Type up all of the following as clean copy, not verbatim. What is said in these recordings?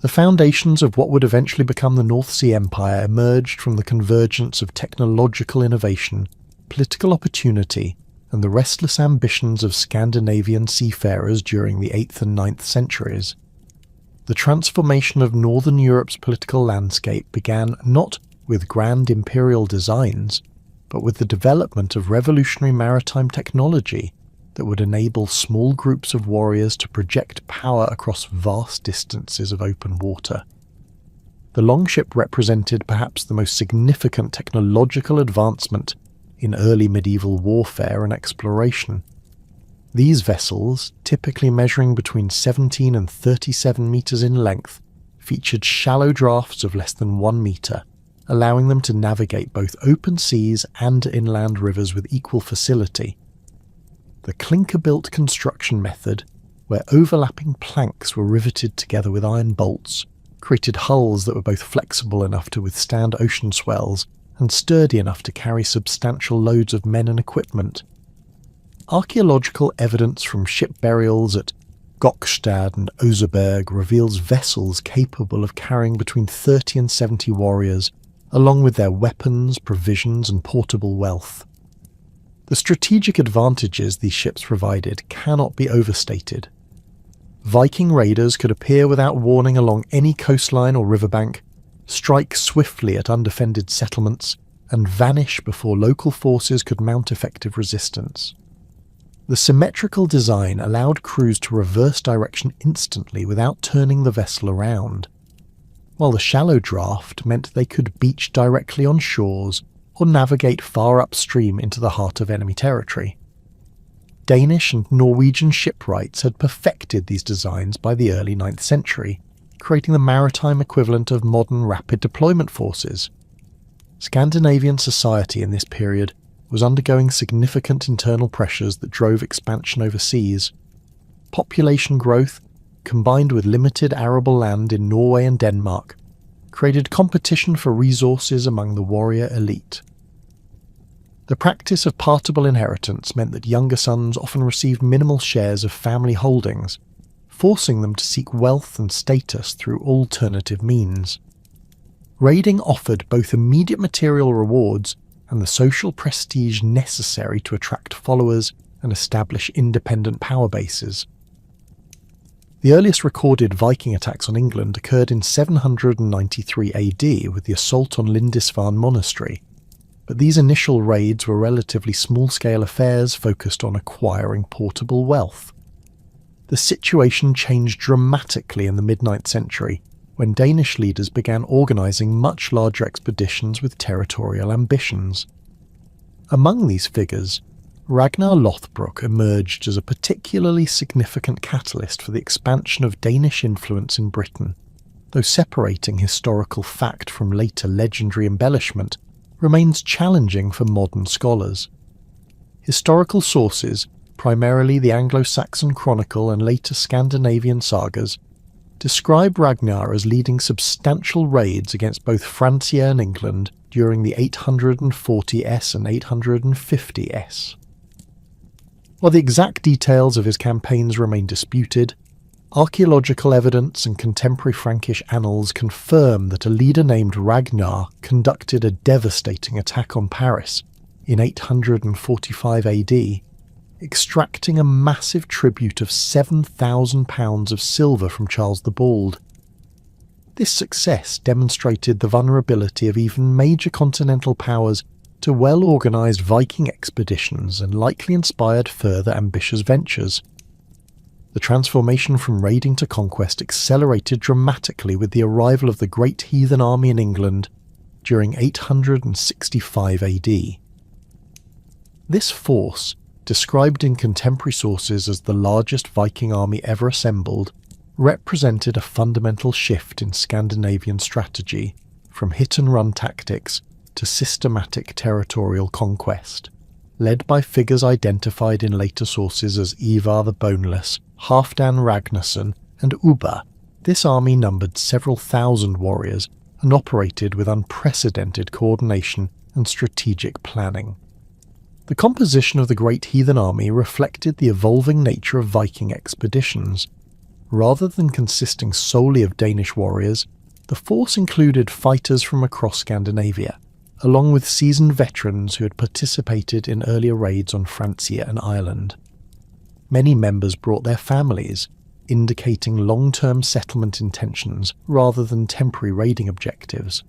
The foundations of what would eventually become the North Sea Empire emerged from the convergence of technological innovation, political opportunity, and the restless ambitions of Scandinavian seafarers during the 8th and 9th centuries. The transformation of Northern Europe's political landscape began not with grand imperial designs, but with the development of revolutionary maritime technology that would enable small groups of warriors to project power across vast distances of open water. The longship represented perhaps the most significant technological advancement in early medieval warfare and exploration. These vessels, typically measuring between 17 and 37 meters in length, featured shallow drafts of less than 1 meter, allowing them to navigate both open seas and inland rivers with equal facility. The clinker-built construction method, where overlapping planks were riveted together with iron bolts, created hulls that were both flexible enough to withstand ocean swells and sturdy enough to carry substantial loads of men and equipment. Archaeological evidence from ship burials at Gokstad and Oseberg reveals vessels capable of carrying between 30 and 70 warriors, along with their weapons, provisions, and portable wealth. The strategic advantages these ships provided cannot be overstated. Viking raiders could appear without warning along any coastline or riverbank, strike swiftly at undefended settlements, and vanish before local forces could mount effective resistance. The symmetrical design allowed crews to reverse direction instantly without turning the vessel around, while the shallow draft meant they could beach directly on shores or navigate far upstream into the heart of enemy territory. Danish and Norwegian shipwrights had perfected these designs by the early 9th century, creating the maritime equivalent of modern rapid deployment forces. Scandinavian society in this period was undergoing significant internal pressures that drove expansion overseas. Population growth, combined with limited arable land in Norway and Denmark, created competition for resources among the warrior elite. The practice of partible inheritance meant that younger sons often received minimal shares of family holdings, forcing them to seek wealth and status through alternative means. Raiding offered both immediate material rewards and the social prestige necessary to attract followers and establish independent power bases. The earliest recorded Viking attacks on England occurred in 793 AD with the assault on Lindisfarne Monastery, but these initial raids were relatively small-scale affairs focused on acquiring portable wealth. The situation changed dramatically in the mid-9th century, when Danish leaders began organising much larger expeditions with territorial ambitions. Among these figures, Ragnar Lothbrok emerged as a particularly significant catalyst for the expansion of Danish influence in Britain, though separating historical fact from later legendary embellishment remains challenging for modern scholars. Historical sources, primarily the Anglo-Saxon Chronicle and later Scandinavian sagas, describe Ragnar as leading substantial raids against both Francia and England during the 840s and 850s. While the exact details of his campaigns remain disputed, archaeological evidence and contemporary Frankish annals confirm that a leader named Ragnar conducted a devastating attack on Paris in 845 AD, extracting a massive tribute of 7,000 pounds of silver from Charles the Bald. This success demonstrated the vulnerability of even major continental powers to well-organised Viking expeditions and likely inspired further ambitious ventures. The transformation from raiding to conquest accelerated dramatically with the arrival of the Great Heathen Army in England during 865 AD. This force, described in contemporary sources as the largest Viking army ever assembled, represented a fundamental shift in Scandinavian strategy, from hit-and-run tactics to systematic territorial conquest. Led by figures identified in later sources as Ivar the Boneless, Halfdan Ragnarsson, and Ubba, this army numbered several thousand warriors and operated with unprecedented coordination and strategic planning. The composition of the Great Heathen Army reflected the evolving nature of Viking expeditions. Rather than consisting solely of Danish warriors, the force included fighters from across Scandinavia, along with seasoned veterans who had participated in earlier raids on Francia and Ireland. Many members brought their families, indicating long-term settlement intentions rather than temporary raiding objectives.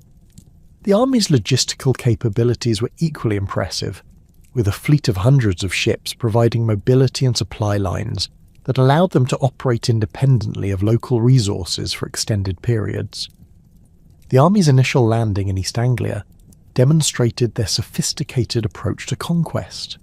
The army's logistical capabilities were equally impressive, with a fleet of hundreds of ships providing mobility and supply lines that allowed them to operate independently of local resources for extended periods. The army's initial landing in East Anglia demonstrated their sophisticated approach to conquest.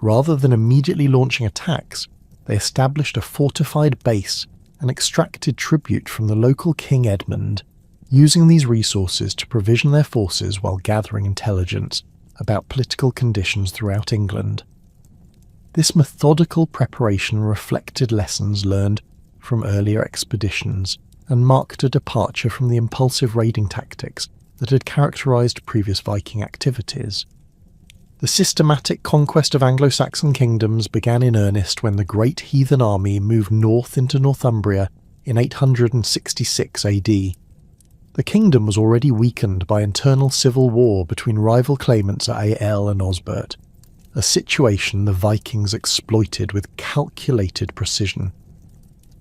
Rather than immediately launching attacks, they established a fortified base and extracted tribute from the local King Edmund, using these resources to provision their forces while gathering intelligence about political conditions throughout England. This methodical preparation reflected lessons learned from earlier expeditions and marked a departure from the impulsive raiding tactics that had characterised previous Viking activities. The systematic conquest of Anglo-Saxon kingdoms began in earnest when the Great Heathen Army moved north into Northumbria in 866 AD. The kingdom was already weakened by internal civil war between rival claimants at Ael and Osbert, a situation the Vikings exploited with calculated precision.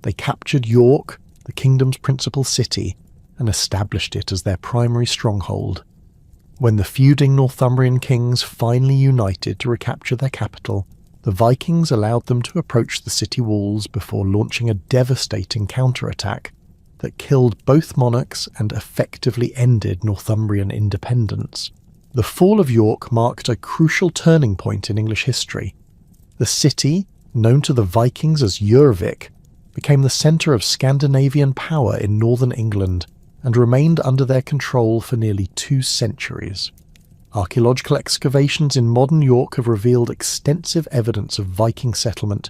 They captured York, the kingdom's principal city, and established it as their primary stronghold. When the feuding Northumbrian kings finally united to recapture their capital, the Vikings allowed them to approach the city walls before launching a devastating counterattack that killed both monarchs and effectively ended Northumbrian independence. The fall of York marked a crucial turning point in English history. The city, known to the Vikings as Jurvik, became the centre of Scandinavian power in northern England and remained under their control for nearly 2 centuries. Archaeological excavations in modern York have revealed extensive evidence of Viking settlement,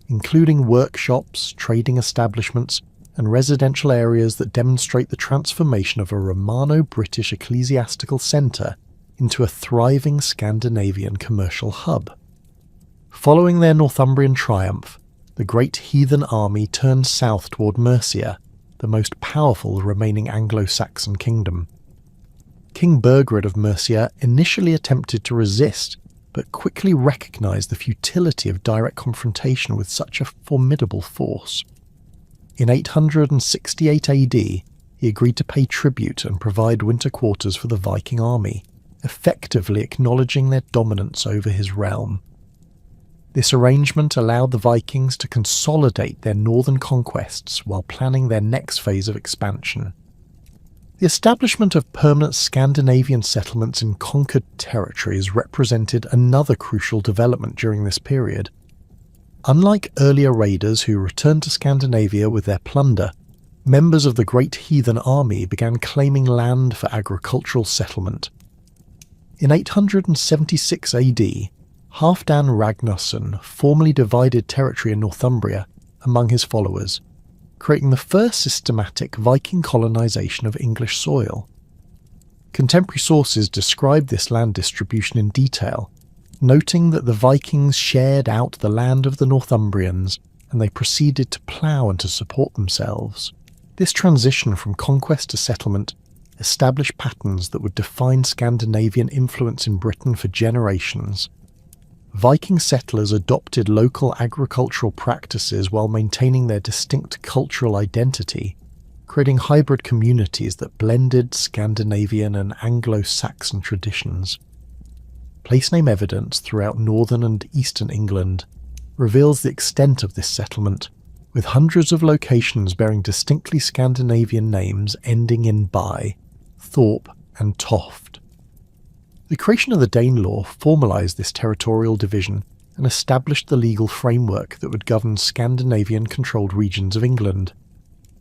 including workshops, trading establishments, and residential areas that demonstrate the transformation of a Romano-British ecclesiastical centre into a thriving Scandinavian commercial hub. Following their Northumbrian triumph, the Great Heathen Army turned south toward Mercia, the most powerful remaining Anglo-Saxon kingdom. King Burgred of Mercia initially attempted to resist, but quickly recognised the futility of direct confrontation with such a formidable force. In 868 AD, he agreed to pay tribute and provide winter quarters for the Viking army, effectively acknowledging their dominance over his realm. This arrangement allowed the Vikings to consolidate their northern conquests while planning their next phase of expansion. The establishment of permanent Scandinavian settlements in conquered territories represented another crucial development during this period. Unlike earlier raiders who returned to Scandinavia with their plunder, members of the Great Heathen Army began claiming land for agricultural settlement. In 876 AD, Halfdan Ragnarsson formally divided territory in Northumbria among his followers, creating the first systematic Viking colonisation of English soil. Contemporary sources describe this land distribution in detail, noting that the Vikings shared out the land of the Northumbrians and they proceeded to plough and to support themselves. This transition from conquest to settlement established patterns that would define Scandinavian influence in Britain for generations. Viking settlers adopted local agricultural practices while maintaining their distinct cultural identity, creating hybrid communities that blended Scandinavian and Anglo-Saxon traditions. Place-name evidence throughout northern and eastern England reveals the extent of this settlement, with hundreds of locations bearing distinctly Scandinavian names ending in by, Thorpe and Toft. The creation of the Danelaw formalised this territorial division and established the legal framework that would govern Scandinavian-controlled regions of England.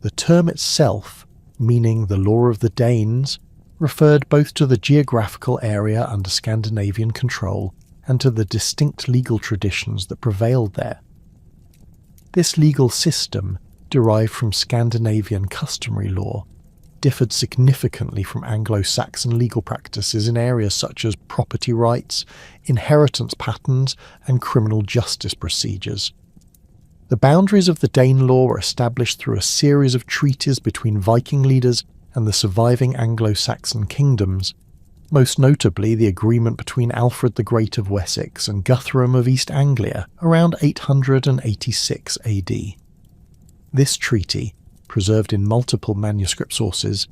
The term itself, meaning the law of the Danes, referred both to the geographical area under Scandinavian control and to the distinct legal traditions that prevailed there. This legal system, derived from Scandinavian customary law, differed significantly from Anglo-Saxon legal practices in areas such as property rights, inheritance patterns, and criminal justice procedures. The boundaries of the Danelaw were established through a series of treaties between Viking leaders and the surviving Anglo-Saxon kingdoms, most notably the agreement between Alfred the Great of Wessex and Guthrum of East Anglia around 886 AD. This treaty, preserved in multiple manuscript sources,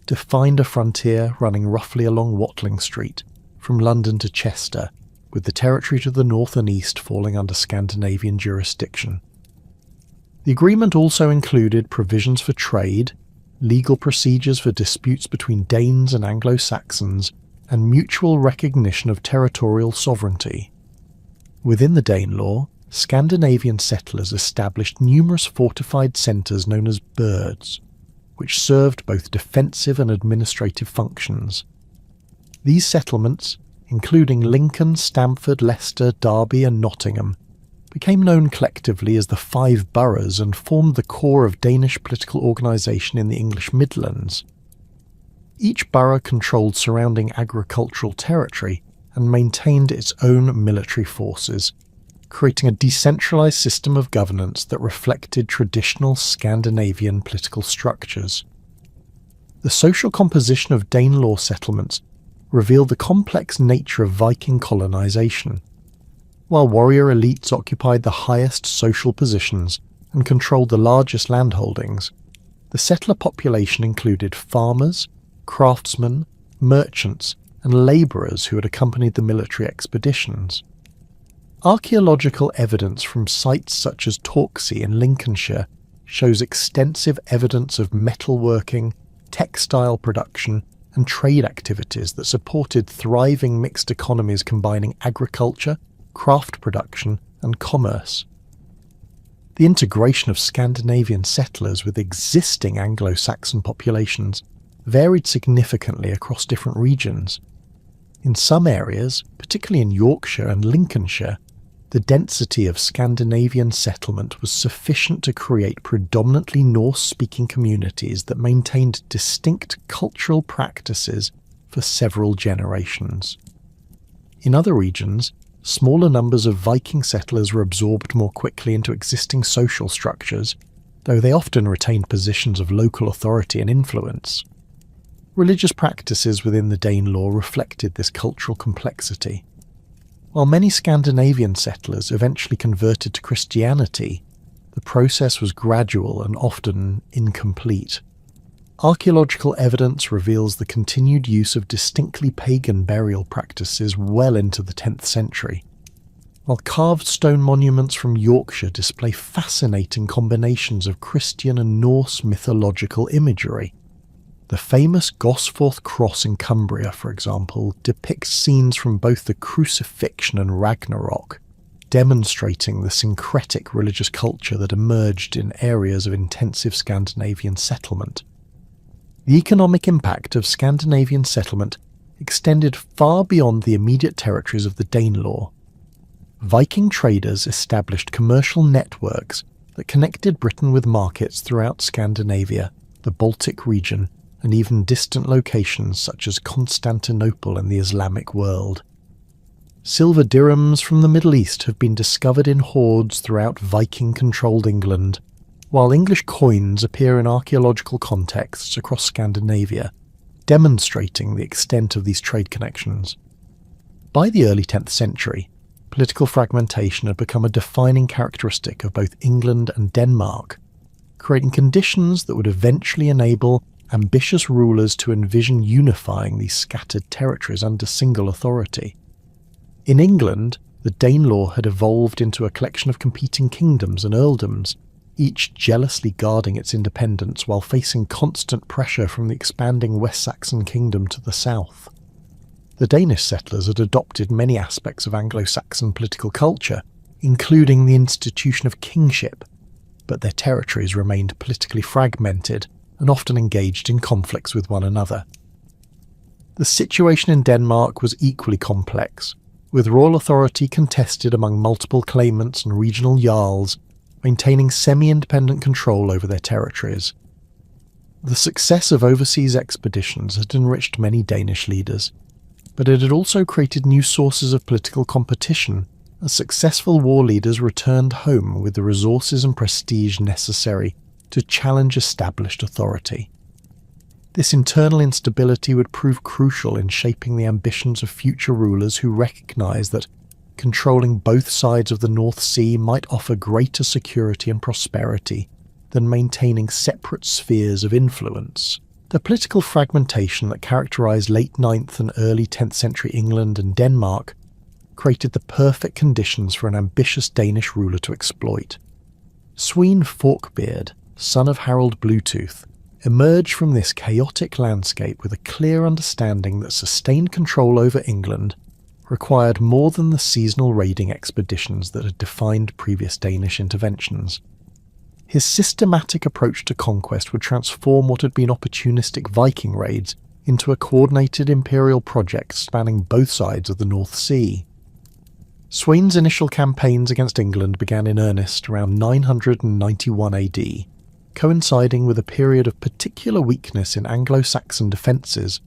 defined a frontier running roughly along Watling Street, from London to Chester, with the territory to the north and east falling under Scandinavian jurisdiction. The agreement also included provisions for trade, legal procedures for disputes between Danes and Anglo-Saxons, and mutual recognition of territorial sovereignty. Within the Danelaw, Scandinavian settlers established numerous fortified centres known as burhs, which served both defensive and administrative functions. These settlements, including Lincoln, Stamford, Leicester, Derby and Nottingham, became known collectively as the Five Boroughs and formed the core of Danish political organisation in the English Midlands. Each borough controlled surrounding agricultural territory and maintained its own military forces, creating a decentralised system of governance that reflected traditional Scandinavian political structures. The social composition of Danelaw settlements revealed the complex nature of Viking colonisation. While warrior elites occupied the highest social positions and controlled the largest landholdings, the settler population included farmers, craftsmen, merchants, and labourers who had accompanied the military expeditions. Archaeological evidence from sites such as Torksey in Lincolnshire shows extensive evidence of metalworking, textile production, and trade activities that supported thriving mixed economies combining agriculture, craft production, and commerce. The integration of Scandinavian settlers with existing Anglo-Saxon populations varied significantly across different regions. In some areas, particularly in Yorkshire and Lincolnshire, the density of Scandinavian settlement was sufficient to create predominantly Norse-speaking communities that maintained distinct cultural practices for several generations. In other regions, smaller numbers of Viking settlers were absorbed more quickly into existing social structures, though they often retained positions of local authority and influence. Religious practices within the Danelaw reflected this cultural complexity. While many Scandinavian settlers eventually converted to Christianity, the process was gradual and often incomplete. Archaeological evidence reveals the continued use of distinctly pagan burial practices well into the 10th century, while carved stone monuments from Yorkshire display fascinating combinations of Christian and Norse mythological imagery. The famous Gosforth Cross in Cumbria, for example, depicts scenes from both the Crucifixion and Ragnarok, demonstrating the syncretic religious culture that emerged in areas of intensive Scandinavian settlement. The economic impact of Scandinavian settlement extended far beyond the immediate territories of the Danelaw. Viking traders established commercial networks that connected Britain with markets throughout Scandinavia, the Baltic region, and even distant locations such as Constantinople and the Islamic world. Silver dirhams from the Middle East have been discovered in hoards throughout Viking-controlled England, while English coins appear in archaeological contexts across Scandinavia, demonstrating the extent of these trade connections. By the early 10th century, political fragmentation had become a defining characteristic of both England and Denmark, creating conditions that would eventually enable ambitious rulers to envision unifying these scattered territories under single authority. In England, the Danelaw had evolved into a collection of competing kingdoms and earldoms, each jealously guarding its independence while facing constant pressure from the expanding West Saxon kingdom to the south. The Danish settlers had adopted many aspects of Anglo-Saxon political culture, including the institution of kingship, but their territories remained politically fragmented and often engaged in conflicts with one another. The situation in Denmark was equally complex, with royal authority contested among multiple claimants and regional jarls, maintaining semi-independent control over their territories. The success of overseas expeditions had enriched many Danish leaders, but it had also created new sources of political competition as successful war leaders returned home with the resources and prestige necessary to challenge established authority. This internal instability would prove crucial in shaping the ambitions of future rulers who recognised that controlling both sides of the North Sea might offer greater security and prosperity than maintaining separate spheres of influence. The political fragmentation that characterised late 9th and early 10th century England and Denmark created the perfect conditions for an ambitious Danish ruler to exploit. Swene Forkbeard, son of Harold Bluetooth, emerged from this chaotic landscape with a clear understanding that sustained control over England required more than the seasonal raiding expeditions that had defined previous Danish interventions. His systematic approach to conquest would transform what had been opportunistic Viking raids into a coordinated imperial project spanning both sides of the North Sea. Sweyn's initial campaigns against England began in earnest around 991 AD, coinciding with a period of particular weakness in Anglo-Saxon defences.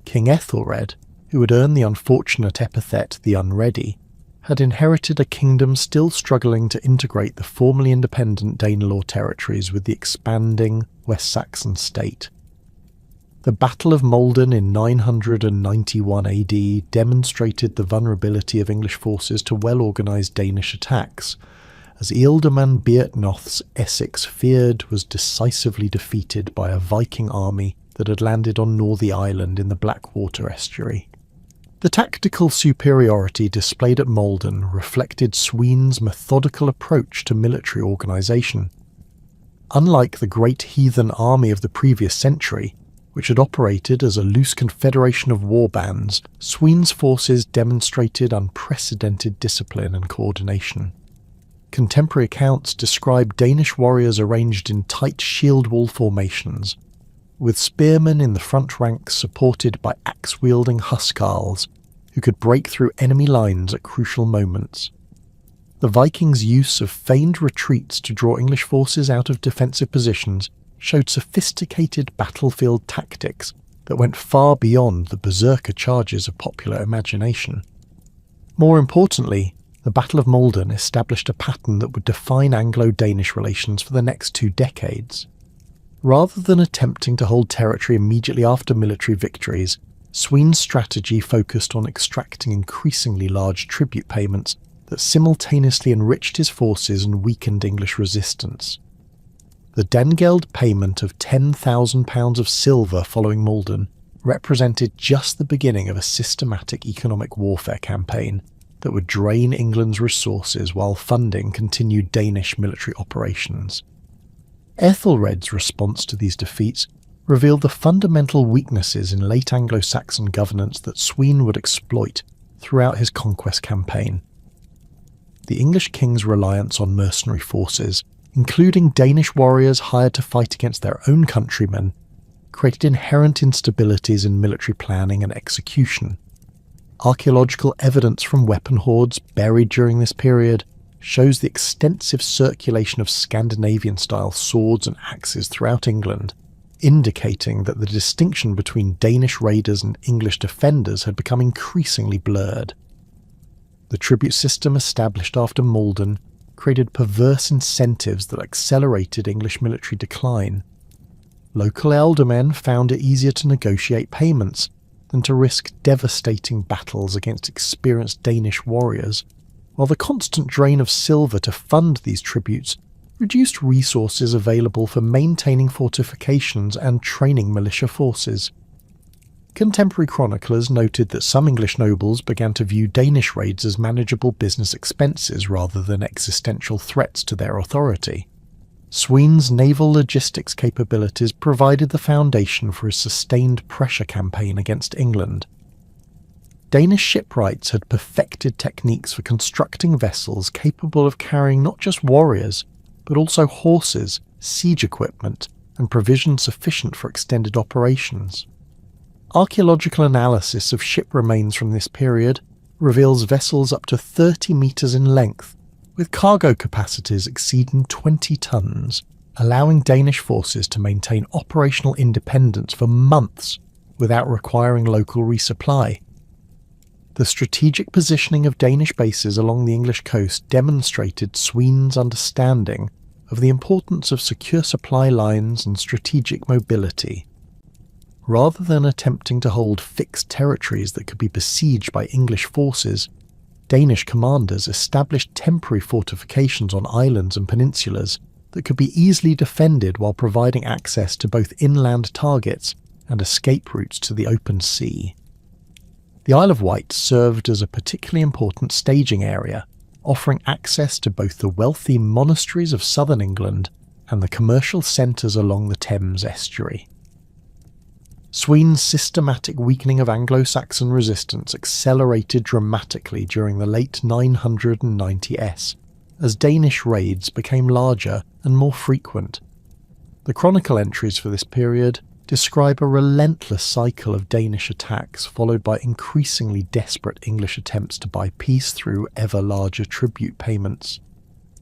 King Ethelred, who had earned the unfortunate epithet the Unready, had inherited a kingdom still struggling to integrate the formerly independent Danelaw territories with the expanding West Saxon state. The Battle of Maldon in 991 AD demonstrated the vulnerability of English forces to well-organised Danish attacks, as Ealdorman Beartnoth's Essex feared was decisively defeated by a Viking army that had landed on Northey Island in the Blackwater estuary. The tactical superiority displayed at Maldon reflected Swene's methodical approach to military organisation. Unlike the great heathen army of the previous century, which had operated as a loose confederation of warbands, Swene's forces demonstrated unprecedented discipline and coordination. Contemporary accounts describe Danish warriors arranged in tight shield wall formations, with spearmen in the front ranks supported by axe-wielding huscarls who could break through enemy lines at crucial moments. The Vikings' use of feigned retreats to draw English forces out of defensive positions showed sophisticated battlefield tactics that went far beyond the berserker charges of popular imagination. More importantly, the Battle of Maldon established a pattern that would define Anglo-Danish relations for the next 2 decades. Rather than attempting to hold territory immediately after military victories, Swene's strategy focused on extracting increasingly large tribute payments that simultaneously enriched his forces and weakened English resistance. The Dangeld payment of £10,000 of silver following Maldon represented just the beginning of a systematic economic warfare campaign that would drain England's resources while funding continued Danish military operations. Ethelred's response to these defeats revealed the fundamental weaknesses in late Anglo-Saxon governance that Swene would exploit throughout his conquest campaign. The English king's reliance on mercenary forces, including Danish warriors hired to fight against their own countrymen, created inherent instabilities in military planning and execution. Archaeological evidence from weapon hoards buried during this period shows the extensive circulation of Scandinavian-style swords and axes throughout England, indicating that the distinction between Danish raiders and English defenders had become increasingly blurred. The tribute system established after Maldon created perverse incentives that accelerated English military decline. Local ealdormen found it easier to negotiate payments than to risk devastating battles against experienced Danish warriors, while the constant drain of silver to fund these tributes reduced resources available for maintaining fortifications and training militia forces. Contemporary chroniclers noted that some English nobles began to view Danish raids as manageable business expenses rather than existential threats to their authority. Swene's naval logistics capabilities provided the foundation for a sustained pressure campaign against England. Danish shipwrights had perfected techniques for constructing vessels capable of carrying not just warriors, but also horses, siege equipment, and provisions sufficient for extended operations. Archaeological analysis of ship remains from this period reveals vessels up to 30 metres in length, with cargo capacities exceeding 20 tons, allowing Danish forces to maintain operational independence for months without requiring local resupply. The strategic positioning of Danish bases along the English coast demonstrated Sweden's understanding of the importance of secure supply lines and strategic mobility. Rather than attempting to hold fixed territories that could be besieged by English forces, Danish commanders established temporary fortifications on islands and peninsulas that could be easily defended while providing access to both inland targets and escape routes to the open sea. The Isle of Wight served as a particularly important staging area, offering access to both the wealthy monasteries of southern England and the commercial centres along the Thames estuary. Sweden's systematic weakening of Anglo-Saxon resistance accelerated dramatically during the late 990s, as Danish raids became larger and more frequent. The chronicle entries for this period describe a relentless cycle of Danish attacks followed by increasingly desperate English attempts to buy peace through ever larger tribute payments.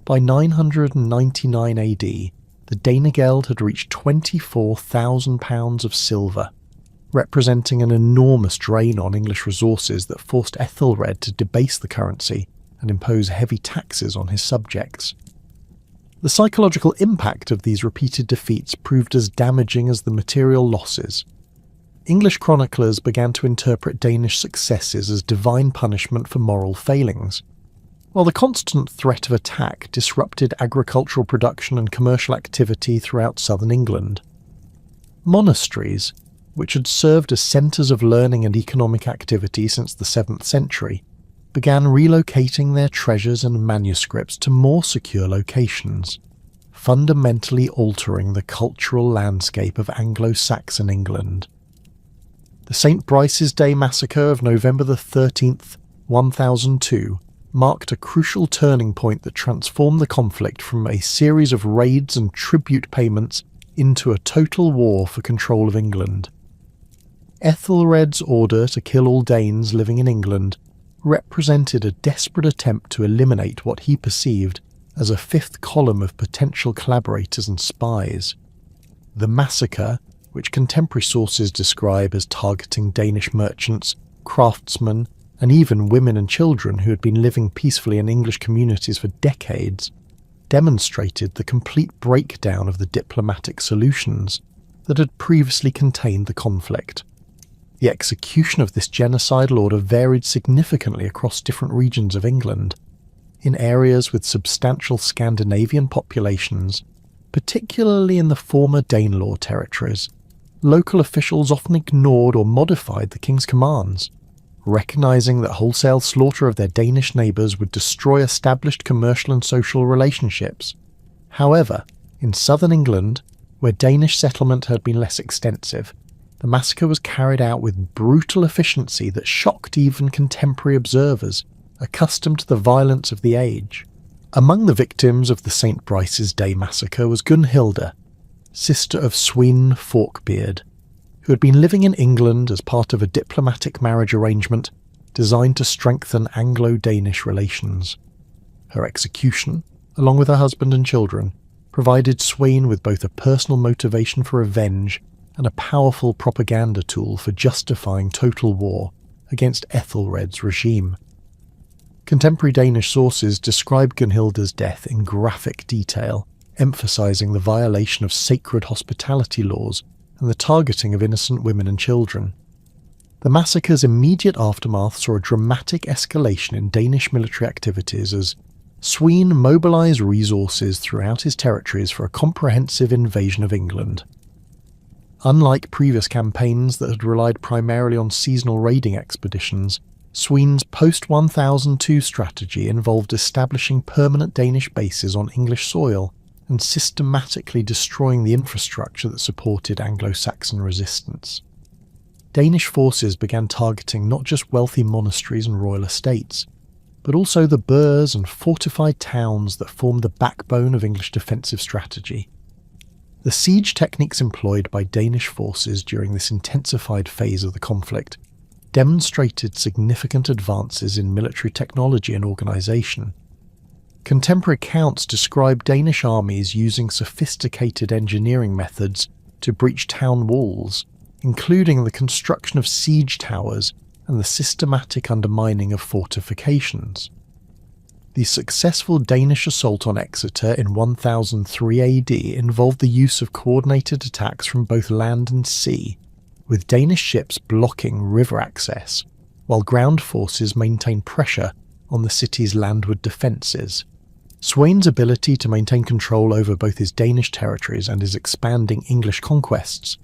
By 999 AD, the Danegeld had reached £24,000 of silver, representing an enormous drain on English resources that forced Ethelred to debase the currency and impose heavy taxes on his subjects. The psychological impact of these repeated defeats proved as damaging as the material losses. English chroniclers began to interpret Danish successes as divine punishment for moral failings, while the constant threat of attack disrupted agricultural production and commercial activity throughout southern England. Monasteries, which had served as centres of learning and economic activity since the 7th century, began relocating their treasures and manuscripts to more secure locations, fundamentally altering the cultural landscape of Anglo-Saxon England. The St. Brice's Day massacre of November 13th, 1002, marked a crucial turning point that transformed the conflict from a series of raids and tribute payments into a total war for control of England. Ethelred's order to kill all Danes living in England represented a desperate attempt to eliminate what he perceived as a fifth column of potential collaborators and spies. The massacre, which contemporary sources describe as targeting Danish merchants, craftsmen, and even women and children who had been living peacefully in English communities for decades, demonstrated the complete breakdown of the diplomatic solutions that had previously contained the conflict. The execution of this genocidal order varied significantly across different regions of England. In areas with substantial Scandinavian populations, particularly in the former Danelaw territories, local officials often ignored or modified the king's commands, recognising that wholesale slaughter of their Danish neighbours would destroy established commercial and social relationships. However, in southern England, where Danish settlement had been less extensive, the massacre was carried out with brutal efficiency that shocked even contemporary observers, accustomed to the violence of the age. Among the victims of the St. Brice's Day massacre was Gunhilda, sister of Swyn Forkbeard, who had been living in England as part of a diplomatic marriage arrangement designed to strengthen Anglo-Danish relations. Her execution, along with her husband and children, provided Swyn with both a personal motivation for revenge and a powerful propaganda tool for justifying total war against Ethelred's regime. Contemporary Danish sources describe Gunhilda's death in graphic detail, emphasising the violation of sacred hospitality laws and the targeting of innocent women and children. The massacre's immediate aftermath saw a dramatic escalation in Danish military activities as Swyn mobilised resources throughout his territories for a comprehensive invasion of England. Unlike previous campaigns that had relied primarily on seasonal raiding expeditions, Swyn's post-1002 strategy involved establishing permanent Danish bases on English soil and systematically destroying the infrastructure that supported Anglo-Saxon resistance. Danish forces began targeting not just wealthy monasteries and royal estates, but also the burhs and fortified towns that formed the backbone of English defensive strategy. The siege techniques employed by Danish forces during this intensified phase of the conflict demonstrated significant advances in military technology and organisation. Contemporary accounts describe Danish armies using sophisticated engineering methods to breach town walls, including the construction of siege towers and the systematic undermining of fortifications. The successful Danish assault on Exeter in 1003 AD involved the use of coordinated attacks from both land and sea, with Danish ships blocking river access, while ground forces maintained pressure on the city's landward defences. Sweyn's ability to maintain control over both his Danish territories and his expanding English conquests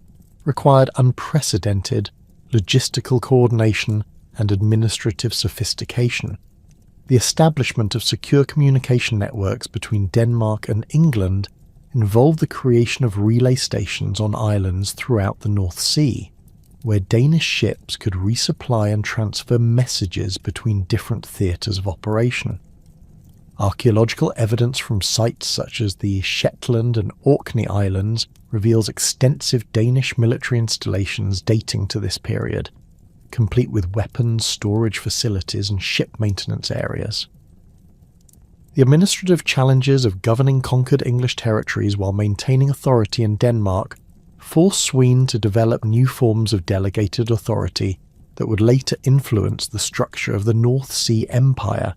required unprecedented logistical coordination and administrative sophistication. The establishment of secure communication networks between Denmark and England involved the creation of relay stations on islands throughout the North Sea, where Danish ships could resupply and transfer messages between different theatres of operation. Archaeological evidence from sites such as the Shetland and Orkney Islands reveals extensive Danish military installations dating to this period, complete with weapons, storage facilities and ship maintenance areas. The administrative challenges of governing conquered English territories while maintaining authority in Denmark forced Sweden to develop new forms of delegated authority that would later influence the structure of the North Sea Empire.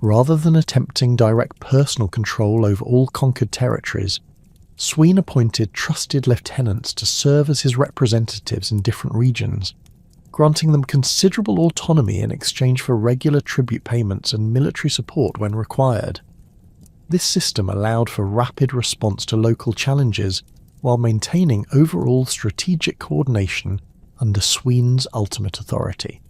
Rather than attempting direct personal control over all conquered territories, Sweden appointed trusted lieutenants to serve as his representatives in different regions, granting them considerable autonomy in exchange for regular tribute payments and military support when required. This system allowed for rapid response to local challenges while maintaining overall strategic coordination under Sweden's ultimate authority.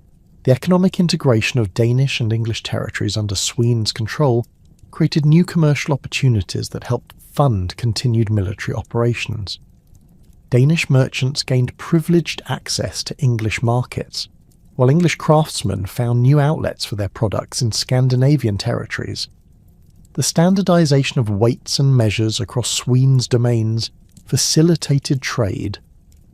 The economic integration of Danish and English territories under Sweden's control created new commercial opportunities that helped fund continued military operations. Danish merchants gained privileged access to English markets, while English craftsmen found new outlets for their products in Scandinavian territories. The standardization of weights and measures across Sweden's domains facilitated trade,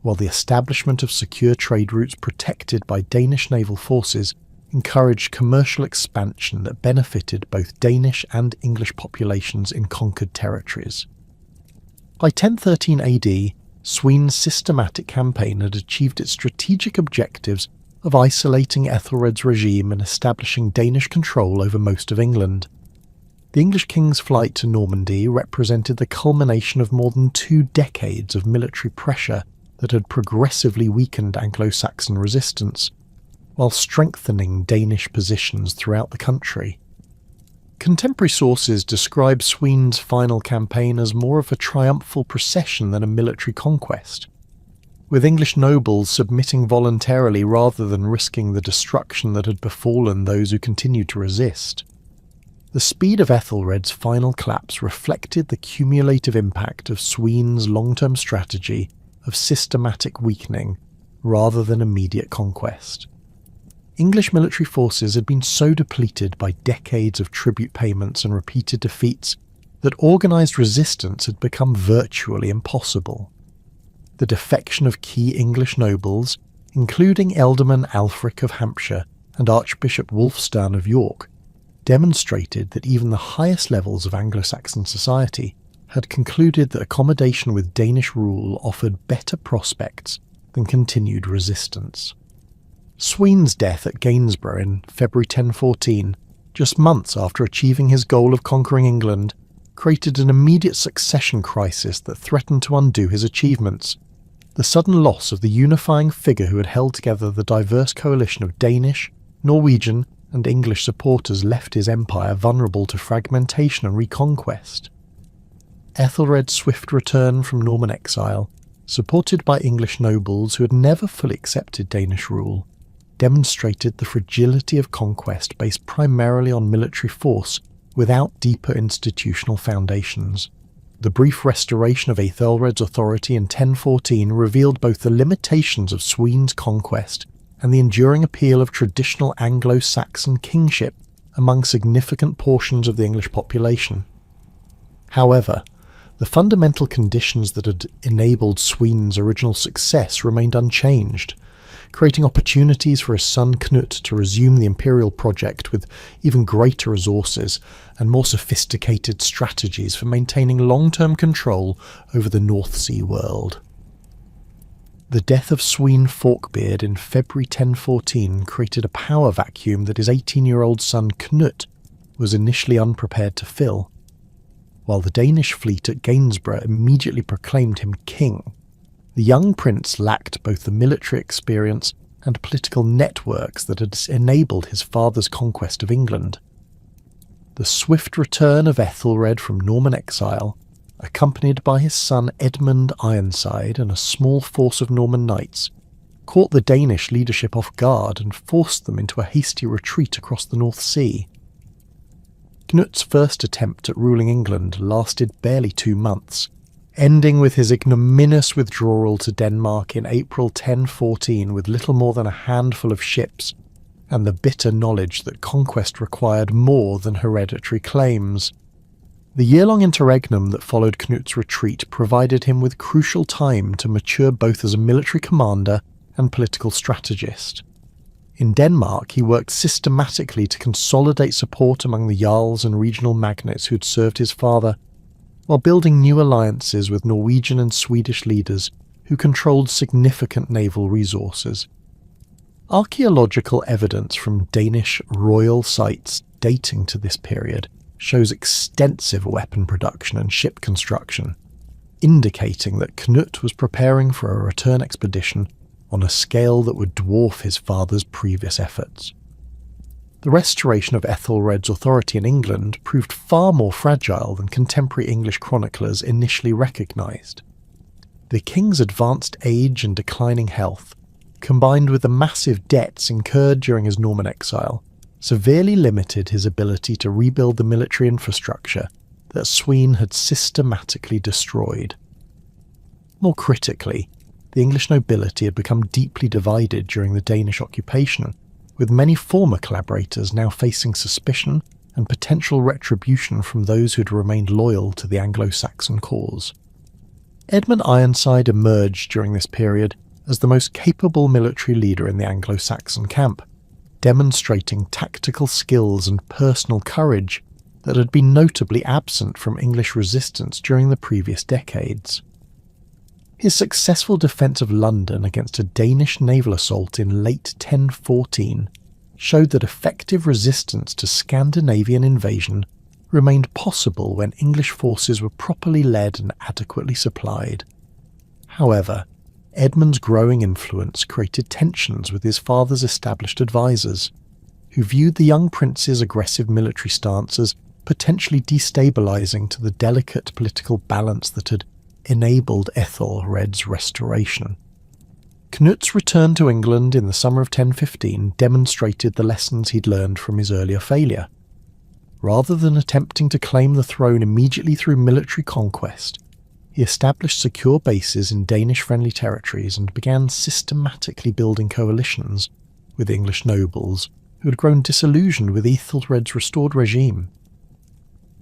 while the establishment of secure trade routes protected by Danish naval forces encouraged commercial expansion that benefited both Danish and English populations in conquered territories. By 1013 AD, Sweden's systematic campaign had achieved its strategic objectives of isolating Ethelred's regime and establishing Danish control over most of England. The English king's flight to Normandy represented the culmination of more than 2 decades of military pressure that had progressively weakened Anglo-Saxon resistance, while strengthening Danish positions throughout the country. Contemporary sources describe Sweden's final campaign as more of a triumphal procession than a military conquest, with English nobles submitting voluntarily rather than risking the destruction that had befallen those who continued to resist. The speed of Ethelred's final collapse reflected the cumulative impact of Sweden's long-term strategy of systematic weakening rather than immediate conquest. English military forces had been so depleted by decades of tribute payments and repeated defeats that organised resistance had become virtually impossible. The defection of key English nobles, including Ealdorman Alfric of Hampshire and Archbishop Wulfstan of York, demonstrated that even the highest levels of Anglo-Saxon society had concluded that accommodation with Danish rule offered better prospects than continued resistance. Sweden's death at Gainsborough in February 1014, just months after achieving his goal of conquering England, created an immediate succession crisis that threatened to undo his achievements. The sudden loss of the unifying figure who had held together the diverse coalition of Danish, Norwegian, and English supporters left his empire vulnerable to fragmentation and reconquest. Ethelred's swift return from Norman exile, supported by English nobles who had never fully accepted Danish rule, demonstrated the fragility of conquest based primarily on military force without deeper institutional foundations. The brief restoration of Ethelred's authority in 1014 revealed both the limitations of Sweden's conquest and the enduring appeal of traditional Anglo-Saxon kingship among significant portions of the English population. However, the fundamental conditions that had enabled Sweden's original success remained unchanged, creating opportunities for his son Knut to resume the imperial project with even greater resources and more sophisticated strategies for maintaining long-term control over the North Sea world. The death of Sween Forkbeard in February 1014 created a power vacuum that his 18-year-old son Knut was initially unprepared to fill. While the Danish fleet at Gainsborough immediately proclaimed him king, the young prince lacked both the military experience and political networks that had enabled his father's conquest of England. The swift return of Ethelred from Norman exile, accompanied by his son Edmund Ironside and a small force of Norman knights, caught the Danish leadership off guard and forced them into a hasty retreat across the North Sea. Knut's first attempt at ruling England lasted barely 2 months, ending with his ignominious withdrawal to Denmark in April 1014 with little more than a handful of ships and the bitter knowledge that conquest required more than hereditary claims. The year-long interregnum that followed Knut's retreat provided him with crucial time to mature both as a military commander and political strategist. In Denmark, he worked systematically to consolidate support among the jarls and regional magnates who had served his father, while building new alliances with Norwegian and Swedish leaders who controlled significant naval resources. Archaeological evidence from Danish royal sites dating to this period shows extensive weapon production and ship construction, indicating that Knut was preparing for a return expedition on a scale that would dwarf his father's previous efforts. The restoration of Ethelred's authority in England proved far more fragile than contemporary English chroniclers initially recognised. The king's advanced age and declining health, combined with the massive debts incurred during his Norman exile, severely limited his ability to rebuild the military infrastructure that Sween had systematically destroyed. More critically, the English nobility had become deeply divided during the Danish occupation, with many former collaborators now facing suspicion and potential retribution from those who had remained loyal to the Anglo-Saxon cause. Edmund Ironside emerged during this period as the most capable military leader in the Anglo-Saxon camp, demonstrating tactical skills and personal courage that had been notably absent from English resistance during the previous decades. His successful defence of London against a Danish naval assault in late 1014 showed that effective resistance to Scandinavian invasion remained possible when English forces were properly led and adequately supplied. However, Edmund's growing influence created tensions with his father's established advisors, who viewed the young prince's aggressive military stance as potentially destabilising to the delicate political balance that had enabled Ethelred's restoration. Knut's return to England in the summer of 1015 demonstrated the lessons he'd learned from his earlier failure. Rather than attempting to claim the throne immediately through military conquest, he established secure bases in Danish-friendly territories and began systematically building coalitions with English nobles who had grown disillusioned with Ethelred's restored regime.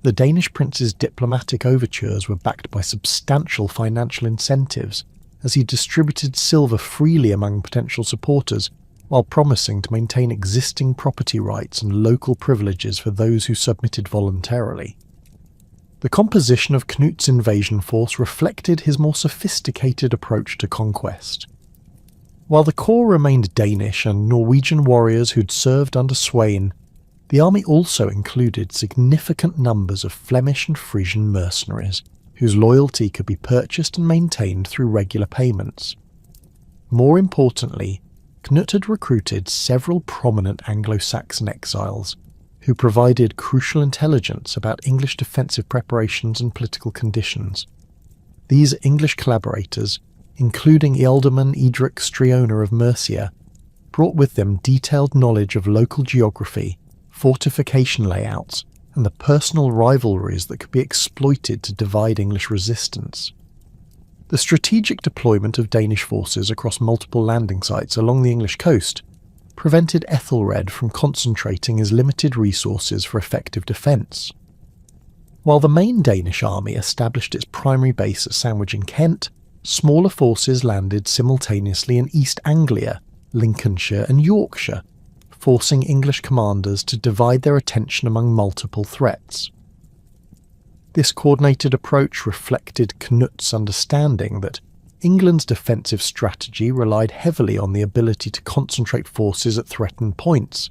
The Danish prince's diplomatic overtures were backed by substantial financial incentives as he distributed silver freely among potential supporters while promising to maintain existing property rights and local privileges for those who submitted voluntarily. The composition of Knut's invasion force reflected his more sophisticated approach to conquest. While the core remained Danish and Norwegian warriors who'd served under Sweyn, the army also included significant numbers of Flemish and Frisian mercenaries, whose loyalty could be purchased and maintained through regular payments. More importantly, Knut had recruited several prominent Anglo-Saxon exiles, who provided crucial intelligence about English defensive preparations and political conditions. These English collaborators, including Ealdorman Edric Striona of Mercia, brought with them detailed knowledge of local geography, fortification layouts, and the personal rivalries that could be exploited to divide English resistance. The strategic deployment of Danish forces across multiple landing sites along the English coast prevented Ethelred from concentrating his limited resources for effective defence. While the main Danish army established its primary base at Sandwich in Kent, smaller forces landed simultaneously in East Anglia, Lincolnshire and Yorkshire, forcing English commanders to divide their attention among multiple threats. This coordinated approach reflected Knut's understanding that England's defensive strategy relied heavily on the ability to concentrate forces at threatened points,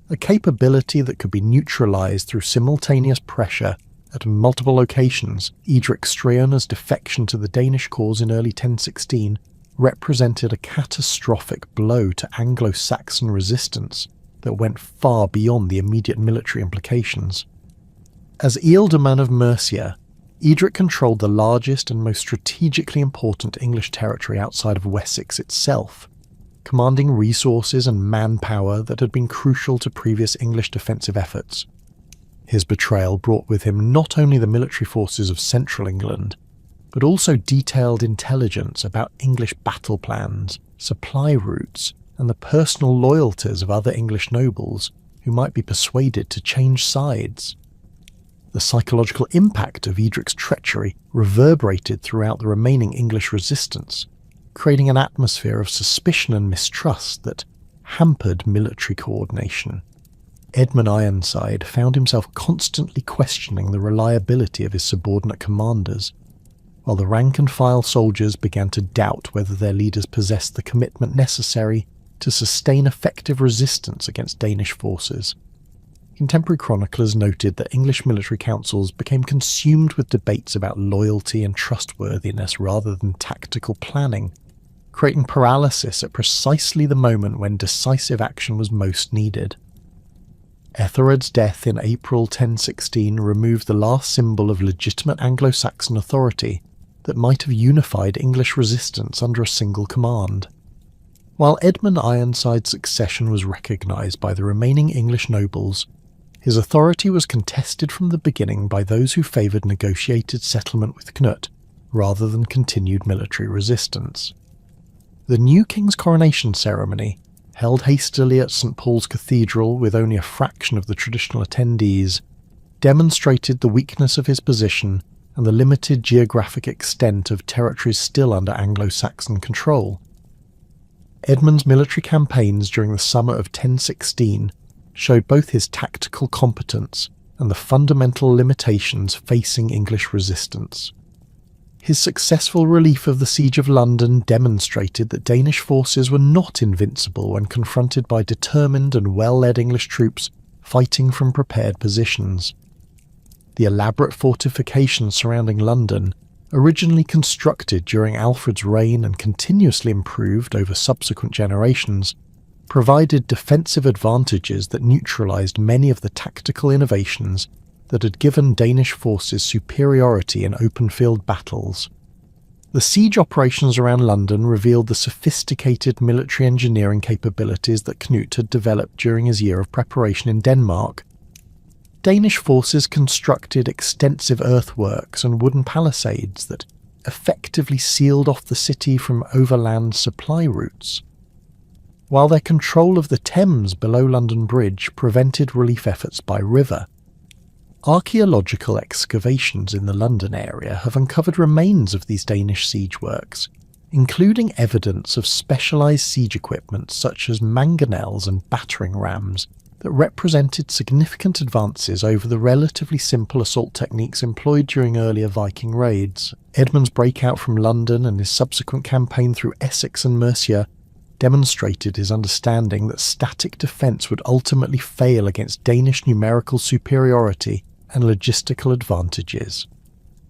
a capability that could be neutralised through simultaneous pressure at multiple locations. Edric Streona's defection to the Danish cause in early 1016 represented a catastrophic blow to Anglo-Saxon resistance that went far beyond the immediate military implications. As Ealdorman of Mercia, Edric controlled the largest and most strategically important English territory outside of Wessex itself, commanding resources and manpower that had been crucial to previous English defensive efforts. His betrayal brought with him not only the military forces of central England, but also detailed intelligence about English battle plans, supply routes, and the personal loyalties of other English nobles who might be persuaded to change sides. The psychological impact of Edric's treachery reverberated throughout the remaining English resistance, creating an atmosphere of suspicion and mistrust that hampered military coordination. Edmund Ironside found himself constantly questioning the reliability of his subordinate commanders, while the rank-and-file soldiers began to doubt whether their leaders possessed the commitment necessary to sustain effective resistance against Danish forces. Contemporary chroniclers noted that English military councils became consumed with debates about loyalty and trustworthiness rather than tactical planning, creating paralysis at precisely the moment when decisive action was most needed. Ethelred's death in April 1016 removed the last symbol of legitimate Anglo-Saxon authority that might have unified English resistance under a single command. While Edmund Ironside's succession was recognised by the remaining English nobles, his authority was contested from the beginning by those who favoured negotiated settlement with Knut, rather than continued military resistance. The new king's coronation ceremony, held hastily at St. Paul's Cathedral with only a fraction of the traditional attendees, demonstrated the weakness of his position and the limited geographic extent of territories still under Anglo-Saxon control. Edmund's military campaigns during the summer of 1016 showed both his tactical competence and the fundamental limitations facing English resistance. His successful relief of the siege of London demonstrated that Danish forces were not invincible when confronted by determined and well-led English troops fighting from prepared positions. The elaborate fortifications surrounding London, originally constructed during Alfred's reign and continuously improved over subsequent generations, provided defensive advantages that neutralised many of the tactical innovations that had given Danish forces superiority in open-field battles. The siege operations around London revealed the sophisticated military engineering capabilities that Knut had developed during his year of preparation in Denmark. Danish forces constructed extensive earthworks and wooden palisades that effectively sealed off the city from overland supply routes, while their control of the Thames below London Bridge prevented relief efforts by river. Archaeological excavations in the London area have uncovered remains of these Danish siege works, including evidence of specialised siege equipment such as mangonels and battering rams that represented significant advances over the relatively simple assault techniques employed during earlier Viking raids. Edmund's breakout from London and his subsequent campaign through Essex and Mercia demonstrated his understanding that static defence would ultimately fail against Danish numerical superiority and logistical advantages.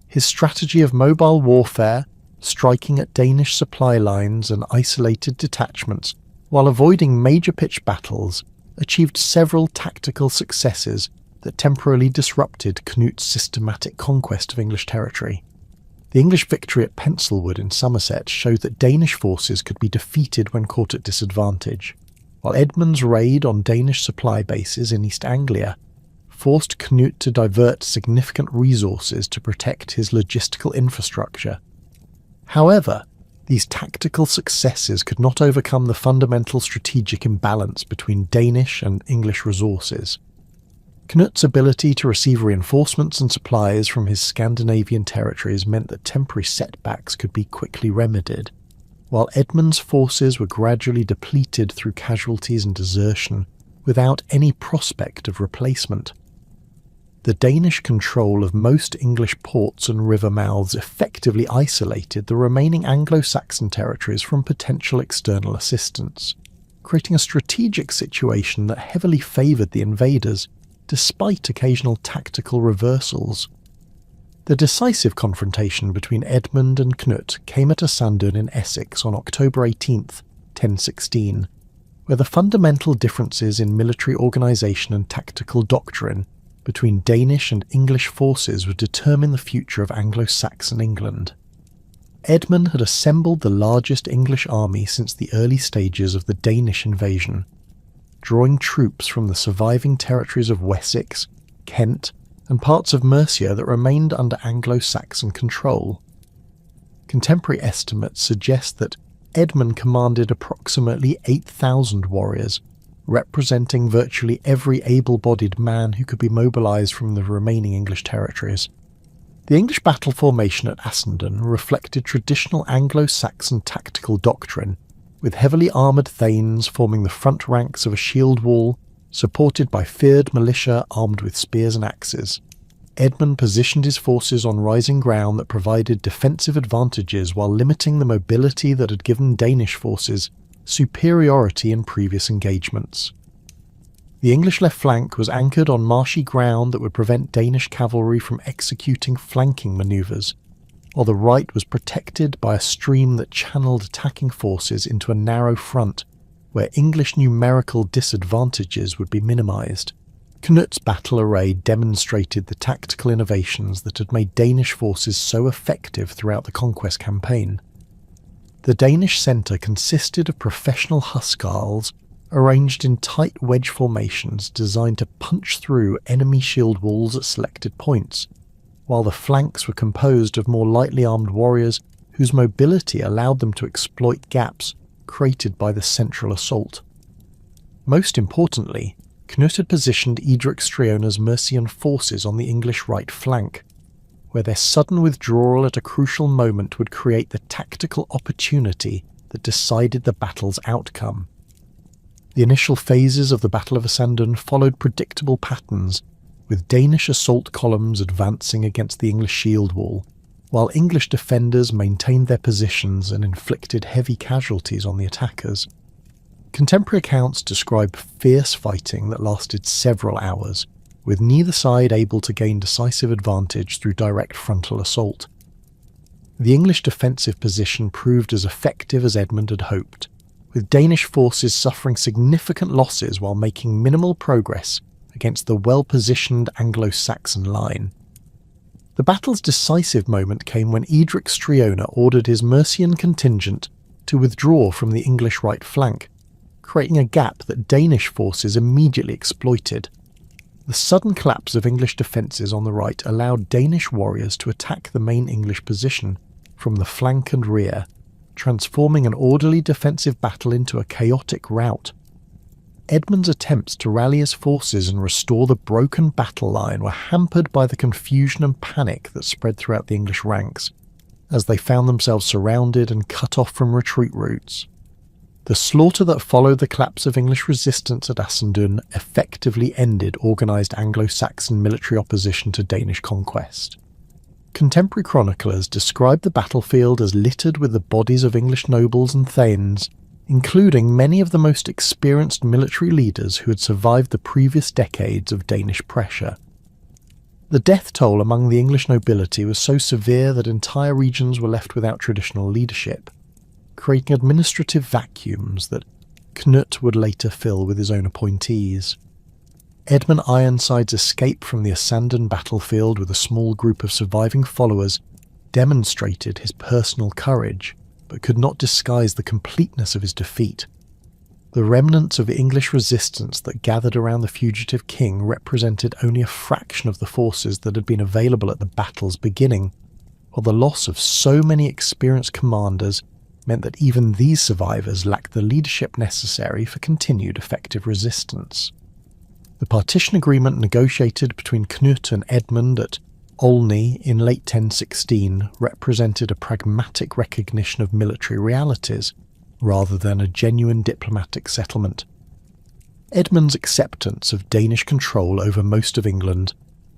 His strategy of mobile warfare, striking at Danish supply lines and isolated detachments while avoiding major pitched battles, achieved several tactical successes that temporarily disrupted Knut's systematic conquest of English territory. The English victory at Penselwood in Somerset showed that Danish forces could be defeated when caught at disadvantage, while Edmund's raid on Danish supply bases in East Anglia forced Knut to divert significant resources to protect his logistical infrastructure. However, these tactical successes could not overcome the fundamental strategic imbalance between Danish and English resources. Knut's ability to receive reinforcements and supplies from his Scandinavian territories meant that temporary setbacks could be quickly remedied, while Edmund's forces were gradually depleted through casualties and desertion without any prospect of replacement. The Danish control of most English ports and river mouths effectively isolated the remaining Anglo-Saxon territories from potential external assistance, creating a strategic situation that heavily favoured the invaders, despite occasional tactical reversals. The decisive confrontation between Edmund and Knut came at Asandun in Essex on October 18, 1016, where the fundamental differences in military organisation and tactical doctrine between Danish and English forces would determine the future of Anglo-Saxon England. Edmund had assembled the largest English army since the early stages of the Danish invasion, drawing troops from the surviving territories of Wessex, Kent, and parts of Mercia that remained under Anglo-Saxon control. Contemporary estimates suggest that Edmund commanded approximately 8,000 warriors, representing virtually every able-bodied man who could be mobilised from the remaining English territories. The English battle formation at Asandun reflected traditional Anglo-Saxon tactical doctrine, with heavily armoured thanes forming the front ranks of a shield wall, supported by feared militia armed with spears and axes. Edmund positioned his forces on rising ground that provided defensive advantages while limiting the mobility that had given Danish forces superiority in previous engagements. The English left flank was anchored on marshy ground that would prevent Danish cavalry from executing flanking manoeuvres, while the right was protected by a stream that channeled attacking forces into a narrow front where English numerical disadvantages would be minimised. Knut's battle array demonstrated the tactical innovations that had made Danish forces so effective throughout the conquest campaign. The Danish centre consisted of professional huscarls arranged in tight wedge formations designed to punch through enemy shield walls at selected points, while the flanks were composed of more lightly armed warriors whose mobility allowed them to exploit gaps created by the central assault. Most importantly, Knut had positioned Edric Streona's Mercian forces on the English right flank, where their sudden withdrawal at a crucial moment would create the tactical opportunity that decided the battle's outcome. The initial phases of the Battle of Asandun followed predictable patterns, with Danish assault columns advancing against the English shield wall, while English defenders maintained their positions and inflicted heavy casualties on the attackers. Contemporary accounts describe fierce fighting that lasted several hours, with neither side able to gain decisive advantage through direct frontal assault. The English defensive position proved as effective as Edmund had hoped, with Danish forces suffering significant losses while making minimal progress against the well-positioned Anglo-Saxon line. The battle's decisive moment came when Edric Streona ordered his Mercian contingent to withdraw from the English right flank, creating a gap that Danish forces immediately exploited. The sudden collapse of English defences on the right allowed Danish warriors to attack the main English position from the flank and rear, transforming an orderly defensive battle into a chaotic rout. Edmund's attempts to rally his forces and restore the broken battle line were hampered by the confusion and panic that spread throughout the English ranks, as they found themselves surrounded and cut off from retreat routes. The slaughter that followed the collapse of English resistance at Asandun effectively ended organised Anglo-Saxon military opposition to Danish conquest. Contemporary chroniclers describe the battlefield as littered with the bodies of English nobles and thanes, including many of the most experienced military leaders who had survived the previous decades of Danish pressure. The death toll among the English nobility was so severe that entire regions were left without traditional leadership, creating administrative vacuums that Knut would later fill with his own appointees. Edmund Ironside's escape from the Asandun battlefield with a small group of surviving followers demonstrated his personal courage, but could not disguise the completeness of his defeat. The remnants of English resistance that gathered around the fugitive king represented only a fraction of the forces that had been available at the battle's beginning, while the loss of so many experienced commanders meant that even these survivors lacked the leadership necessary for continued effective resistance. The partition agreement negotiated between Knut and Edmund at Olney in late 1016 represented a pragmatic recognition of military realities, rather than a genuine diplomatic settlement. Edmund's acceptance of Danish control over most of England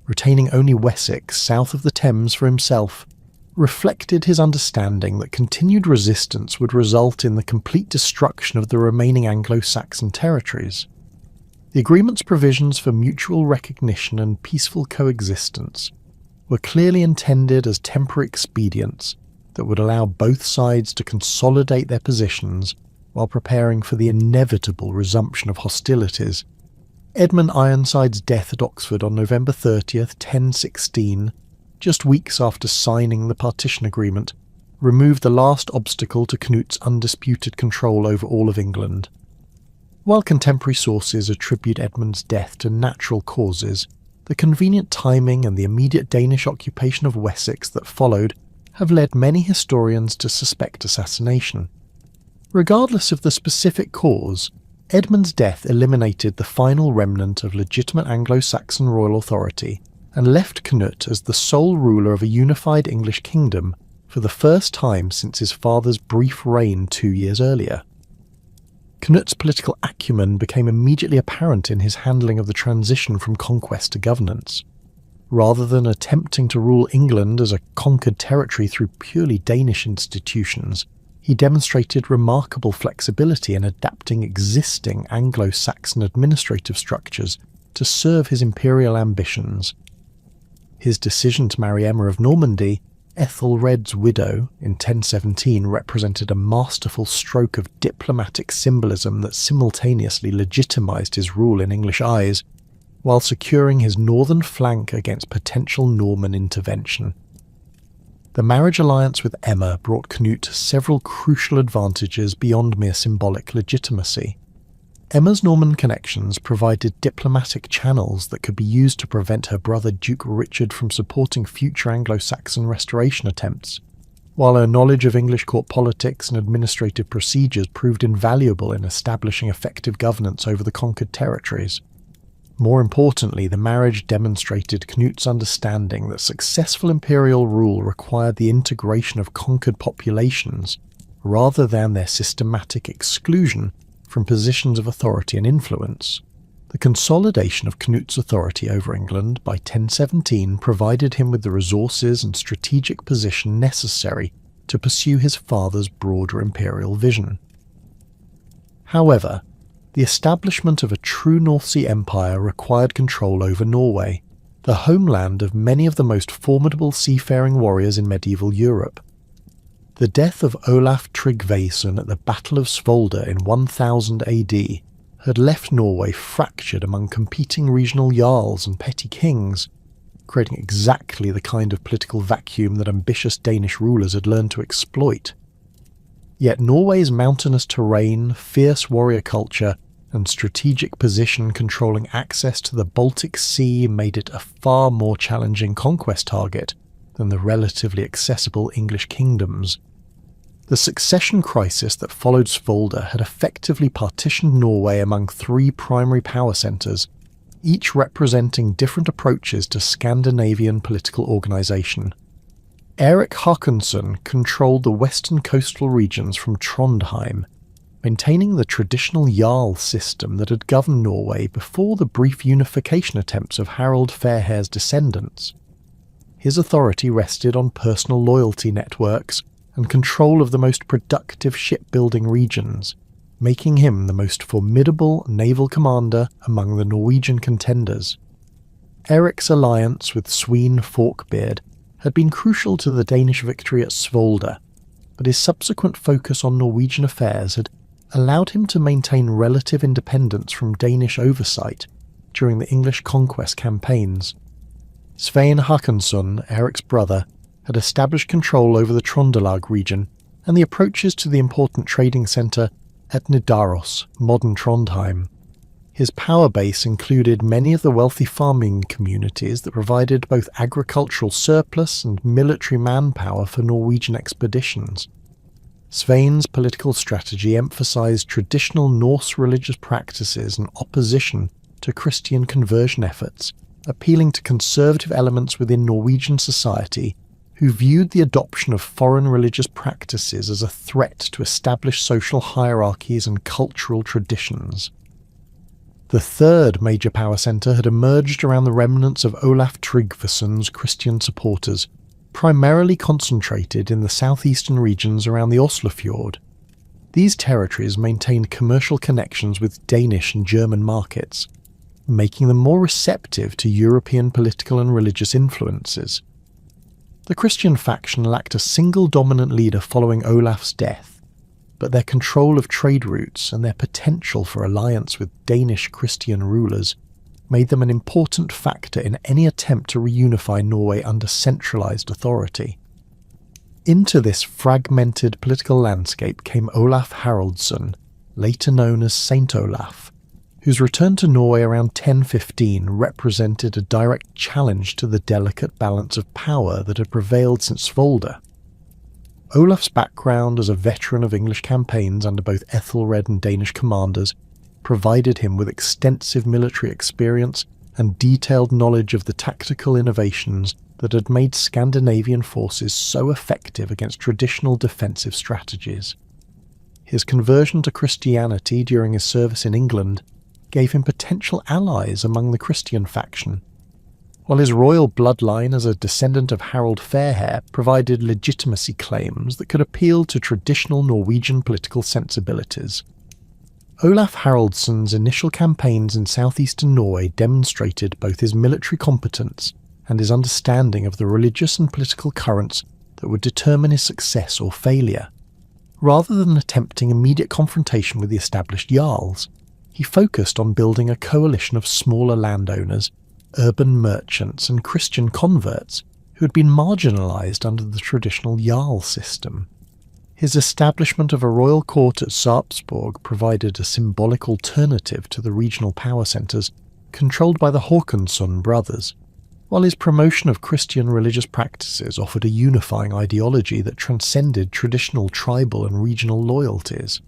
retaining only Wessex south of the Thames for himself, reflected his understanding that continued resistance would result in the complete destruction of the remaining Anglo-Saxon territories. The agreement's provisions for mutual recognition and peaceful coexistence were clearly intended as temporary expedients that would allow both sides to consolidate their positions while preparing for the inevitable resumption of hostilities. Edmund Ironside's death at Oxford on November 30th, 1016, just weeks after signing the partition agreement, removed the last obstacle to Cnut's undisputed control over all of England. While contemporary sources attribute Edmund's death to natural causes, the convenient timing and the immediate Danish occupation of Wessex that followed have led many historians to suspect assassination. Regardless of the specific cause, Edmund's death eliminated the final remnant of legitimate Anglo-Saxon royal authority and left Cnut as the sole ruler of a unified English kingdom for the first time since his father's brief reign 2 years earlier. Cnut's political acumen became immediately apparent in his handling of the transition from conquest to governance. Rather than attempting to rule England as a conquered territory through purely Danish institutions, he demonstrated remarkable flexibility in adapting existing Anglo-Saxon administrative structures to serve his imperial ambitions. His decision to marry Emma of Normandy, Ethelred's widow, in 1017 represented a masterful stroke of diplomatic symbolism that simultaneously legitimised his rule in English eyes, while securing his northern flank against potential Norman intervention. The marriage alliance with Emma brought Cnut several crucial advantages beyond mere symbolic legitimacy. Emma's Norman connections provided diplomatic channels that could be used to prevent her brother Duke Richard from supporting future Anglo-Saxon restoration attempts, while her knowledge of English court politics and administrative procedures proved invaluable in establishing effective governance over the conquered territories. More importantly, the marriage demonstrated Cnut's understanding that successful imperial rule required the integration of conquered populations rather than their systematic exclusion from positions of authority and influence. The consolidation of Cnut's authority over England by 1017 provided him with the resources and strategic position necessary to pursue his father's broader imperial vision. However, the establishment of a true North Sea empire required control over Norway, the homeland of many of the most formidable seafaring warriors in medieval Europe. The death of Olaf Tryggvason at the Battle of Svolder in 1000 AD had left Norway fractured among competing regional jarls and petty kings, creating exactly the kind of political vacuum that ambitious Danish rulers had learned to exploit. Yet Norway's mountainous terrain, fierce warrior culture, and strategic position controlling access to the Baltic Sea made it a far more challenging conquest target than the relatively accessible English kingdoms. The succession crisis that followed Svolder had effectively partitioned Norway among 3 primary power centres, each representing different approaches to Scandinavian political organisation. Erik Håkonsson controlled the western coastal regions from Trondheim, maintaining the traditional jarl system that had governed Norway before the brief unification attempts of Harald Fairhair's descendants. His authority rested on personal loyalty networks and control of the most productive shipbuilding regions, making him the most formidable naval commander among the Norwegian contenders. Erik's alliance with Sween Forkbeard had been crucial to the Danish victory at Svolder, but his subsequent focus on Norwegian affairs had allowed him to maintain relative independence from Danish oversight during the English conquest campaigns. Svein Håkonsson, Erik's brother, had established control over the Trondelag region and the approaches to the important trading centre at Nidaros, modern Trondheim. His power base included many of the wealthy farming communities that provided both agricultural surplus and military manpower for Norwegian expeditions. Svein's political strategy emphasised traditional Norse religious practices and opposition to Christian conversion efforts, appealing to conservative elements within Norwegian society who viewed the adoption of foreign religious practices as a threat to established social hierarchies and cultural traditions. The third major power centre had emerged around the remnants of Olaf Tryggvason's Christian supporters, primarily concentrated in the southeastern regions around the Oslofjord. These territories maintained commercial connections with Danish and German markets, making them more receptive to European political and religious influences. The Christian faction lacked a single dominant leader following Olaf's death, but their control of trade routes and their potential for alliance with Danish Christian rulers made them an important factor in any attempt to reunify Norway under centralised authority. Into this fragmented political landscape came Olaf Haraldsson, later known as Saint Olaf, whose return to Norway around 1015 represented a direct challenge to the delicate balance of power that had prevailed since Svolde. Olaf's background as a veteran of English campaigns under both Ethelred and Danish commanders provided him with extensive military experience and detailed knowledge of the tactical innovations that had made Scandinavian forces so effective against traditional defensive strategies. His conversion to Christianity during his service in England gave him potential allies among the Christian faction, while his royal bloodline as a descendant of Harald Fairhair provided legitimacy claims that could appeal to traditional Norwegian political sensibilities. Olaf Haraldsson's initial campaigns in southeastern Norway demonstrated both his military competence and his understanding of the religious and political currents that would determine his success or failure. Rather than attempting immediate confrontation with the established jarls, he focused on building a coalition of smaller landowners, urban merchants and Christian converts who had been marginalised under the traditional jarl system. His establishment of a royal court at Sarpsborg provided a symbolic alternative to the regional power centres controlled by the Håkonsson brothers, while his promotion of Christian religious practices offered a unifying ideology that transcended traditional tribal and regional loyalties.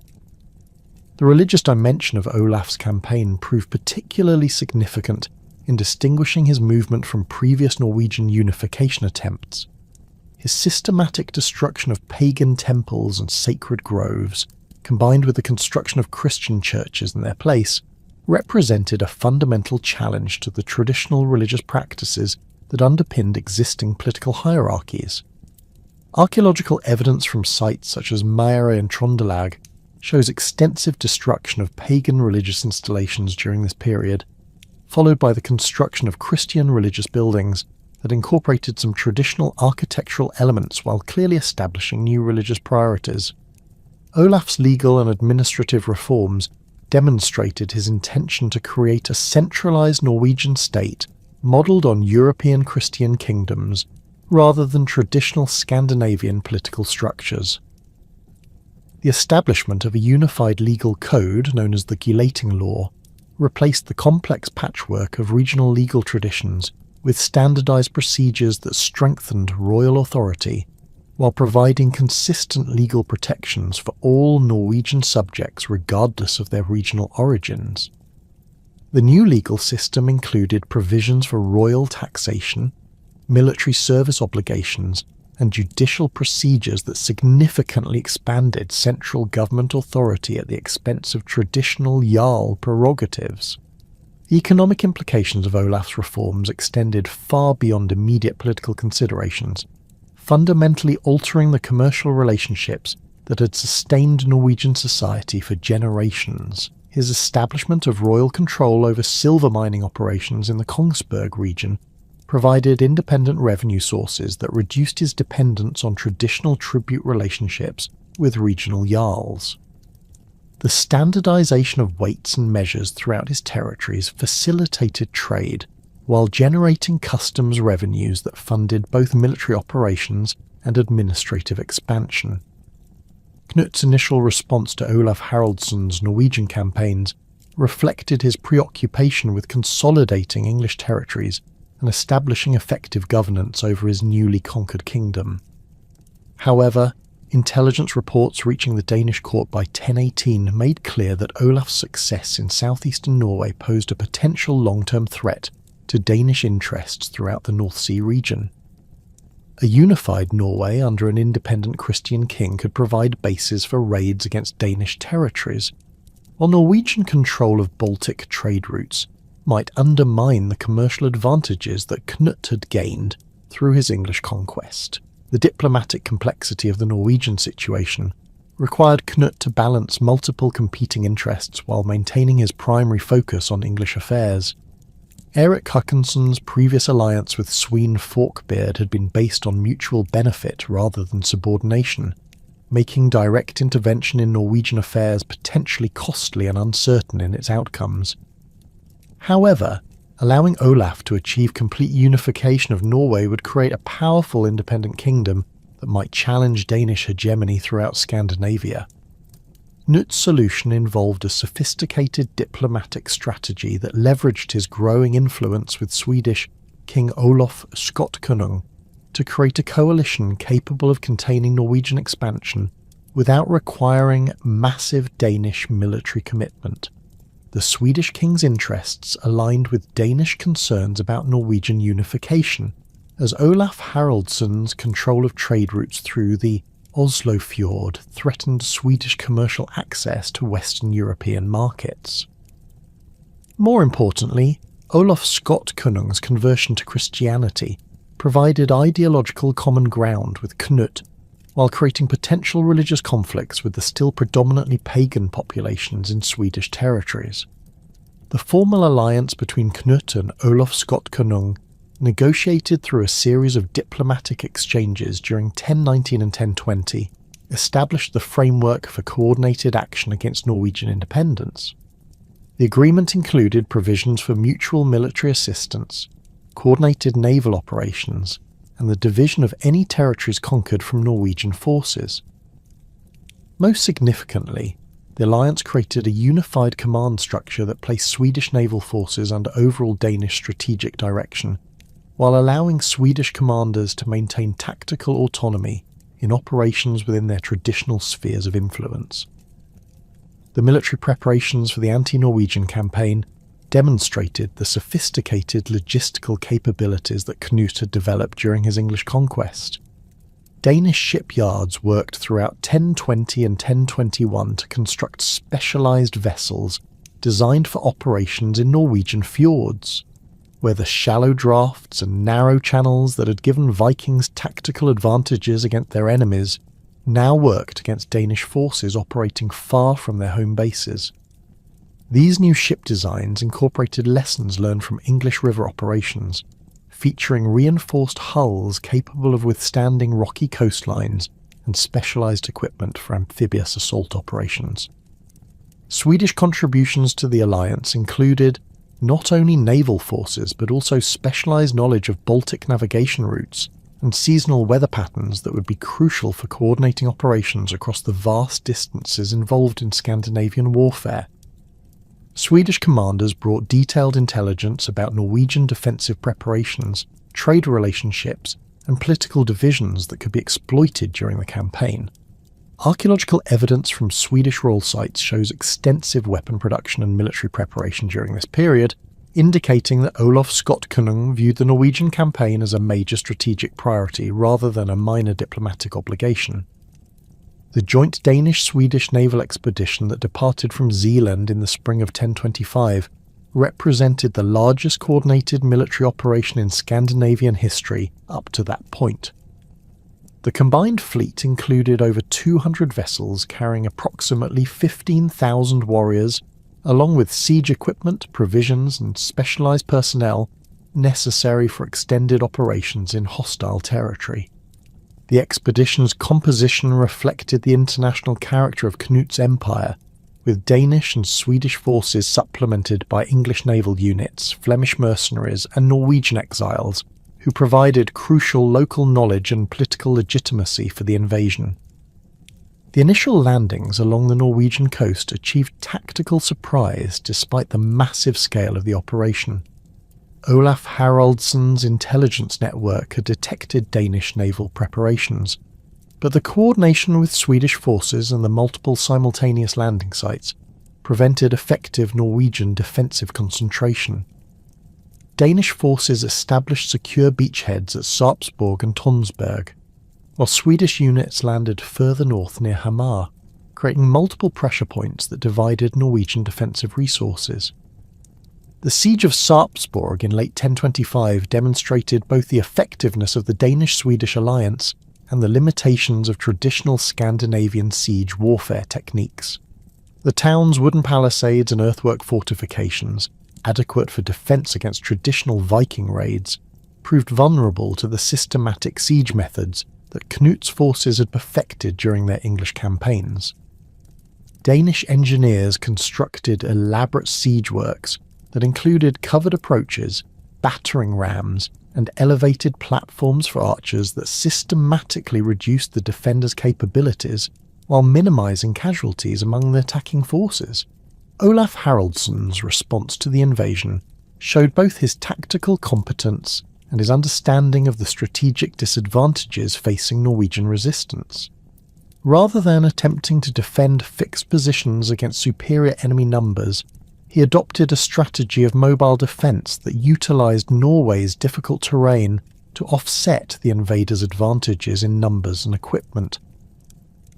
The religious dimension of Olaf's campaign proved particularly significant in distinguishing his movement from previous Norwegian unification attempts. His systematic destruction of pagan temples and sacred groves, combined with the construction of Christian churches in their place, represented a fundamental challenge to the traditional religious practices that underpinned existing political hierarchies. Archaeological evidence from sites such as Meire and Trondelag shows extensive destruction of pagan religious installations during this period, followed by the construction of Christian religious buildings that incorporated some traditional architectural elements while clearly establishing new religious priorities. Olaf's legal and administrative reforms demonstrated his intention to create a centralised Norwegian state modelled on European Christian kingdoms rather than traditional Scandinavian political structures. The establishment of a unified legal code known as the Gulating Law replaced the complex patchwork of regional legal traditions with standardised procedures that strengthened royal authority while providing consistent legal protections for all Norwegian subjects regardless of their regional origins. The new legal system included provisions for royal taxation, military service obligations, and judicial procedures that significantly expanded central government authority at the expense of traditional jarl prerogatives. The economic implications of Olaf's reforms extended far beyond immediate political considerations, fundamentally altering the commercial relationships that had sustained Norwegian society for generations. His establishment of royal control over silver mining operations in the Kongsberg region provided independent revenue sources that reduced his dependence on traditional tribute relationships with regional jarls. The standardization of weights and measures throughout his territories facilitated trade, while generating customs revenues that funded both military operations and administrative expansion. Knut's initial response to Olaf Haraldsson's Norwegian campaigns reflected his preoccupation with consolidating English territories and establishing effective governance over his newly conquered kingdom. However, intelligence reports reaching the Danish court by 1018 made clear that Olaf's success in southeastern Norway posed a potential long-term threat to Danish interests throughout the North Sea region. A unified Norway under an independent Christian king could provide bases for raids against Danish territories, while Norwegian control of Baltic trade routes might undermine the commercial advantages that Knut had gained through his English conquest. The diplomatic complexity of the Norwegian situation required Knut to balance multiple competing interests while maintaining his primary focus on English affairs. Erik Håkonsson's previous alliance with Sween Forkbeard had been based on mutual benefit rather than subordination, making direct intervention in Norwegian affairs potentially costly and uncertain in its outcomes. However, allowing Olaf to achieve complete unification of Norway would create a powerful independent kingdom that might challenge Danish hegemony throughout Scandinavia. Knut's solution involved a sophisticated diplomatic strategy that leveraged his growing influence with Swedish King Olof Skotkonung to create a coalition capable of containing Norwegian expansion without requiring massive Danish military commitment. The Swedish king's interests aligned with Danish concerns about Norwegian unification, as Olaf Haraldsson's control of trade routes through the Oslofjord threatened Swedish commercial access to Western European markets. More importantly, Olof Skotkonung's conversion to Christianity provided ideological common ground with Knut, while creating potential religious conflicts with the still predominantly pagan populations in Swedish territories. The formal alliance between Knut and Olof Skotkonung, negotiated through a series of diplomatic exchanges during 1019 and 1020, established the framework for coordinated action against Norwegian independence. The agreement included provisions for mutual military assistance, coordinated naval operations, and the division of any territories conquered from Norwegian forces. Most significantly, the alliance created a unified command structure that placed Swedish naval forces under overall Danish strategic direction, while allowing Swedish commanders to maintain tactical autonomy in operations within their traditional spheres of influence. The military preparations for the anti-Norwegian campaign demonstrated the sophisticated logistical capabilities that Knut had developed during his English conquest. Danish shipyards worked throughout 1020 and 1021 to construct specialised vessels designed for operations in Norwegian fjords, where the shallow drafts and narrow channels that had given Vikings tactical advantages against their enemies now worked against Danish forces operating far from their home bases. These new ship designs incorporated lessons learned from English river operations, featuring reinforced hulls capable of withstanding rocky coastlines and specialised equipment for amphibious assault operations. Swedish contributions to the alliance included not only naval forces but also specialised knowledge of Baltic navigation routes and seasonal weather patterns that would be crucial for coordinating operations across the vast distances involved in Scandinavian warfare. Swedish commanders brought detailed intelligence about Norwegian defensive preparations, trade relationships, and political divisions that could be exploited during the campaign. Archaeological evidence from Swedish royal sites shows extensive weapon production and military preparation during this period, indicating that Olof Skotkonung viewed the Norwegian campaign as a major strategic priority rather than a minor diplomatic obligation. The joint Danish-Swedish naval expedition that departed from Zealand in the spring of 1025 represented the largest coordinated military operation in Scandinavian history up to that point. The combined fleet included over 200 vessels carrying approximately 15,000 warriors, along with siege equipment, provisions, and specialised personnel necessary for extended operations in hostile territory. The expedition's composition reflected the international character of Knut's empire, with Danish and Swedish forces supplemented by English naval units, Flemish mercenaries, and Norwegian exiles, who provided crucial local knowledge and political legitimacy for the invasion. The initial landings along the Norwegian coast achieved tactical surprise despite the massive scale of the operation. Olaf Haraldsson's intelligence network had detected Danish naval preparations, but the coordination with Swedish forces and the multiple simultaneous landing sites prevented effective Norwegian defensive concentration. Danish forces established secure beachheads at Sarpsborg and Tonsberg, while Swedish units landed further north near Hamar. creating multiple pressure points that divided Norwegian defensive resources. The siege of Sarpsborg in late 1025 demonstrated both the effectiveness of the Danish-Swedish alliance and the limitations of traditional Scandinavian siege warfare techniques. The town's wooden palisades and earthwork fortifications, adequate for defence against traditional Viking raids, proved vulnerable to the systematic siege methods that Knut's forces had perfected during their English campaigns. Danish engineers constructed elaborate siege works that included covered approaches, battering rams, and elevated platforms for archers that systematically reduced the defenders' capabilities while minimising casualties among the attacking forces. Olaf Haraldsson's response to the invasion showed both his tactical competence and his understanding of the strategic disadvantages facing Norwegian resistance. Rather than attempting to defend fixed positions against superior enemy numbers, he adopted a strategy of mobile defence that utilised Norway's difficult terrain to offset the invaders' advantages in numbers and equipment.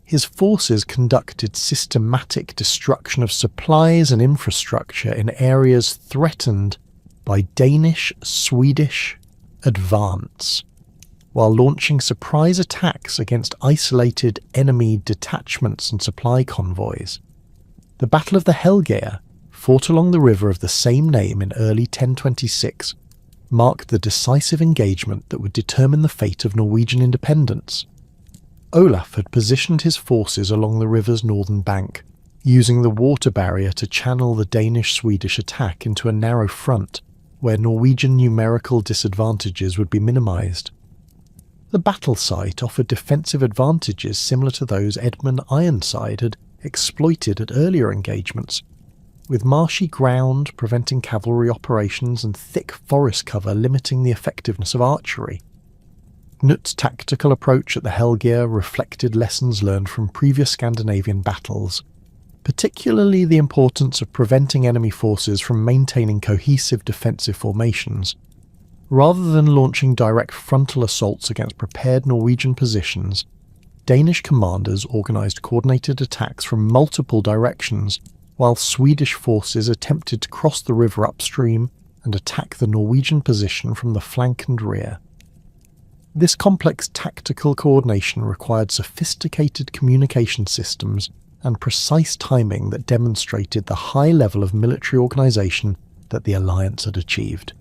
His forces conducted systematic destruction of supplies and infrastructure in areas threatened by Danish-Swedish advance, while launching surprise attacks against isolated enemy detachments and supply convoys. The Battle of the Helgeir, fought along the river of the same name in early 1026, marked the decisive engagement that would determine the fate of Norwegian independence. Olaf had positioned his forces along the river's northern bank, using the water barrier to channel the Danish-Swedish attack into a narrow front where Norwegian numerical disadvantages would be minimised. The battle site offered defensive advantages similar to those Edmund Ironside had exploited at earlier engagements, with marshy ground preventing cavalry operations and thick forest cover limiting the effectiveness of archery. Knut's tactical approach at the Helgeir reflected lessons learned from previous Scandinavian battles, particularly the importance of preventing enemy forces from maintaining cohesive defensive formations. Rather than launching direct frontal assaults against prepared Norwegian positions, Danish commanders organised coordinated attacks from multiple directions, while Swedish forces attempted to cross the river upstream and attack the Norwegian position from the flank and rear. This complex tactical coordination required sophisticated communication systems and precise timing that demonstrated the high level of military organisation that the alliance had achieved.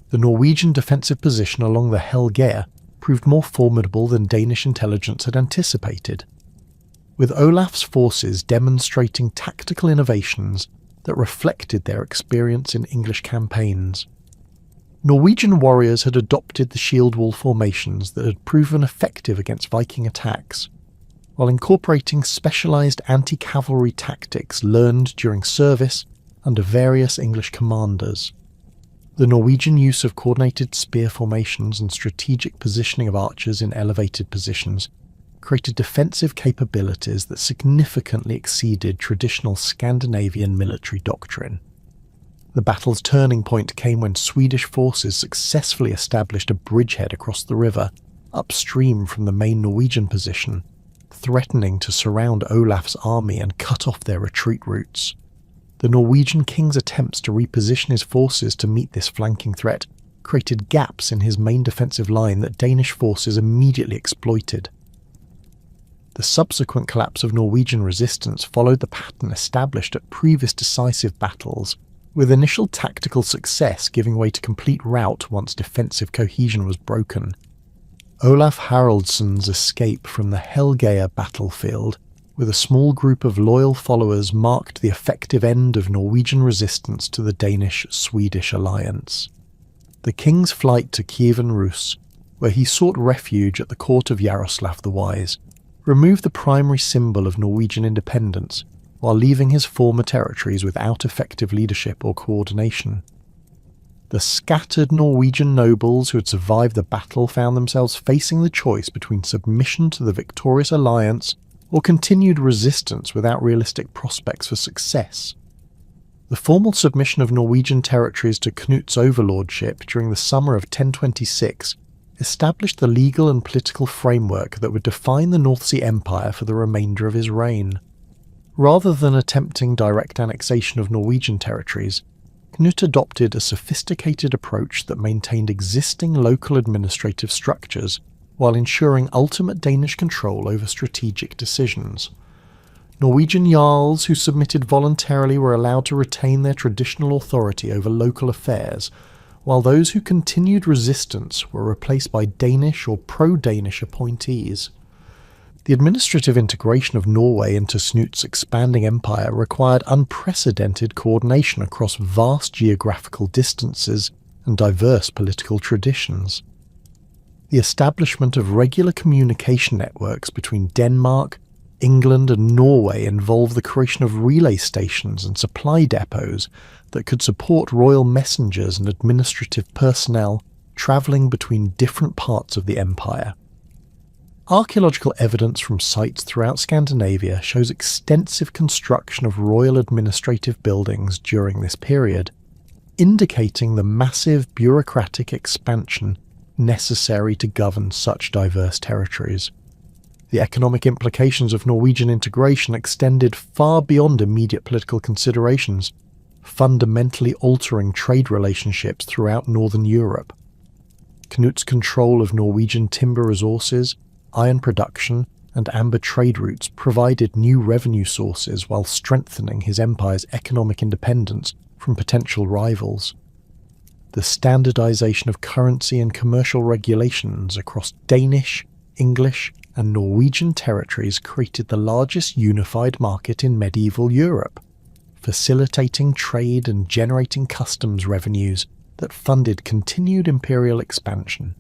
The Norwegian defensive position along the Helgeir proved more formidable than Danish intelligence had anticipated, with Olaf's forces demonstrating tactical innovations that reflected their experience in English campaigns. Norwegian warriors had adopted the shield wall formations that had proven effective against Viking attacks, while incorporating specialised anti-cavalry tactics learned during service under various English commanders. The Norwegian use of coordinated spear formations and strategic positioning of archers in elevated positions created defensive capabilities that significantly exceeded traditional Scandinavian military doctrine. The battle's turning point came when Swedish forces successfully established a bridgehead across the river, upstream from the main Norwegian position, threatening to surround Olaf's army and cut off their retreat routes. The Norwegian king's attempts to reposition his forces to meet this flanking threat created gaps in his main defensive line that Danish forces immediately exploited. The subsequent collapse of Norwegian resistance followed the pattern established at previous decisive battles, with initial tactical success giving way to complete rout once defensive cohesion was broken. Olaf Haraldsson's escape from the Helgeir battlefield with a small group of loyal followers marked the effective end of Norwegian resistance to the Danish-Swedish alliance. The king's flight to Kievan Rus, where he sought refuge at the court of Yaroslav the Wise, removed the primary symbol of Norwegian independence, while leaving his former territories without effective leadership or coordination. The scattered Norwegian nobles who had survived the battle found themselves facing the choice between submission to the victorious alliance or continued resistance without realistic prospects for success. The formal submission of Norwegian territories to Knut's overlordship during the summer of 1026 established the legal and political framework that would define the North Sea Empire for the remainder of his reign. Rather than attempting direct annexation of Norwegian territories, Knut adopted a sophisticated approach that maintained existing local administrative structures while ensuring ultimate Danish control over strategic decisions. Norwegian jarls who submitted voluntarily were allowed to retain their traditional authority over local affairs, while those who continued resistance were replaced by Danish or pro-Danish appointees. The administrative integration of Norway into Knut's expanding empire required unprecedented coordination across vast geographical distances and diverse political traditions. The establishment of regular communication networks between Denmark, England and Norway involved the creation of relay stations and supply depots that could support royal messengers and administrative personnel travelling between different parts of the empire. Archaeological evidence from sites throughout Scandinavia shows extensive construction of royal administrative buildings during this period, indicating the massive bureaucratic expansion necessary to govern such diverse territories. The economic implications of Norwegian integration extended far beyond immediate political considerations, fundamentally altering trade relationships throughout northern Europe. Knut's control of Norwegian timber resources, iron production, and amber trade routes provided new revenue sources while strengthening his empire's economic independence from potential rivals. The standardization of currency and commercial regulations across Danish, English, and Norwegian territories created the largest unified market in medieval Europe, facilitating trade and generating customs revenues that funded continued imperial expansion.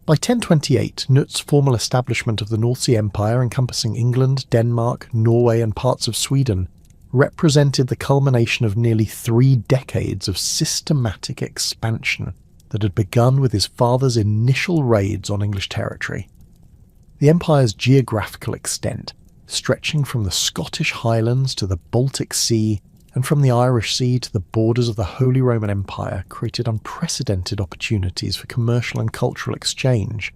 By 1028, Knut's formal establishment of the North Sea Empire encompassing England, Denmark, Norway and parts of Sweden represented the culmination of nearly 3 decades of systematic expansion that had begun with his father's initial raids on English territory. The empire's geographical extent, stretching from the Scottish Highlands to the Baltic Sea and from the Irish Sea to the borders of the Holy Roman Empire, created unprecedented opportunities for commercial and cultural exchange,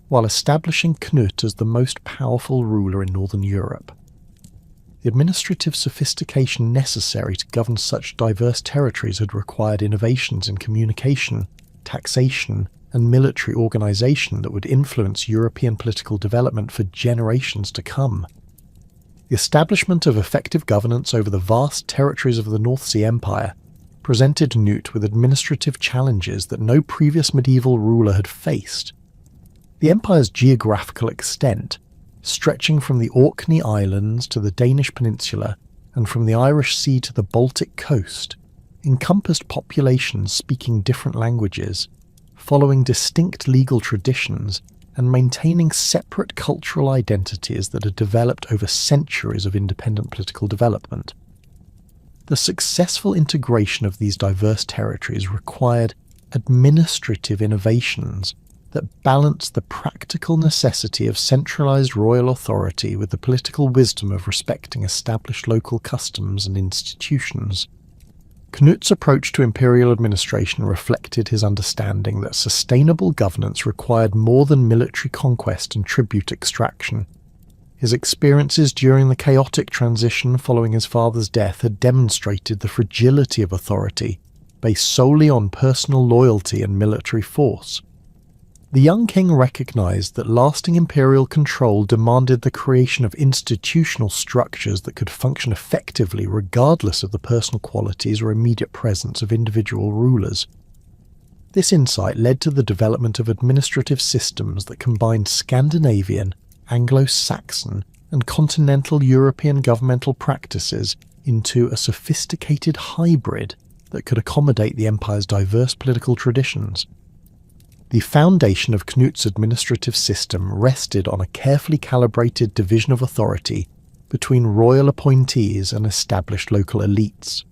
while establishing Knut as the most powerful ruler in northern Europe. The administrative sophistication necessary to govern such diverse territories had required innovations in communication, taxation, and military organization that would influence European political development for generations to come. The establishment of effective governance over the vast territories of the North Sea Empire presented Knut with administrative challenges that no previous medieval ruler had faced. The empire's geographical extent, stretching from the Orkney Islands to the Danish peninsula and from the Irish Sea to the Baltic coast, encompassed populations speaking different languages, following distinct legal traditions and maintaining separate cultural identities that had developed over centuries of independent political development. The successful integration of these diverse territories required administrative innovations that balanced the practical necessity of centralized royal authority with the political wisdom of respecting established local customs and institutions. Knut's approach to imperial administration reflected his understanding that sustainable governance required more than military conquest and tribute extraction. His experiences during the chaotic transition following his father's death had demonstrated the fragility of authority, based solely on personal loyalty and military force. The young king recognized that lasting imperial control demanded the creation of institutional structures that could function effectively regardless of the personal qualities or immediate presence of individual rulers. This insight led to the development of administrative systems that combined Scandinavian, Anglo-Saxon, and continental European governmental practices into a sophisticated hybrid that could accommodate the empire's diverse political traditions. The foundation of Knut's administrative system rested on a carefully calibrated division of authority between royal appointees and established local elites.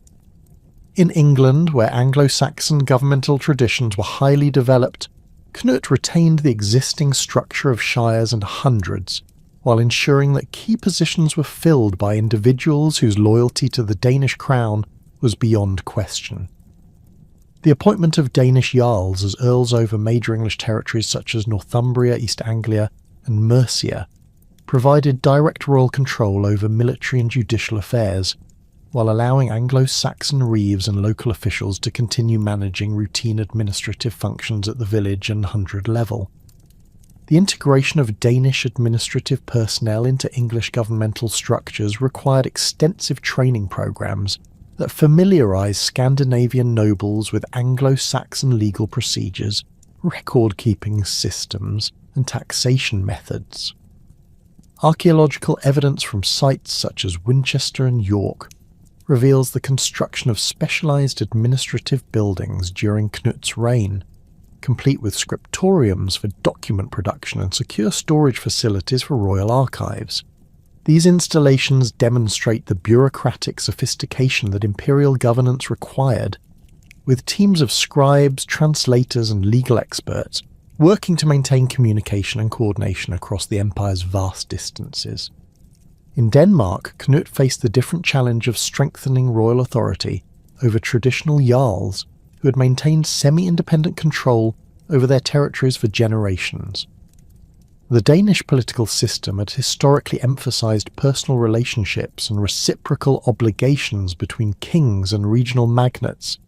In England, where Anglo-Saxon governmental traditions were highly developed, Knut retained the existing structure of shires and hundreds, while ensuring that key positions were filled by individuals whose loyalty to the Danish crown was beyond question. The appointment of Danish jarls as earls over major English territories such as Northumbria, East Anglia, and Mercia provided direct royal control over military and judicial affairs, while allowing Anglo-Saxon reeves and local officials to continue managing routine administrative functions at the village and hundred level. The integration of Danish administrative personnel into English governmental structures required extensive training programs that familiarised Scandinavian nobles with Anglo-Saxon legal procedures, record-keeping systems, and taxation methods. Archaeological evidence from sites such as Winchester and York reveals the construction of specialised administrative buildings during Knut's reign, complete with scriptoriums for document production and secure storage facilities for royal archives. These installations demonstrate the bureaucratic sophistication that imperial governance required, with teams of scribes, translators and legal experts working to maintain communication and coordination across the empire's vast distances. In Denmark, Knut faced the different challenge of strengthening royal authority over traditional jarls who had maintained semi-independent control over their territories for generations. The Danish political system had historically emphasised personal relationships and reciprocal obligations between kings and regional magnates,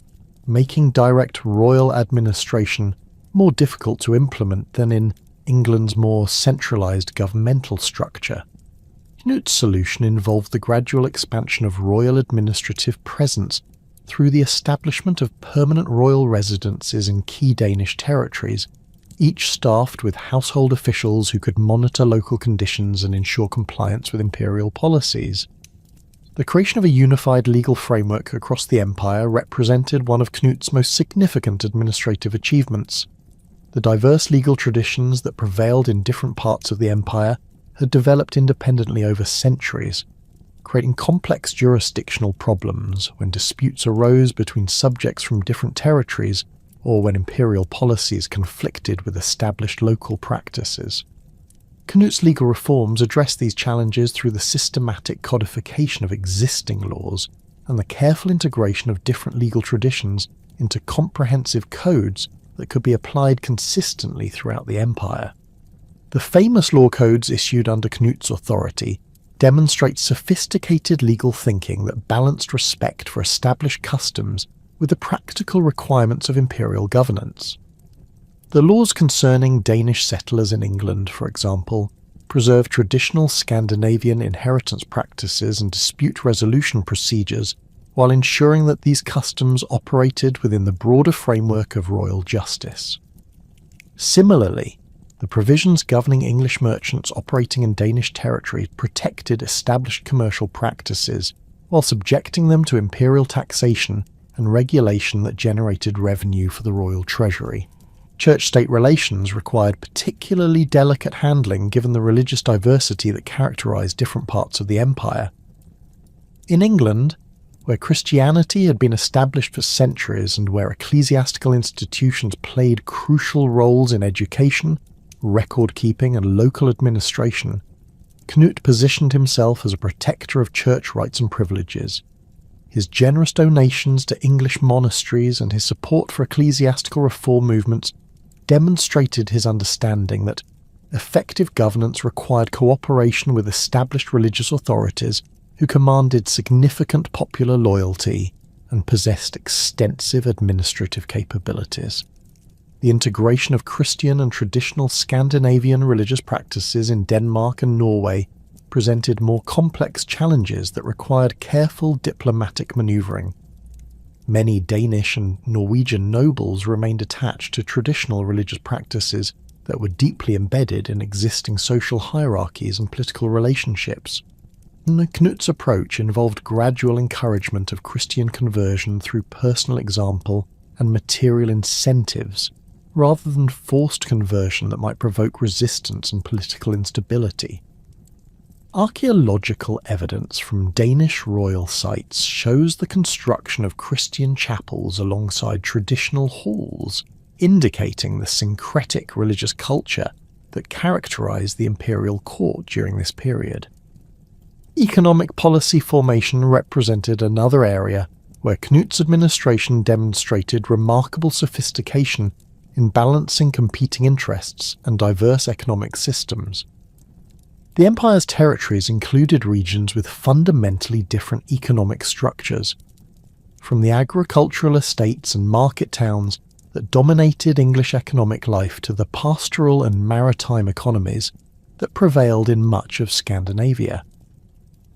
making direct royal administration more difficult to implement than in England's more centralised governmental structure. Knut's solution involved the gradual expansion of royal administrative presence through the establishment of permanent royal residences in key Danish territories, each staffed with household officials who could monitor local conditions and ensure compliance with imperial policies. The creation of a unified legal framework across the empire represented one of Knut's most significant administrative achievements. The diverse legal traditions that prevailed in different parts of the empire had developed independently over centuries, creating complex jurisdictional problems when disputes arose between subjects from different territories or when imperial policies conflicted with established local practices. Knut's legal reforms addressed these challenges through the systematic codification of existing laws and the careful integration of different legal traditions into comprehensive codes that could be applied consistently throughout the empire. The famous law codes issued under Knut's authority demonstrate sophisticated legal thinking that balanced respect for established customs with the practical requirements of imperial governance. The laws concerning Danish settlers in England, for example, preserve traditional Scandinavian inheritance practices and dispute resolution procedures while ensuring that these customs operated within the broader framework of royal justice. Similarly, the provisions governing English merchants operating in Danish territory protected established commercial practices while subjecting them to imperial taxation and regulation that generated revenue for the royal treasury. Church-state relations required particularly delicate handling given the religious diversity that characterised different parts of the empire. In England, where Christianity had been established for centuries and where ecclesiastical institutions played crucial roles in education, record-keeping and local administration, Knut positioned himself as a protector of church rights and privileges. His generous donations to English monasteries and his support for ecclesiastical reform movements demonstrated his understanding that effective governance required cooperation with established religious authorities who commanded significant popular loyalty and possessed extensive administrative capabilities. The integration of Christian and traditional Scandinavian religious practices in Denmark and Norway presented more complex challenges that required careful diplomatic manoeuvring. Many Danish and Norwegian nobles remained attached to traditional religious practices that were deeply embedded in existing social hierarchies and political relationships. Knut's approach involved gradual encouragement of Christian conversion through personal example and material incentives, rather than forced conversion that might provoke resistance and political instability. Archaeological evidence from Danish royal sites shows the construction of Christian chapels alongside traditional halls, indicating the syncretic religious culture that characterized the imperial court during this period. Economic policy formation represented another area where Knut's administration demonstrated remarkable sophistication in balancing competing interests and diverse economic systems. The empire's territories included regions with fundamentally different economic structures, from the agricultural estates and market towns that dominated English economic life to the pastoral and maritime economies that prevailed in much of Scandinavia.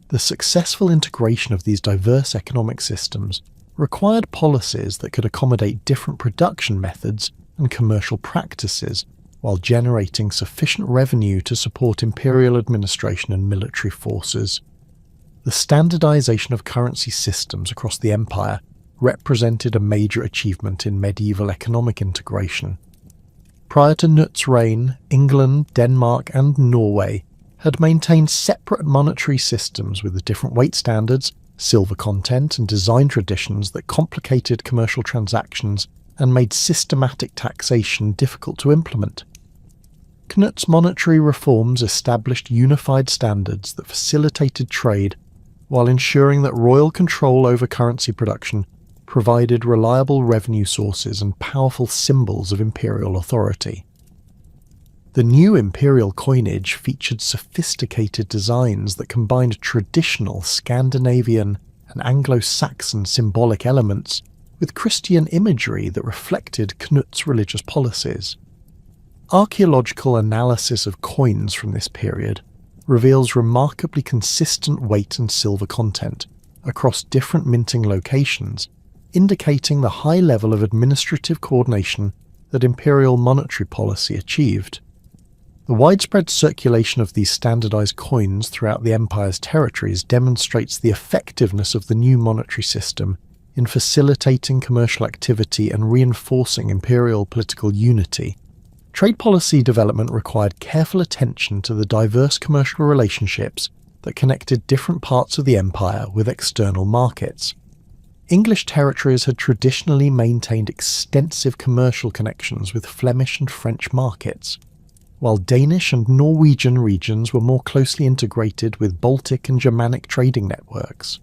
The successful integration of these diverse economic systems required policies that could accommodate different production methods and commercial practices while generating sufficient revenue to support imperial administration and military forces. The standardization of currency systems across the empire represented a major achievement in medieval economic integration. Prior to Knut's reign, England, Denmark, and Norway had maintained separate monetary systems with different weight standards, silver content, and design traditions that complicated commercial transactions and made systematic taxation difficult to implement. Knut's monetary reforms established unified standards that facilitated trade while ensuring that royal control over currency production provided reliable revenue sources and powerful symbols of imperial authority. The new imperial coinage featured sophisticated designs that combined traditional Scandinavian and Anglo-Saxon symbolic elements with Christian imagery that reflected Knut's religious policies. Archaeological analysis of coins from this period reveals remarkably consistent weight and silver content across different minting locations, indicating the high level of administrative coordination that imperial monetary policy achieved. The widespread circulation of these standardized coins throughout the empire's territories demonstrates the effectiveness of the new monetary system in facilitating commercial activity and reinforcing imperial political unity. Trade policy development required careful attention to the diverse commercial relationships that connected different parts of the empire with external markets. English territories had traditionally maintained extensive commercial connections with Flemish and French markets, while Danish and Norwegian regions were more closely integrated with Baltic and Germanic trading networks.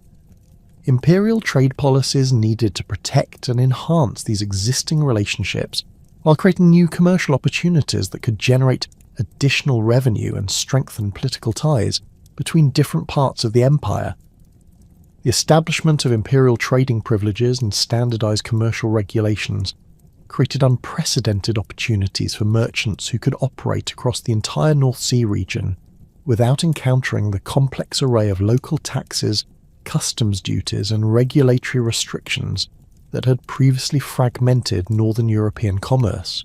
Imperial trade policies needed to protect and enhance these existing relationships while creating new commercial opportunities that could generate additional revenue and strengthen political ties between different parts of the empire. The establishment of imperial trading privileges and standardized commercial regulations created unprecedented opportunities for merchants who could operate across the entire North Sea region without encountering the complex array of local taxes, customs duties, and regulatory restrictions that had previously fragmented Northern European commerce.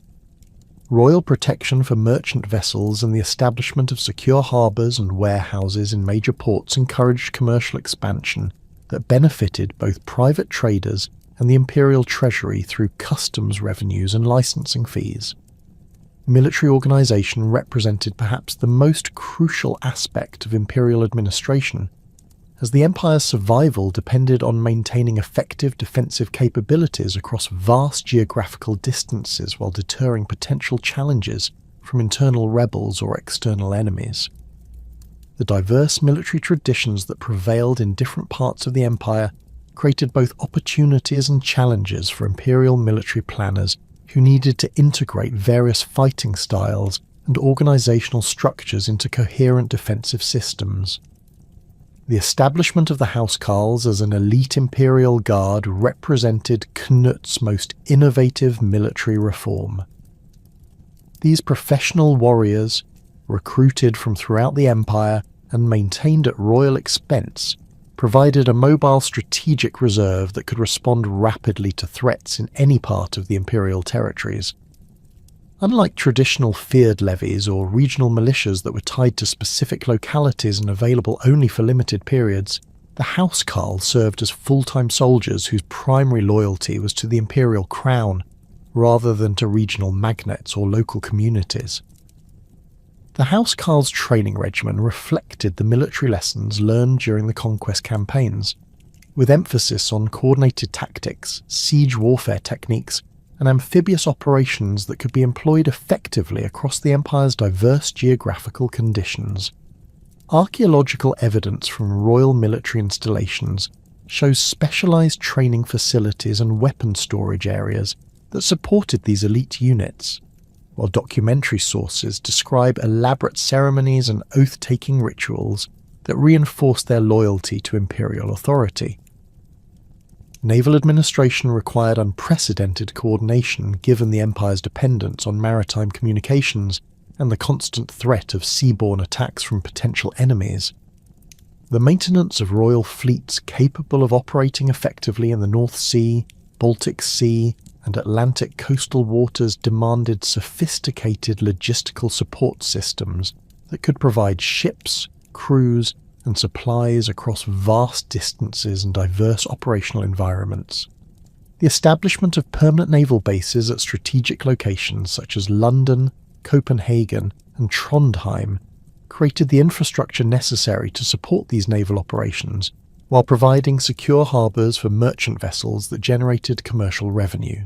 Royal protection for merchant vessels and the establishment of secure harbours and warehouses in major ports encouraged commercial expansion that benefited both private traders and the imperial treasury through customs revenues and licensing fees. Military organisation represented perhaps the most crucial aspect of imperial administration, as the empire's survival depended on maintaining effective defensive capabilities across vast geographical distances while deterring potential challenges from internal rebels or external enemies. The diverse military traditions that prevailed in different parts of the empire created both opportunities and challenges for imperial military planners who needed to integrate various fighting styles and organisational structures into coherent defensive systems. The establishment of the housecarls as an elite imperial guard represented Knut's most innovative military reform. These professional warriors, recruited from throughout the empire and maintained at royal expense, provided a mobile strategic reserve that could respond rapidly to threats in any part of the imperial territories. Unlike traditional feared levies or regional militias that were tied to specific localities and available only for limited periods, the housecarl served as full-time soldiers whose primary loyalty was to the imperial crown, rather than to regional magnates or local communities. The housecarl's training regimen reflected the military lessons learned during the conquest campaigns, with emphasis on coordinated tactics, siege warfare techniques, and amphibious operations that could be employed effectively across the empire's diverse geographical conditions. Archaeological evidence from royal military installations shows specialized training facilities and weapon storage areas that supported these elite units. while documentary sources describe elaborate ceremonies and oath-taking rituals that reinforce their loyalty to imperial authority. Naval administration required unprecedented coordination given the empire's dependence on maritime communications and the constant threat of seaborne attacks from potential enemies. The maintenance of royal fleets capable of operating effectively in the North Sea, Baltic Sea, and Atlantic coastal waters demanded sophisticated logistical support systems that could provide ships, crews, and supplies across vast distances and diverse operational environments. The establishment of permanent naval bases at strategic locations such as London, Copenhagen, and Trondheim created the infrastructure necessary to support these naval operations, while providing secure harbours for merchant vessels that generated commercial revenue.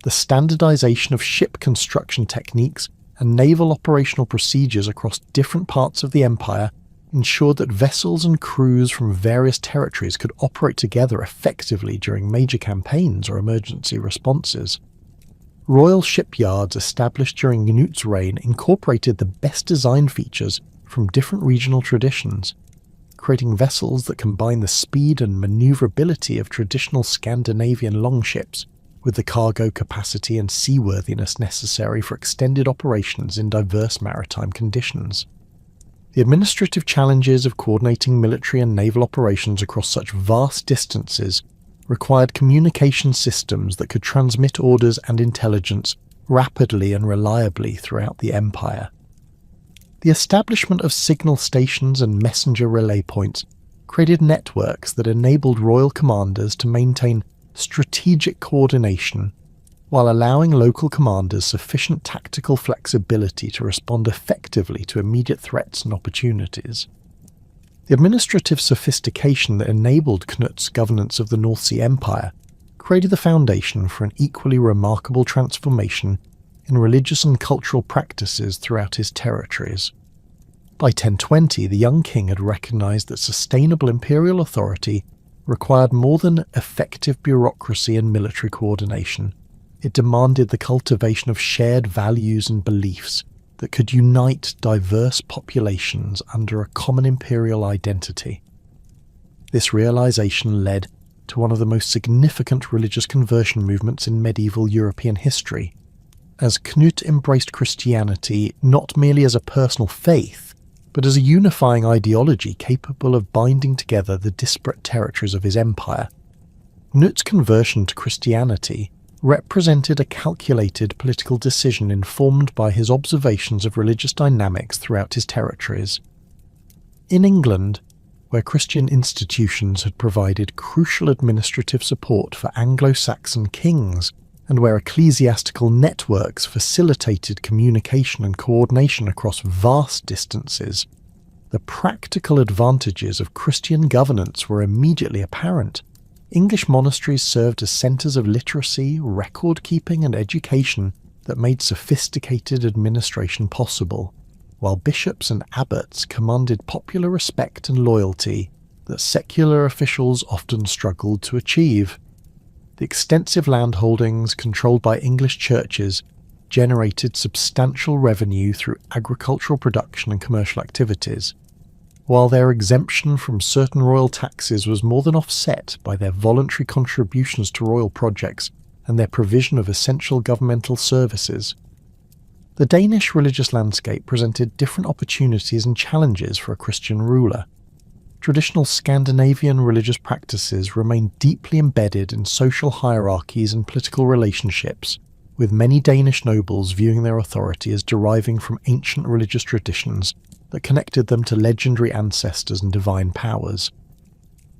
The standardisation of ship construction techniques and naval operational procedures across different parts of the empire ensured that vessels and crews from various territories could operate together effectively during major campaigns or emergency responses. Royal shipyards established during Knut's reign incorporated the best design features from different regional traditions, creating vessels that combine the speed and manoeuvrability of traditional Scandinavian longships with the cargo capacity and seaworthiness necessary for extended operations in diverse maritime conditions. The administrative challenges of coordinating military and naval operations across such vast distances required communication systems that could transmit orders and intelligence rapidly and reliably throughout the empire. The establishment of signal stations and messenger relay points created networks that enabled royal commanders to maintain strategic coordination while allowing local commanders sufficient tactical flexibility to respond effectively to immediate threats and opportunities. The administrative sophistication that enabled Knut's governance of the North Sea Empire created the foundation for an equally remarkable transformation in religious and cultural practices throughout his territories. By 1020, the young king had recognized that sustainable imperial authority required more than effective bureaucracy and military coordination. It demanded the cultivation of shared values and beliefs that could unite diverse populations under a common imperial identity. This realization led to one of the most significant religious conversion movements in medieval European history, as Knut embraced Christianity not merely as a personal faith, but as a unifying ideology capable of binding together the disparate territories of his empire. Knut's conversion to Christianity represented a calculated political decision informed by his observations of religious dynamics throughout his territories. In England, where Christian institutions had provided crucial administrative support for Anglo-Saxon kings, and where ecclesiastical networks facilitated communication and coordination across vast distances, the practical advantages of Christian governance were immediately apparent. English monasteries served as centres of literacy, record-keeping and education that made sophisticated administration possible, while bishops and abbots commanded popular respect and loyalty that secular officials often struggled to achieve. The extensive landholdings controlled by English churches generated substantial revenue through agricultural production and commercial activities, while their exemption from certain royal taxes was more than offset by their voluntary contributions to royal projects and their provision of essential governmental services. The Danish religious landscape presented different opportunities and challenges for a Christian ruler. Traditional Scandinavian religious practices remained deeply embedded in social hierarchies and political relationships, with many Danish nobles viewing their authority as deriving from ancient religious traditions that connected them to legendary ancestors and divine powers.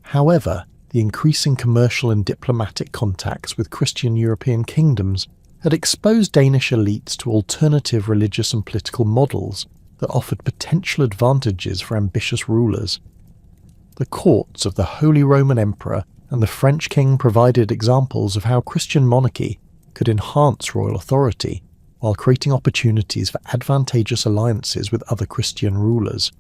However, the increasing commercial and diplomatic contacts with Christian European kingdoms had exposed Danish elites to alternative religious and political models that offered potential advantages for ambitious rulers. The courts of the Holy Roman Emperor and the French king provided examples of how Christian monarchy could enhance royal authority, while creating opportunities for advantageous alliances with other Christian rulers.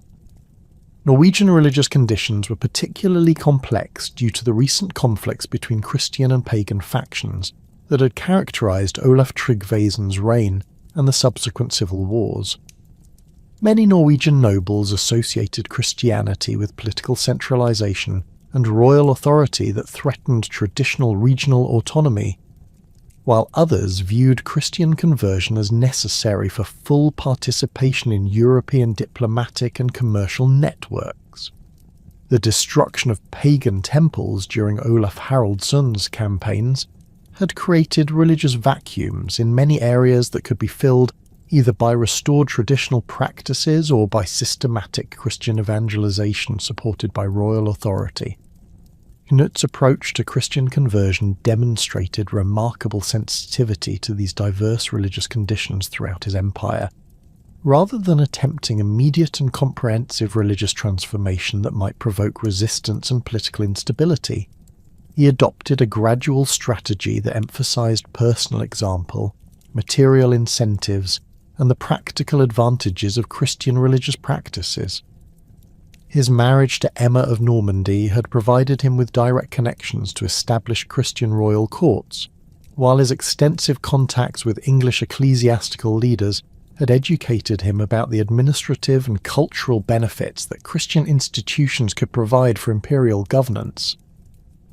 Norwegian religious conditions were particularly complex due to the recent conflicts between Christian and pagan factions that had characterized Olaf Tryggvason's reign and the subsequent civil wars. Many Norwegian nobles associated Christianity with political centralization and royal authority that threatened traditional regional autonomy, while others viewed Christian conversion as necessary for full participation in European diplomatic and commercial networks. The destruction of pagan temples during Olaf Haraldsson's campaigns had created religious vacuums in many areas that could be filled either by restored traditional practices or by systematic Christian evangelization supported by royal authority. Knut's approach to Christian conversion demonstrated remarkable sensitivity to these diverse religious conditions throughout his empire. Rather than attempting immediate and comprehensive religious transformation that might provoke resistance and political instability, he adopted a gradual strategy that emphasized personal example, material incentives, and the practical advantages of Christian religious practices. His marriage to Emma of Normandy had provided him with direct connections to established Christian royal courts, while his extensive contacts with English ecclesiastical leaders had educated him about the administrative and cultural benefits that Christian institutions could provide for imperial governance.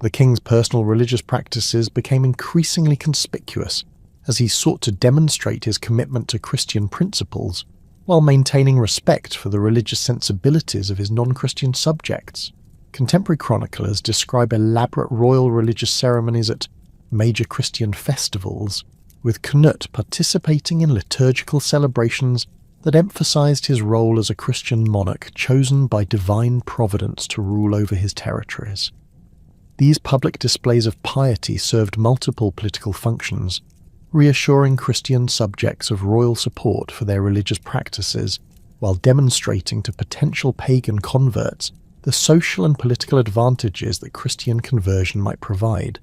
The king's personal religious practices became increasingly conspicuous as he sought to demonstrate his commitment to Christian principles while maintaining respect for the religious sensibilities of his non-Christian subjects. Contemporary chroniclers describe elaborate royal religious ceremonies at major Christian festivals, with Knut participating in liturgical celebrations that emphasized his role as a Christian monarch chosen by divine providence to rule over his territories. These public displays of piety served multiple political functions, reassuring Christian subjects of royal support for their religious practices, while demonstrating to potential pagan converts the social and political advantages that Christian conversion might provide.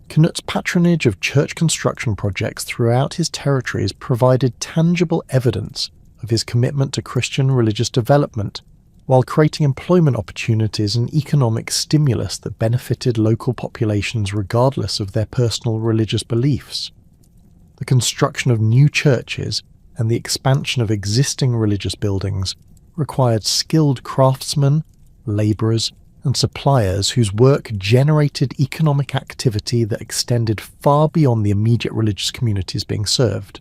Knut's patronage of church construction projects throughout his territories provided tangible evidence of his commitment to Christian religious development, while creating employment opportunities and economic stimulus that benefited local populations regardless of their personal religious beliefs. The construction of new churches and the expansion of existing religious buildings required skilled craftsmen, labourers, and suppliers whose work generated economic activity that extended far beyond the immediate religious communities being served.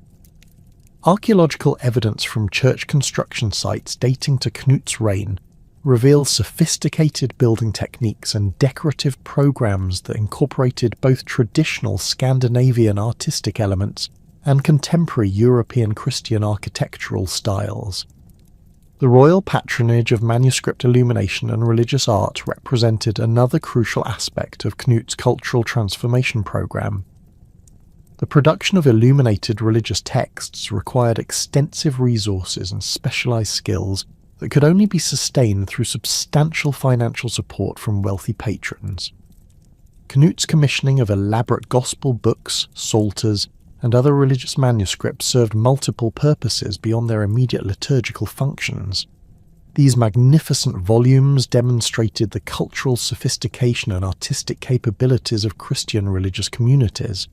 Archaeological evidence from church construction sites dating to Knut's reign reveals sophisticated building techniques and decorative programs that incorporated both traditional Scandinavian artistic elements and contemporary European Christian architectural styles. The royal patronage of manuscript illumination and religious art represented another crucial aspect of Knut's cultural transformation program. The production of illuminated religious texts required extensive resources and specialized skills that could only be sustained through substantial financial support from wealthy patrons. Knut's commissioning of elaborate gospel books, psalters, and other religious manuscripts served multiple purposes beyond their immediate liturgical functions. These magnificent volumes demonstrated the cultural sophistication and artistic capabilities of Christian religious communities,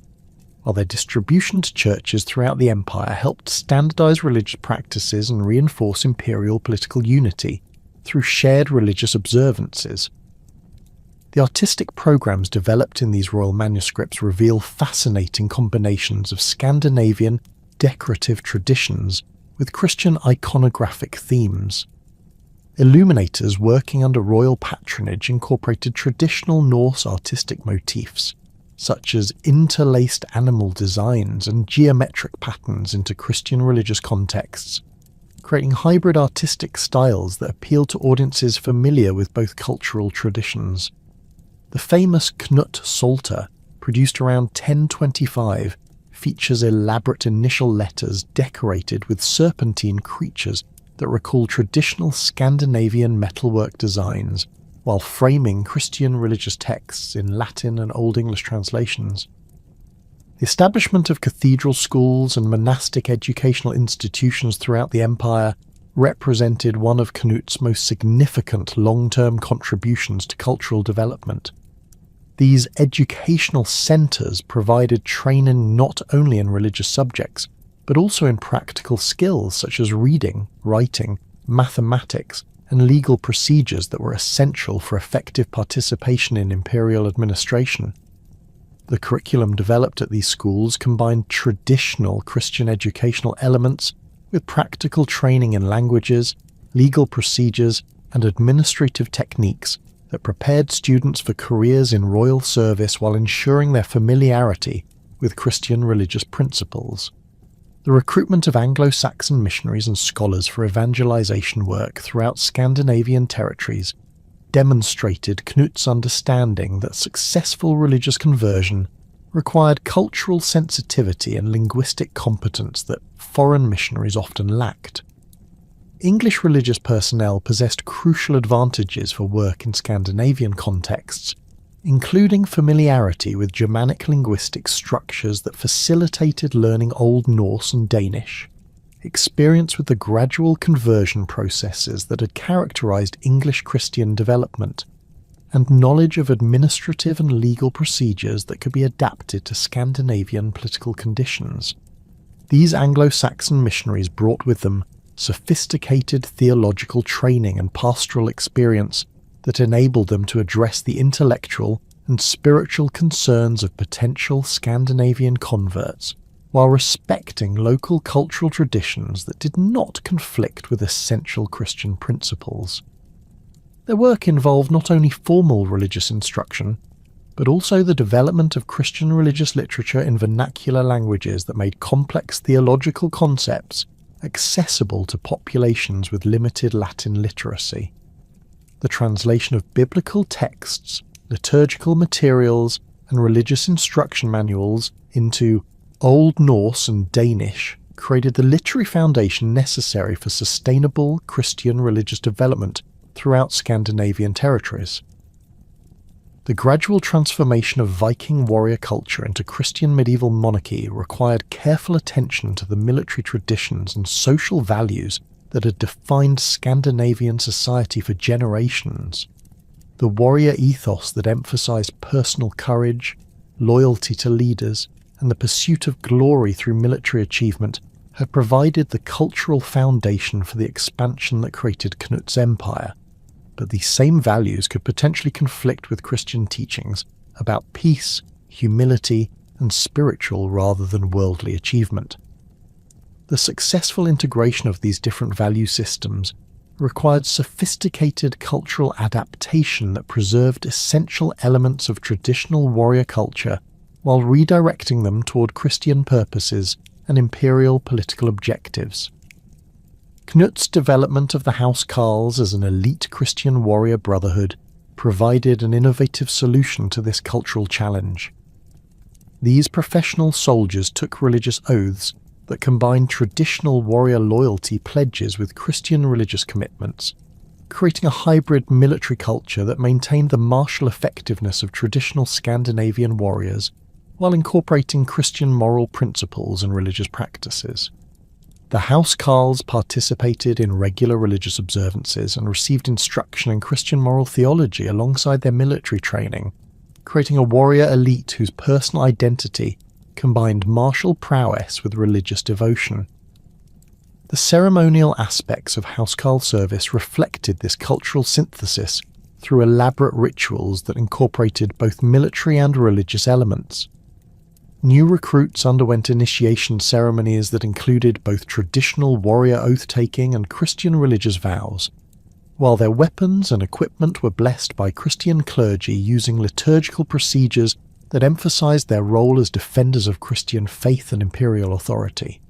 while their distribution to churches throughout the empire helped standardize religious practices and reinforce imperial political unity through shared religious observances. The artistic programs developed in these royal manuscripts reveal fascinating combinations of Scandinavian decorative traditions with Christian iconographic themes. Illuminators working under royal patronage incorporated traditional Norse artistic motifs, such as interlaced animal designs and geometric patterns into Christian religious contexts, creating hybrid artistic styles that appeal to audiences familiar with both cultural traditions. The famous Knut Psalter, produced around 1025, features elaborate initial letters decorated with serpentine creatures that recall traditional Scandinavian metalwork designs, while framing Christian religious texts in Latin and Old English translations. The establishment of cathedral schools and monastic educational institutions throughout the empire represented one of Knut's most significant long-term contributions to cultural development. These educational centres provided training not only in religious subjects, but also in practical skills such as reading, writing, mathematics, and legal procedures that were essential for effective participation in imperial administration. The curriculum developed at these schools combined traditional Christian educational elements with practical training in languages, legal procedures, and administrative techniques that prepared students for careers in royal service while ensuring their familiarity with Christian religious principles. The recruitment of Anglo-Saxon missionaries and scholars for evangelization work throughout Scandinavian territories demonstrated Knut's understanding that successful religious conversion required cultural sensitivity and linguistic competence that foreign missionaries often lacked. English religious personnel possessed crucial advantages for work in Scandinavian contexts, including familiarity with Germanic linguistic structures that facilitated learning Old Norse and Danish, experience with the gradual conversion processes that had characterized English Christian development, and knowledge of administrative and legal procedures that could be adapted to Scandinavian political conditions. These Anglo-Saxon missionaries brought with them sophisticated theological training and pastoral experience that enabled them to address the intellectual and spiritual concerns of potential Scandinavian converts, while respecting local cultural traditions that did not conflict with essential Christian principles. Their work involved not only formal religious instruction, but also the development of Christian religious literature in vernacular languages that made complex theological concepts accessible to populations with limited Latin literacy. The translation of biblical texts, liturgical materials, and religious instruction manuals into Old Norse and Danish created the literary foundation necessary for sustainable Christian religious development throughout Scandinavian territories. The gradual transformation of Viking warrior culture into Christian medieval monarchy required careful attention to the military traditions and social values that had defined Scandinavian society for generations. The warrior ethos that emphasized personal courage, loyalty to leaders, and the pursuit of glory through military achievement had provided the cultural foundation for the expansion that created Knut's empire. But these same values could potentially conflict with Christian teachings about peace, humility, and spiritual rather than worldly achievement. The successful integration of these different value systems required sophisticated cultural adaptation that preserved essential elements of traditional warrior culture while redirecting them toward Christian purposes and imperial political objectives. Knut's development of the House Carls as an elite Christian warrior brotherhood provided an innovative solution to this cultural challenge. These professional soldiers took religious oaths that combined traditional warrior loyalty pledges with Christian religious commitments, creating a hybrid military culture that maintained the martial effectiveness of traditional Scandinavian warriors while incorporating Christian moral principles and religious practices. The House Carls participated in regular religious observances and received instruction in Christian moral theology alongside their military training, creating a warrior elite whose personal identity combined martial prowess with religious devotion. The ceremonial aspects of housecarl service reflected this cultural synthesis through elaborate rituals that incorporated both military and religious elements. New recruits underwent initiation ceremonies that included both traditional warrior oath-taking and Christian religious vows, while their weapons and equipment were blessed by Christian clergy using liturgical procedures that emphasized their role as defenders of Christian faith and imperial authority.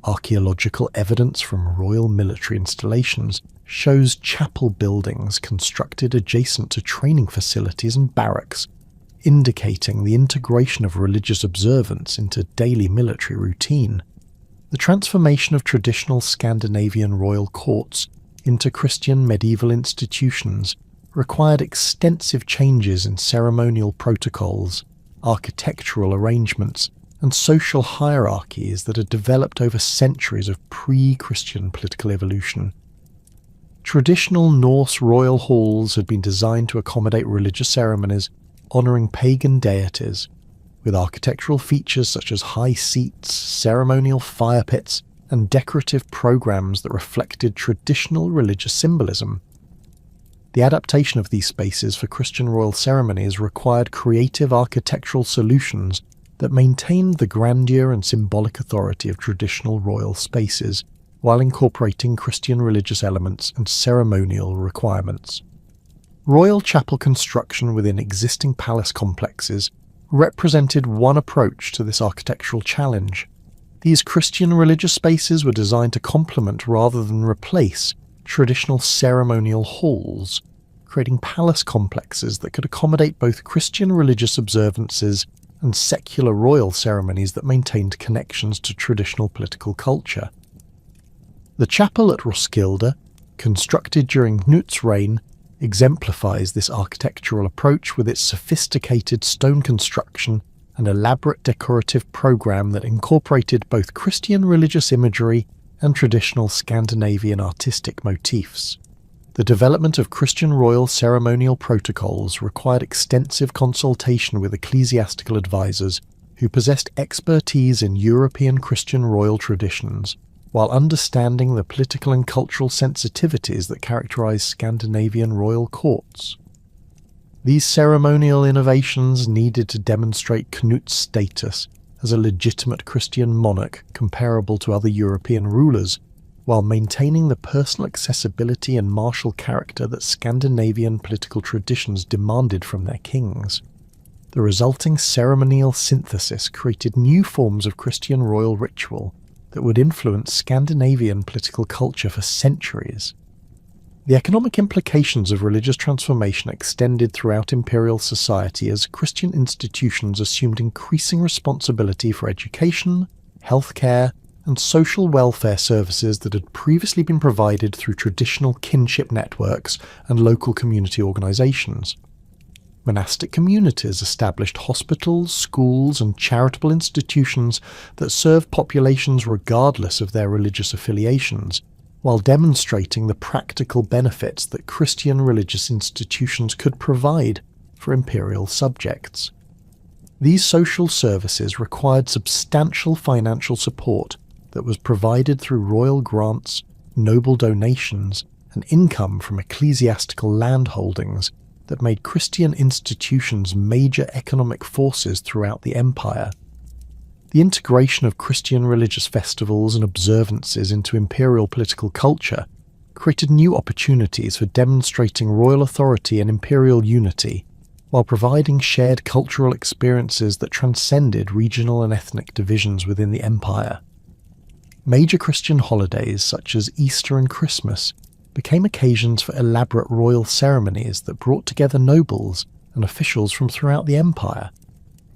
Archaeological evidence from royal military installations shows chapel buildings constructed adjacent to training facilities and barracks, indicating the integration of religious observance into daily military routine. The transformation of traditional Scandinavian royal courts into Christian medieval institutions required extensive changes in ceremonial protocols, architectural arrangements, and social hierarchies that had developed over centuries of pre-Christian political evolution. Traditional Norse royal halls had been designed to accommodate religious ceremonies honouring pagan deities, with architectural features such as high seats, ceremonial fire pits, and decorative programs that reflected traditional religious symbolism. The adaptation of these spaces for Christian royal ceremonies required creative architectural solutions that maintained the grandeur and symbolic authority of traditional royal spaces, while incorporating Christian religious elements and ceremonial requirements. Royal chapel construction within existing palace complexes represented one approach to this architectural challenge. These Christian religious spaces were designed to complement rather than replace traditional ceremonial halls, creating palace complexes that could accommodate both Christian religious observances and secular royal ceremonies that maintained connections to traditional political culture. The chapel at Roskilde, constructed during Knut's reign, exemplifies this architectural approach with its sophisticated stone construction and elaborate decorative program that incorporated both Christian religious imagery and traditional Scandinavian artistic motifs. The development of Christian royal ceremonial protocols required extensive consultation with ecclesiastical advisors who possessed expertise in European Christian royal traditions, while understanding the political and cultural sensitivities that characterize Scandinavian royal courts. These ceremonial innovations needed to demonstrate Knut's status as a legitimate Christian monarch comparable to other European rulers, while maintaining the personal accessibility and martial character that Scandinavian political traditions demanded from their kings. The resulting ceremonial synthesis created new forms of Christian royal ritual that would influence Scandinavian political culture for centuries. The economic implications of religious transformation extended throughout imperial society as Christian institutions assumed increasing responsibility for education, healthcare, and social welfare services that had previously been provided through traditional kinship networks and local community organizations. Monastic communities established hospitals, schools, and charitable institutions that served populations regardless of their religious affiliations, while demonstrating the practical benefits that Christian religious institutions could provide for imperial subjects. These social services required substantial financial support that was provided through royal grants, noble donations, and income from ecclesiastical landholdings that made Christian institutions major economic forces throughout the empire. The integration of Christian religious festivals and observances into imperial political culture created new opportunities for demonstrating royal authority and imperial unity, while providing shared cultural experiences that transcended regional and ethnic divisions within the empire. Major Christian holidays such as Easter and Christmas became occasions for elaborate royal ceremonies that brought together nobles and officials from throughout the empire,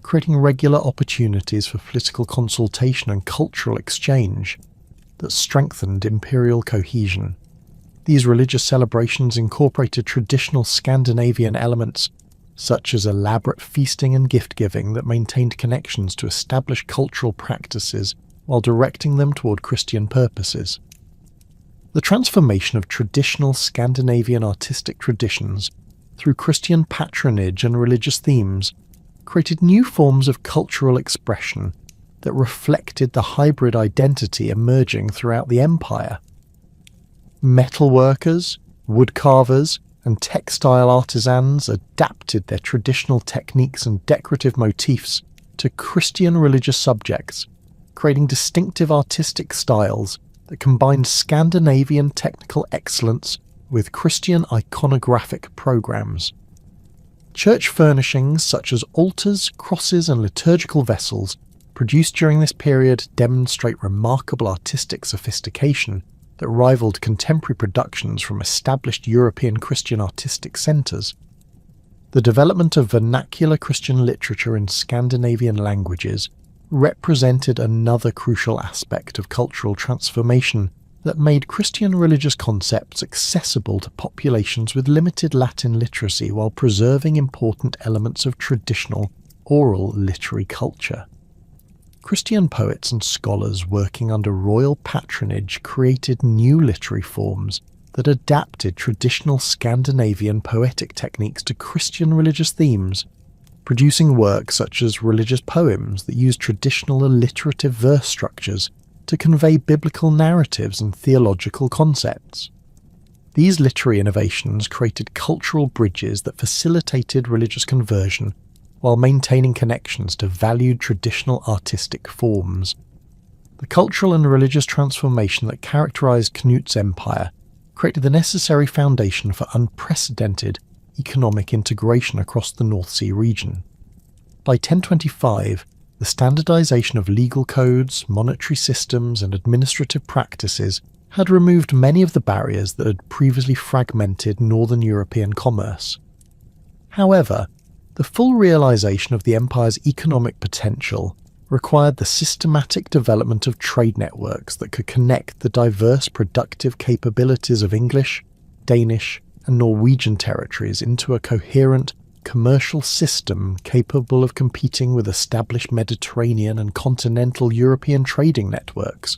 creating regular opportunities for political consultation and cultural exchange that strengthened imperial cohesion. These religious celebrations incorporated traditional Scandinavian elements such as elaborate feasting and gift-giving that maintained connections to established cultural practices while directing them toward Christian purposes. The transformation of traditional Scandinavian artistic traditions through Christian patronage and religious themes created new forms of cultural expression that reflected the hybrid identity emerging throughout the empire. Metalworkers, woodcarvers, and textile artisans adapted their traditional techniques and decorative motifs to Christian religious subjects, creating distinctive artistic styles that combined Scandinavian technical excellence with Christian iconographic programs. Church furnishings such as altars, crosses, and liturgical vessels produced during this period demonstrate remarkable artistic sophistication that rivaled contemporary productions from established European Christian artistic centres. The development of vernacular Christian literature in Scandinavian languages represented another crucial aspect of cultural transformation that made Christian religious concepts accessible to populations with limited Latin literacy while preserving important elements of traditional oral literary culture. Christian poets and scholars working under royal patronage created new literary forms that adapted traditional Scandinavian poetic techniques to Christian religious themes. producing works such as religious poems that use traditional alliterative verse structures to convey biblical narratives and theological concepts. These literary innovations created cultural bridges that facilitated religious conversion while maintaining connections to valued traditional artistic forms. The cultural and religious transformation that characterized Knut's empire created the necessary foundation for unprecedented economic integration across the North Sea region. By 1025, the standardization of legal codes, monetary systems, and administrative practices had removed many of the barriers that had previously fragmented northern European commerce. However, the full realization of the empire's economic potential required the systematic development of trade networks that could connect the diverse productive capabilities of English, Danish, and Norwegian territories into a coherent commercial system capable of competing with established Mediterranean and continental European trading networks.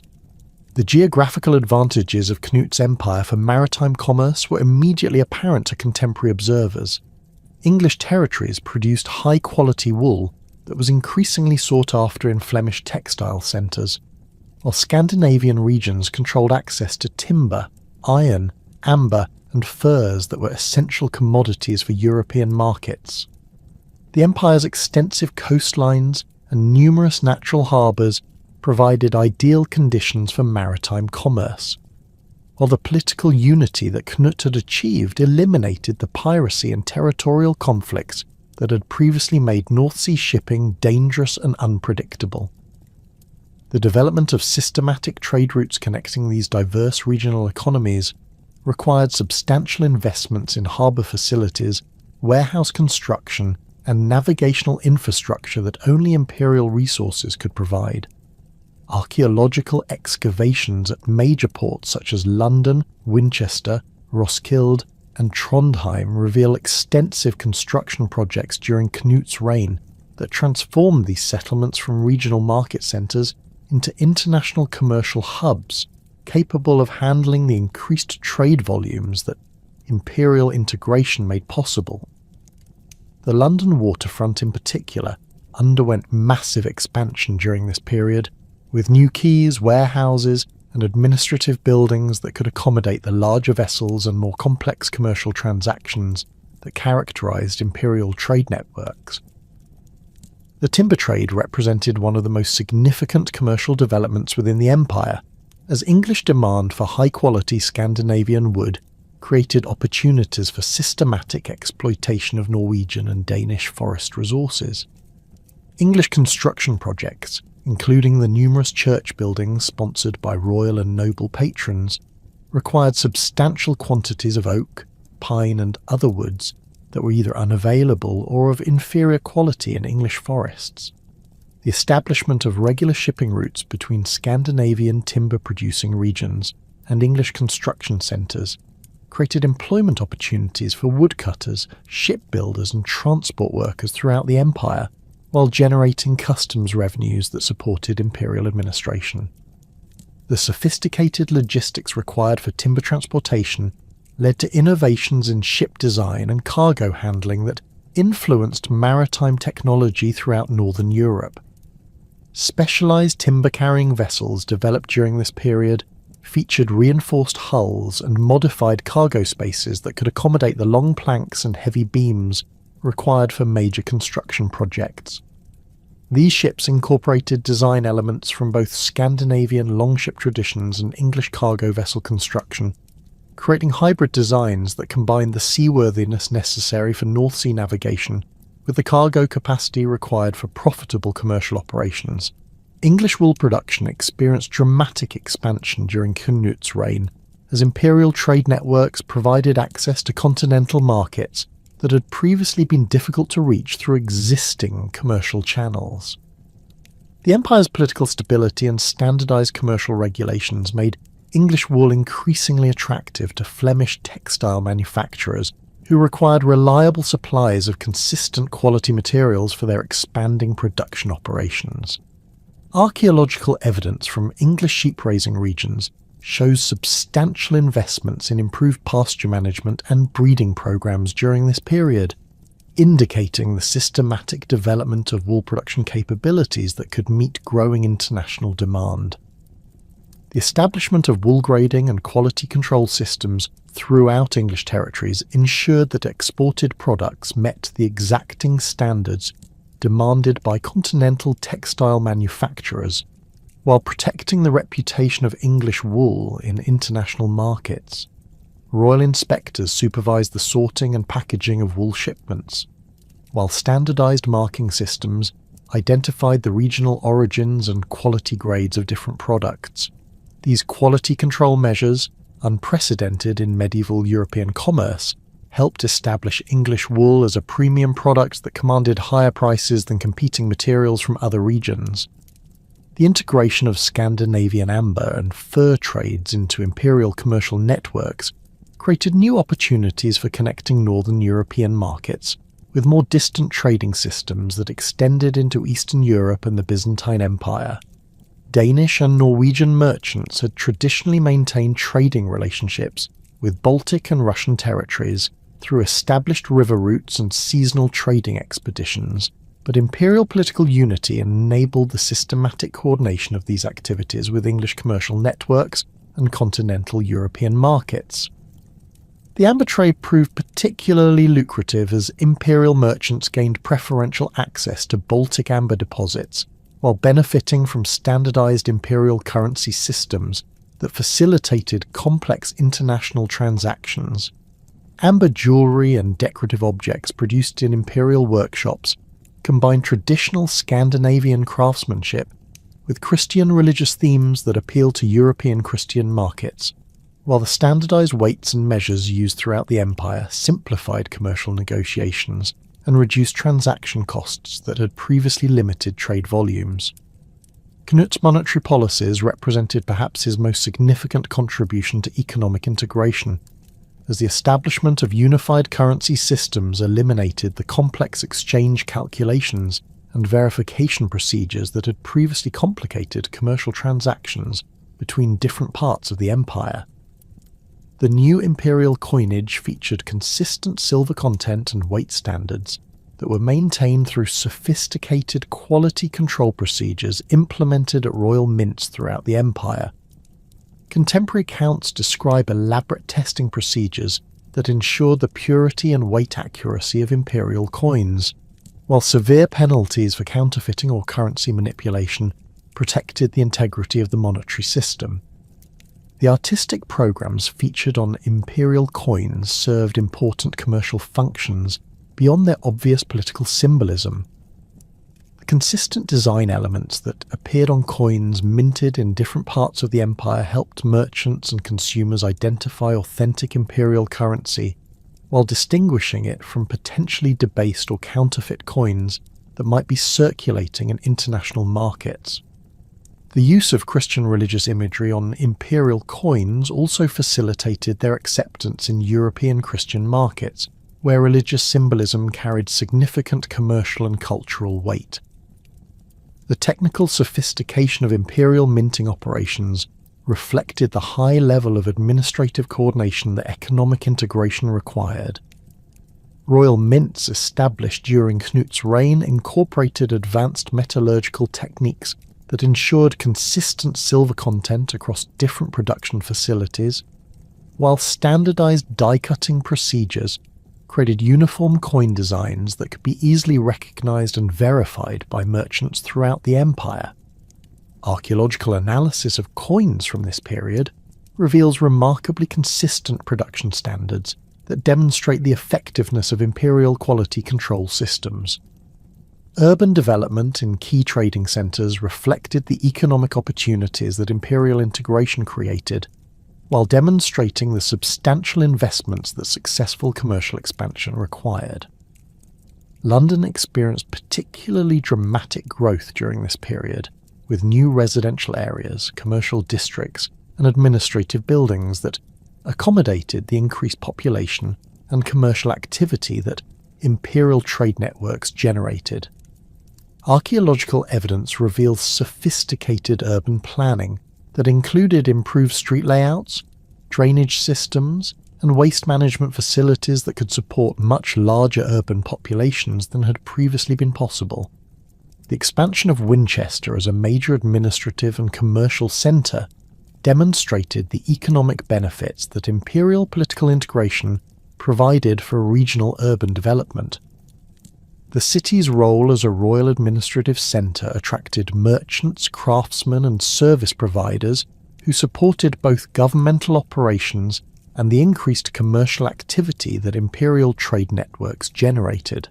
The geographical advantages of Knut's empire for maritime commerce were immediately apparent to contemporary observers. English territories produced high-quality wool that was increasingly sought after in Flemish textile centres, while Scandinavian regions controlled access to timber, iron, amber, and furs that were essential commodities for European markets. The empire's extensive coastlines and numerous natural harbours provided ideal conditions for maritime commerce, while the political unity that Knut had achieved eliminated the piracy and territorial conflicts that had previously made North Sea shipping dangerous and unpredictable. The development of systematic trade routes connecting these diverse regional economies required substantial investments in harbour facilities, warehouse construction, and navigational infrastructure that only imperial resources could provide. Archaeological excavations at major ports such as London, Winchester, Roskilde, and Trondheim reveal extensive construction projects during Knut's reign that transformed these settlements from regional market centres into international commercial hubs capable of handling the increased trade volumes that imperial integration made possible. The London waterfront in particular underwent massive expansion during this period, with new quays, warehouses, and administrative buildings that could accommodate the larger vessels and more complex commercial transactions that characterized imperial trade networks. The timber trade represented one of the most significant commercial developments within the empire, as English demand for high-quality Scandinavian wood created opportunities for systematic exploitation of Norwegian and Danish forest resources. English construction projects, including the numerous church buildings sponsored by royal and noble patrons, required substantial quantities of oak, pine, and other woods that were either unavailable or of inferior quality in English forests. The establishment of regular shipping routes between Scandinavian timber-producing regions and English construction centres created employment opportunities for woodcutters, shipbuilders, and transport workers throughout the empire, while generating customs revenues that supported imperial administration. The sophisticated logistics required for timber transportation led to innovations in ship design and cargo handling that influenced maritime technology throughout northern Europe. Specialized timber-carrying vessels developed during this period featured reinforced hulls and modified cargo spaces that could accommodate the long planks and heavy beams required for major construction projects. These ships incorporated design elements from both Scandinavian longship traditions and English cargo vessel construction, creating hybrid designs that combined the seaworthiness necessary for North Sea navigation with the cargo capacity required for profitable commercial operations. English wool production experienced dramatic expansion during Knut's reign, as imperial trade networks provided access to continental markets that had previously been difficult to reach through existing commercial channels. The empire's political stability and standardized commercial regulations made English wool increasingly attractive to Flemish textile manufacturers who required reliable supplies of consistent quality materials for their expanding production operations. Archaeological evidence from English sheep-raising regions shows substantial investments in improved pasture management and breeding programs during this period. indicating the systematic development of wool production capabilities that could meet growing international demand. The establishment of wool grading and quality control systems throughout English territories ensured that exported products met the exacting standards demanded by continental textile manufacturers, while protecting the reputation of English wool in international markets. Royal inspectors supervised the sorting and packaging of wool shipments, while standardized marking systems identified the regional origins and quality grades of different products. These quality control measures, unprecedented in medieval European commerce, helped establish English wool as a premium product that commanded higher prices than competing materials from other regions. The integration of Scandinavian amber and fur trades into imperial commercial networks created new opportunities for connecting northern European markets with more distant trading systems that extended into Eastern Europe and the Byzantine Empire. Danish and Norwegian merchants had traditionally maintained trading relationships with Baltic and Russian territories through established river routes and seasonal trading expeditions, but imperial political unity enabled the systematic coordination of these activities with English commercial networks and continental European markets. The amber trade proved particularly lucrative as imperial merchants gained preferential access to Baltic amber deposits, while benefiting from standardized imperial currency systems that facilitated complex international transactions. Amber jewellery and decorative objects produced in imperial workshops combined traditional Scandinavian craftsmanship with Christian religious themes that appeal to European Christian markets, while the standardized weights and measures used throughout the empire simplified commercial negotiations and reduced transaction costs that had previously limited trade volumes. Knut's monetary policies represented perhaps his most significant contribution to economic integration, as the establishment of unified currency systems eliminated the complex exchange calculations and verification procedures that had previously complicated commercial transactions between different parts of the empire. The new imperial coinage featured consistent silver content and weight standards that were maintained through sophisticated quality control procedures implemented at royal mints throughout the empire. Contemporary accounts describe elaborate testing procedures that ensured the purity and weight accuracy of imperial coins, while severe penalties for counterfeiting or currency manipulation protected the integrity of the monetary system. The artistic programs featured on imperial coins served important commercial functions beyond their obvious political symbolism. The consistent design elements that appeared on coins minted in different parts of the empire helped merchants and consumers identify authentic imperial currency, while distinguishing it from potentially debased or counterfeit coins that might be circulating in international markets. The use of Christian religious imagery on imperial coins also facilitated their acceptance in European Christian markets, where religious symbolism carried significant commercial and cultural weight. The technical sophistication of imperial minting operations reflected the high level of administrative coordination that economic integration required. Royal mints established during Knut's reign incorporated advanced metallurgical techniques that ensured consistent silver content across different production facilities, while standardized die-cutting procedures created uniform coin designs that could be easily recognized and verified by merchants throughout the empire. Archaeological analysis of coins from this period reveals remarkably consistent production standards that demonstrate the effectiveness of imperial quality control systems. Urban development in key trading centres reflected the economic opportunities that imperial integration created, while demonstrating the substantial investments that successful commercial expansion required. London experienced particularly dramatic growth during this period, with new residential areas, commercial districts, and administrative buildings that accommodated the increased population and commercial activity that imperial trade networks generated. Archaeological evidence reveals sophisticated urban planning that included improved street layouts, drainage systems, and waste management facilities that could support much larger urban populations than had previously been possible. The expansion of Winchester as a major administrative and commercial centre demonstrated the economic benefits that imperial political integration provided for regional urban development. The city's role as a royal administrative centre attracted merchants, craftsmen and service providers who supported both governmental operations and the increased commercial activity that imperial trade networks generated.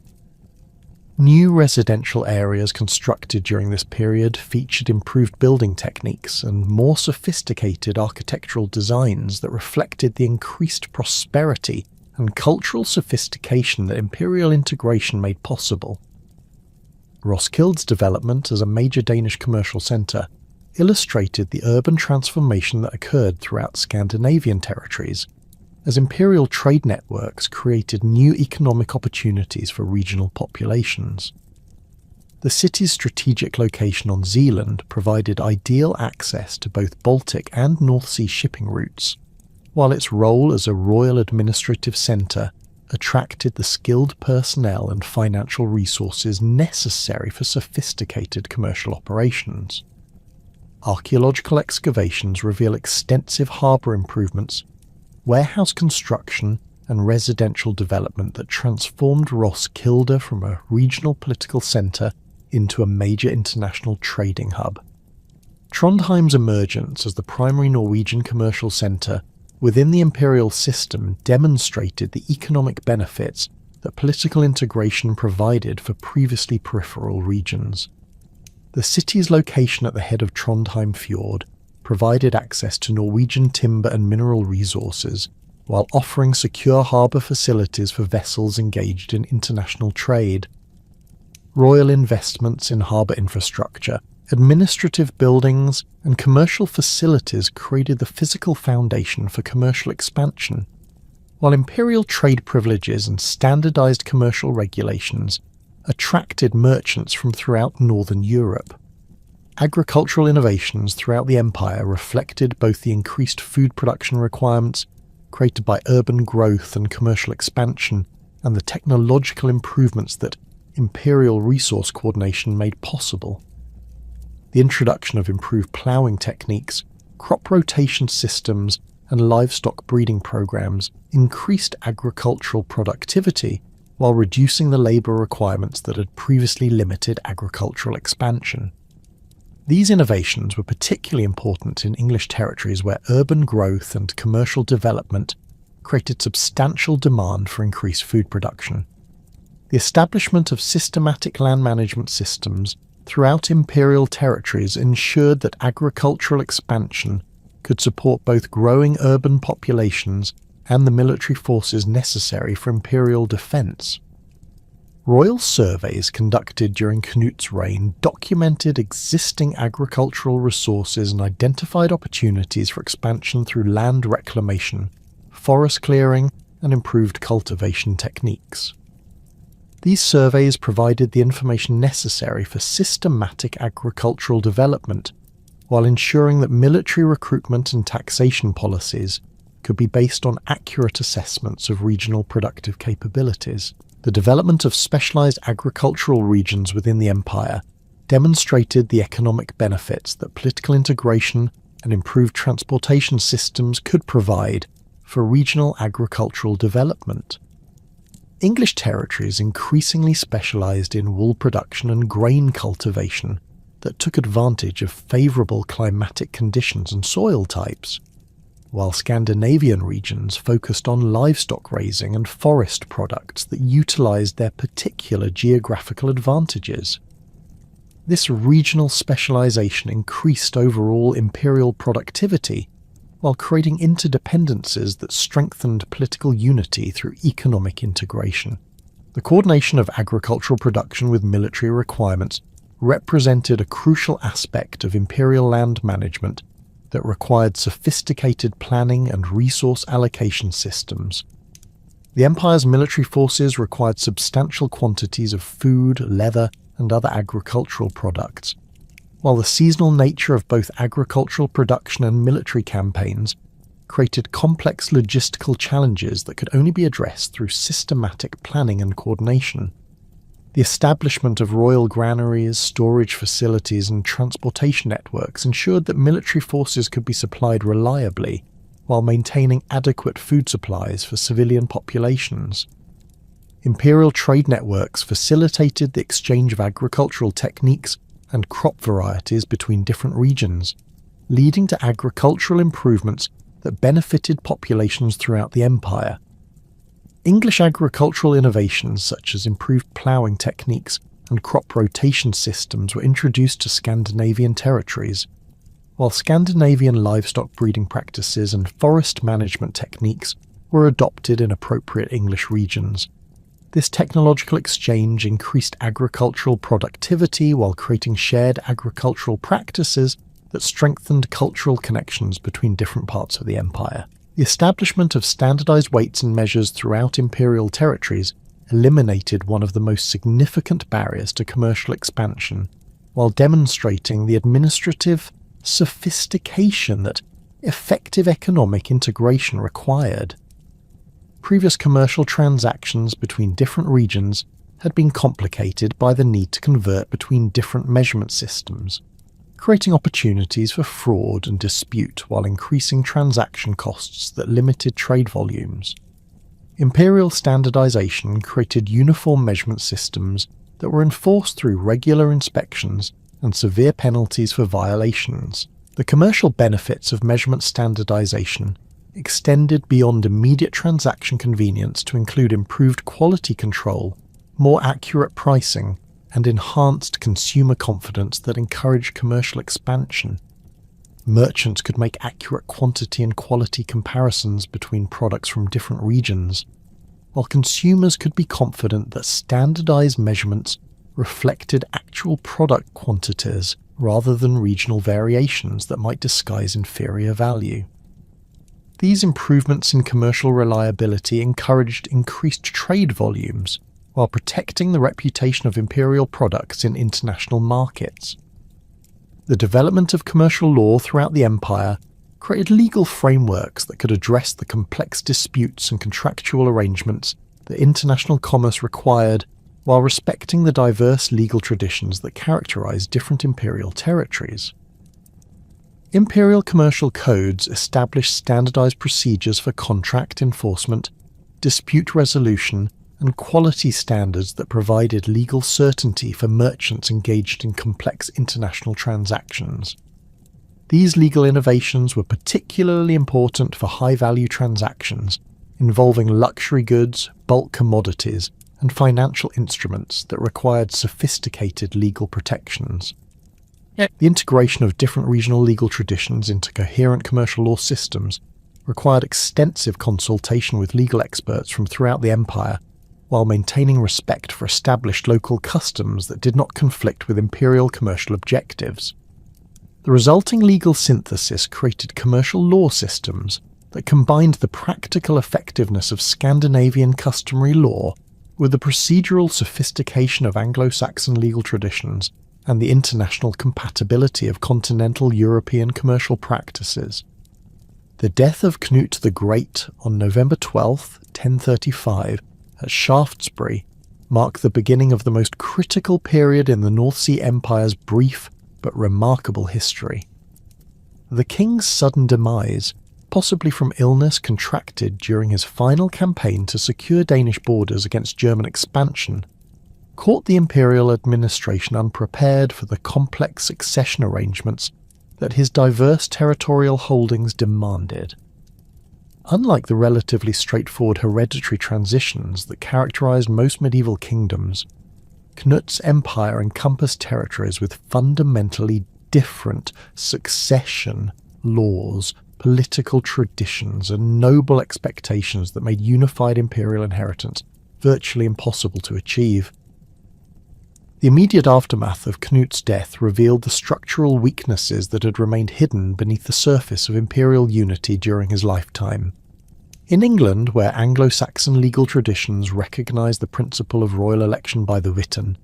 New residential areas constructed during this period featured improved building techniques and more sophisticated architectural designs that reflected the increased prosperity and cultural sophistication that imperial integration made possible. Roskilde's development as a major Danish commercial centre illustrated the urban transformation that occurred throughout Scandinavian territories, as imperial trade networks created new economic opportunities for regional populations. The city's strategic location on Zealand provided ideal access to both Baltic and North Sea shipping routes, while its role as a royal administrative centre attracted the skilled personnel and financial resources necessary for sophisticated commercial operations. Archaeological excavations reveal extensive harbour improvements, warehouse construction and residential development that transformed Roskilde from a regional political centre into a major international trading hub. Trondheim's emergence as the primary Norwegian commercial centre within the imperial system demonstrated the economic benefits that political integration provided for previously peripheral regions. The city's location at the head of Trondheim Fjord provided access to Norwegian timber and mineral resources, while offering secure harbour facilities for vessels engaged in international trade. Royal investments in harbour infrastructure, administrative buildings, and commercial facilities created the physical foundation for commercial expansion, while imperial trade privileges and standardised commercial regulations attracted merchants from throughout northern Europe. Agricultural innovations throughout the empire reflected both the increased food production requirements created by urban growth and commercial expansion and the technological improvements that imperial resource coordination made possible. The introduction of improved ploughing techniques, crop rotation systems, and livestock breeding programs increased agricultural productivity while reducing the labour requirements that had previously limited agricultural expansion. These innovations were particularly important in English territories where urban growth and commercial development created substantial demand for increased food production. The establishment of systematic land management systems throughout imperial territories ensured that agricultural expansion could support both growing urban populations and the military forces necessary for imperial defence. Royal surveys conducted during Knut's reign documented existing agricultural resources and identified opportunities for expansion through land reclamation, forest clearing, and improved cultivation techniques. These surveys provided the information necessary for systematic agricultural development, while ensuring that military recruitment and taxation policies could be based on accurate assessments of regional productive capabilities. The development of specialised agricultural regions within the empire demonstrated the economic benefits that political integration and improved transportation systems could provide for regional agricultural development. English territories increasingly specialised in wool production and grain cultivation that took advantage of favourable climatic conditions and soil types, while Scandinavian regions focused on livestock raising and forest products that utilised their particular geographical advantages. This regional specialisation increased overall imperial productivity, while creating interdependencies that strengthened political unity through economic integration. The coordination of agricultural production with military requirements represented a crucial aspect of imperial land management that required sophisticated planning and resource allocation systems. The empire's military forces required substantial quantities of food, leather, and other agricultural products, while the seasonal nature of both agricultural production and military campaigns created complex logistical challenges that could only be addressed through systematic planning and coordination. The establishment of royal granaries, storage facilities, and transportation networks ensured that military forces could be supplied reliably while maintaining adequate food supplies for civilian populations. Imperial trade networks facilitated the exchange of agricultural techniques and crop varieties between different regions, leading to agricultural improvements that benefited populations throughout the empire. English agricultural innovations such as improved ploughing techniques and crop rotation systems were introduced to Scandinavian territories, while Scandinavian livestock breeding practices and forest management techniques were adopted in appropriate English regions. This technological exchange increased agricultural productivity while creating shared agricultural practices that strengthened cultural connections between different parts of the empire. The establishment of standardized weights and measures throughout imperial territories eliminated one of the most significant barriers to commercial expansion, while demonstrating the administrative sophistication that effective economic integration required. Previous commercial transactions between different regions had been complicated by the need to convert between different measurement systems, creating opportunities for fraud and dispute while increasing transaction costs that limited trade volumes. Imperial standardization created uniform measurement systems that were enforced through regular inspections and severe penalties for violations. The commercial benefits of measurement standardization extended beyond immediate transaction convenience to include improved quality control, more accurate pricing, and enhanced consumer confidence that encouraged commercial expansion. Merchants could make accurate quantity and quality comparisons between products from different regions, while consumers could be confident that standardized measurements reflected actual product quantities rather than regional variations that might disguise inferior value. These improvements in commercial reliability encouraged increased trade volumes while protecting the reputation of imperial products in international markets. The development of commercial law throughout the empire created legal frameworks that could address the complex disputes and contractual arrangements that international commerce required while respecting the diverse legal traditions that characterized different imperial territories. Imperial commercial codes established standardized procedures for contract enforcement, dispute resolution, and quality standards that provided legal certainty for merchants engaged in complex international transactions. These legal innovations were particularly important for high-value transactions involving luxury goods, bulk commodities, and financial instruments that required sophisticated legal protections. The integration of different regional legal traditions into coherent commercial law systems required extensive consultation with legal experts from throughout the empire, while maintaining respect for established local customs that did not conflict with imperial commercial objectives. The resulting legal synthesis created commercial law systems that combined the practical effectiveness of Scandinavian customary law with the procedural sophistication of Anglo-Saxon legal traditions and the international compatibility of continental European commercial practices. The death of Knut the Great on November 12, 1035, at Shaftesbury marked the beginning of the most critical period in the North Sea Empire's brief but remarkable history. The king's sudden demise, possibly from illness contracted during his final campaign to secure Danish borders against German expansion, caught the imperial administration unprepared for the complex succession arrangements that his diverse territorial holdings demanded. Unlike the relatively straightforward hereditary transitions that characterized most medieval kingdoms, Knut's empire encompassed territories with fundamentally different succession laws, political traditions, and noble expectations that made unified imperial inheritance virtually impossible to achieve. The immediate aftermath of Knut's death revealed the structural weaknesses that had remained hidden beneath the surface of imperial unity during his lifetime. In England, where Anglo-Saxon legal traditions recognised the principle of royal election by the Witan,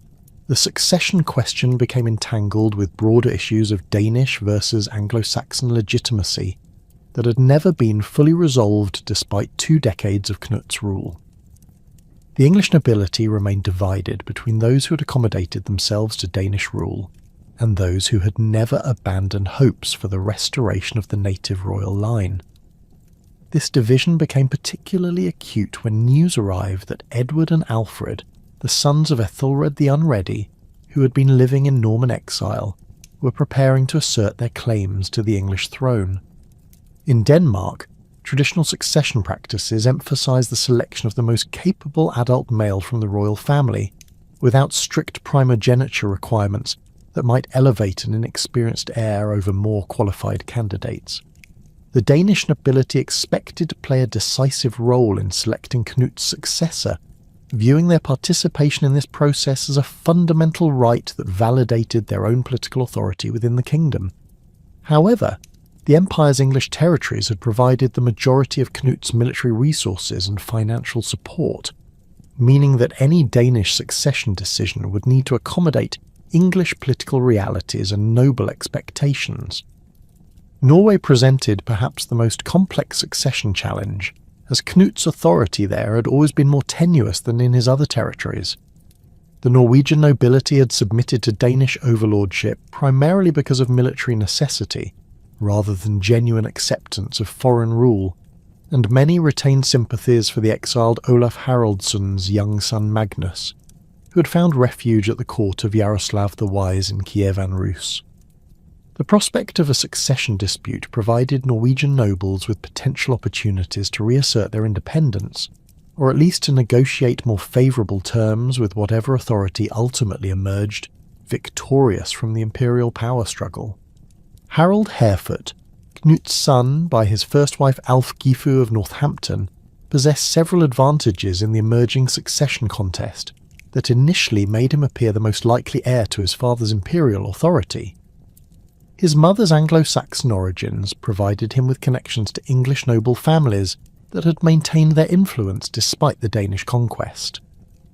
the succession question became entangled with broader issues of Danish versus Anglo-Saxon legitimacy. that had never been fully resolved despite 2 decades of Knut's rule. The English nobility remained divided between those who had accommodated themselves to Danish rule and those who had never abandoned hopes for the restoration of the native royal line. This division became particularly acute when news arrived that Edward and Alfred, the sons of Ethelred the Unready, who had been living in Norman exile, were preparing to assert their claims to the English throne. In Denmark, traditional succession practices emphasised the selection of the most capable adult male from the royal family, without strict primogeniture requirements that might elevate an inexperienced heir over more qualified candidates. The Danish nobility expected to play a decisive role in selecting Knut's successor, viewing their participation in this process as a fundamental right that validated their own political authority within the kingdom. However, the Empire's English territories had provided the majority of Knut's military resources and financial support, meaning that any Danish succession decision would need to accommodate English political realities and noble expectations. Norway presented perhaps the most complex succession challenge, as Knut's authority there had always been more tenuous than in his other territories. The Norwegian nobility had submitted to Danish overlordship primarily because of military necessity, rather than genuine acceptance of foreign rule, and many retained sympathies for the exiled Olaf Haraldsson's young son Magnus, who had found refuge at the court of Yaroslav the Wise in Kievan Rus. The prospect of a succession dispute provided Norwegian nobles with potential opportunities to reassert their independence, or at least to negotiate more favourable terms with whatever authority ultimately emerged victorious from the imperial power struggle. Harold Harefoot, Knut's son by his first wife Ælfgifu of Northampton, possessed several advantages in the emerging succession contest that initially made him appear the most likely heir to his father's imperial authority. His mother's Anglo-Saxon origins provided him with connections to English noble families that had maintained their influence despite the Danish conquest,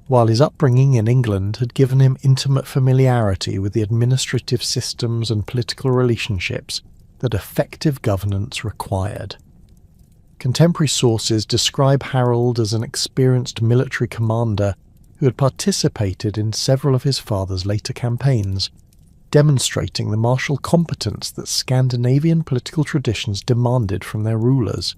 while his upbringing in England had given him intimate familiarity with the administrative systems and political relationships that effective governance required. Contemporary sources describe Harold as an experienced military commander who had participated in several of his father's later campaigns, demonstrating the martial competence that Scandinavian political traditions demanded from their rulers.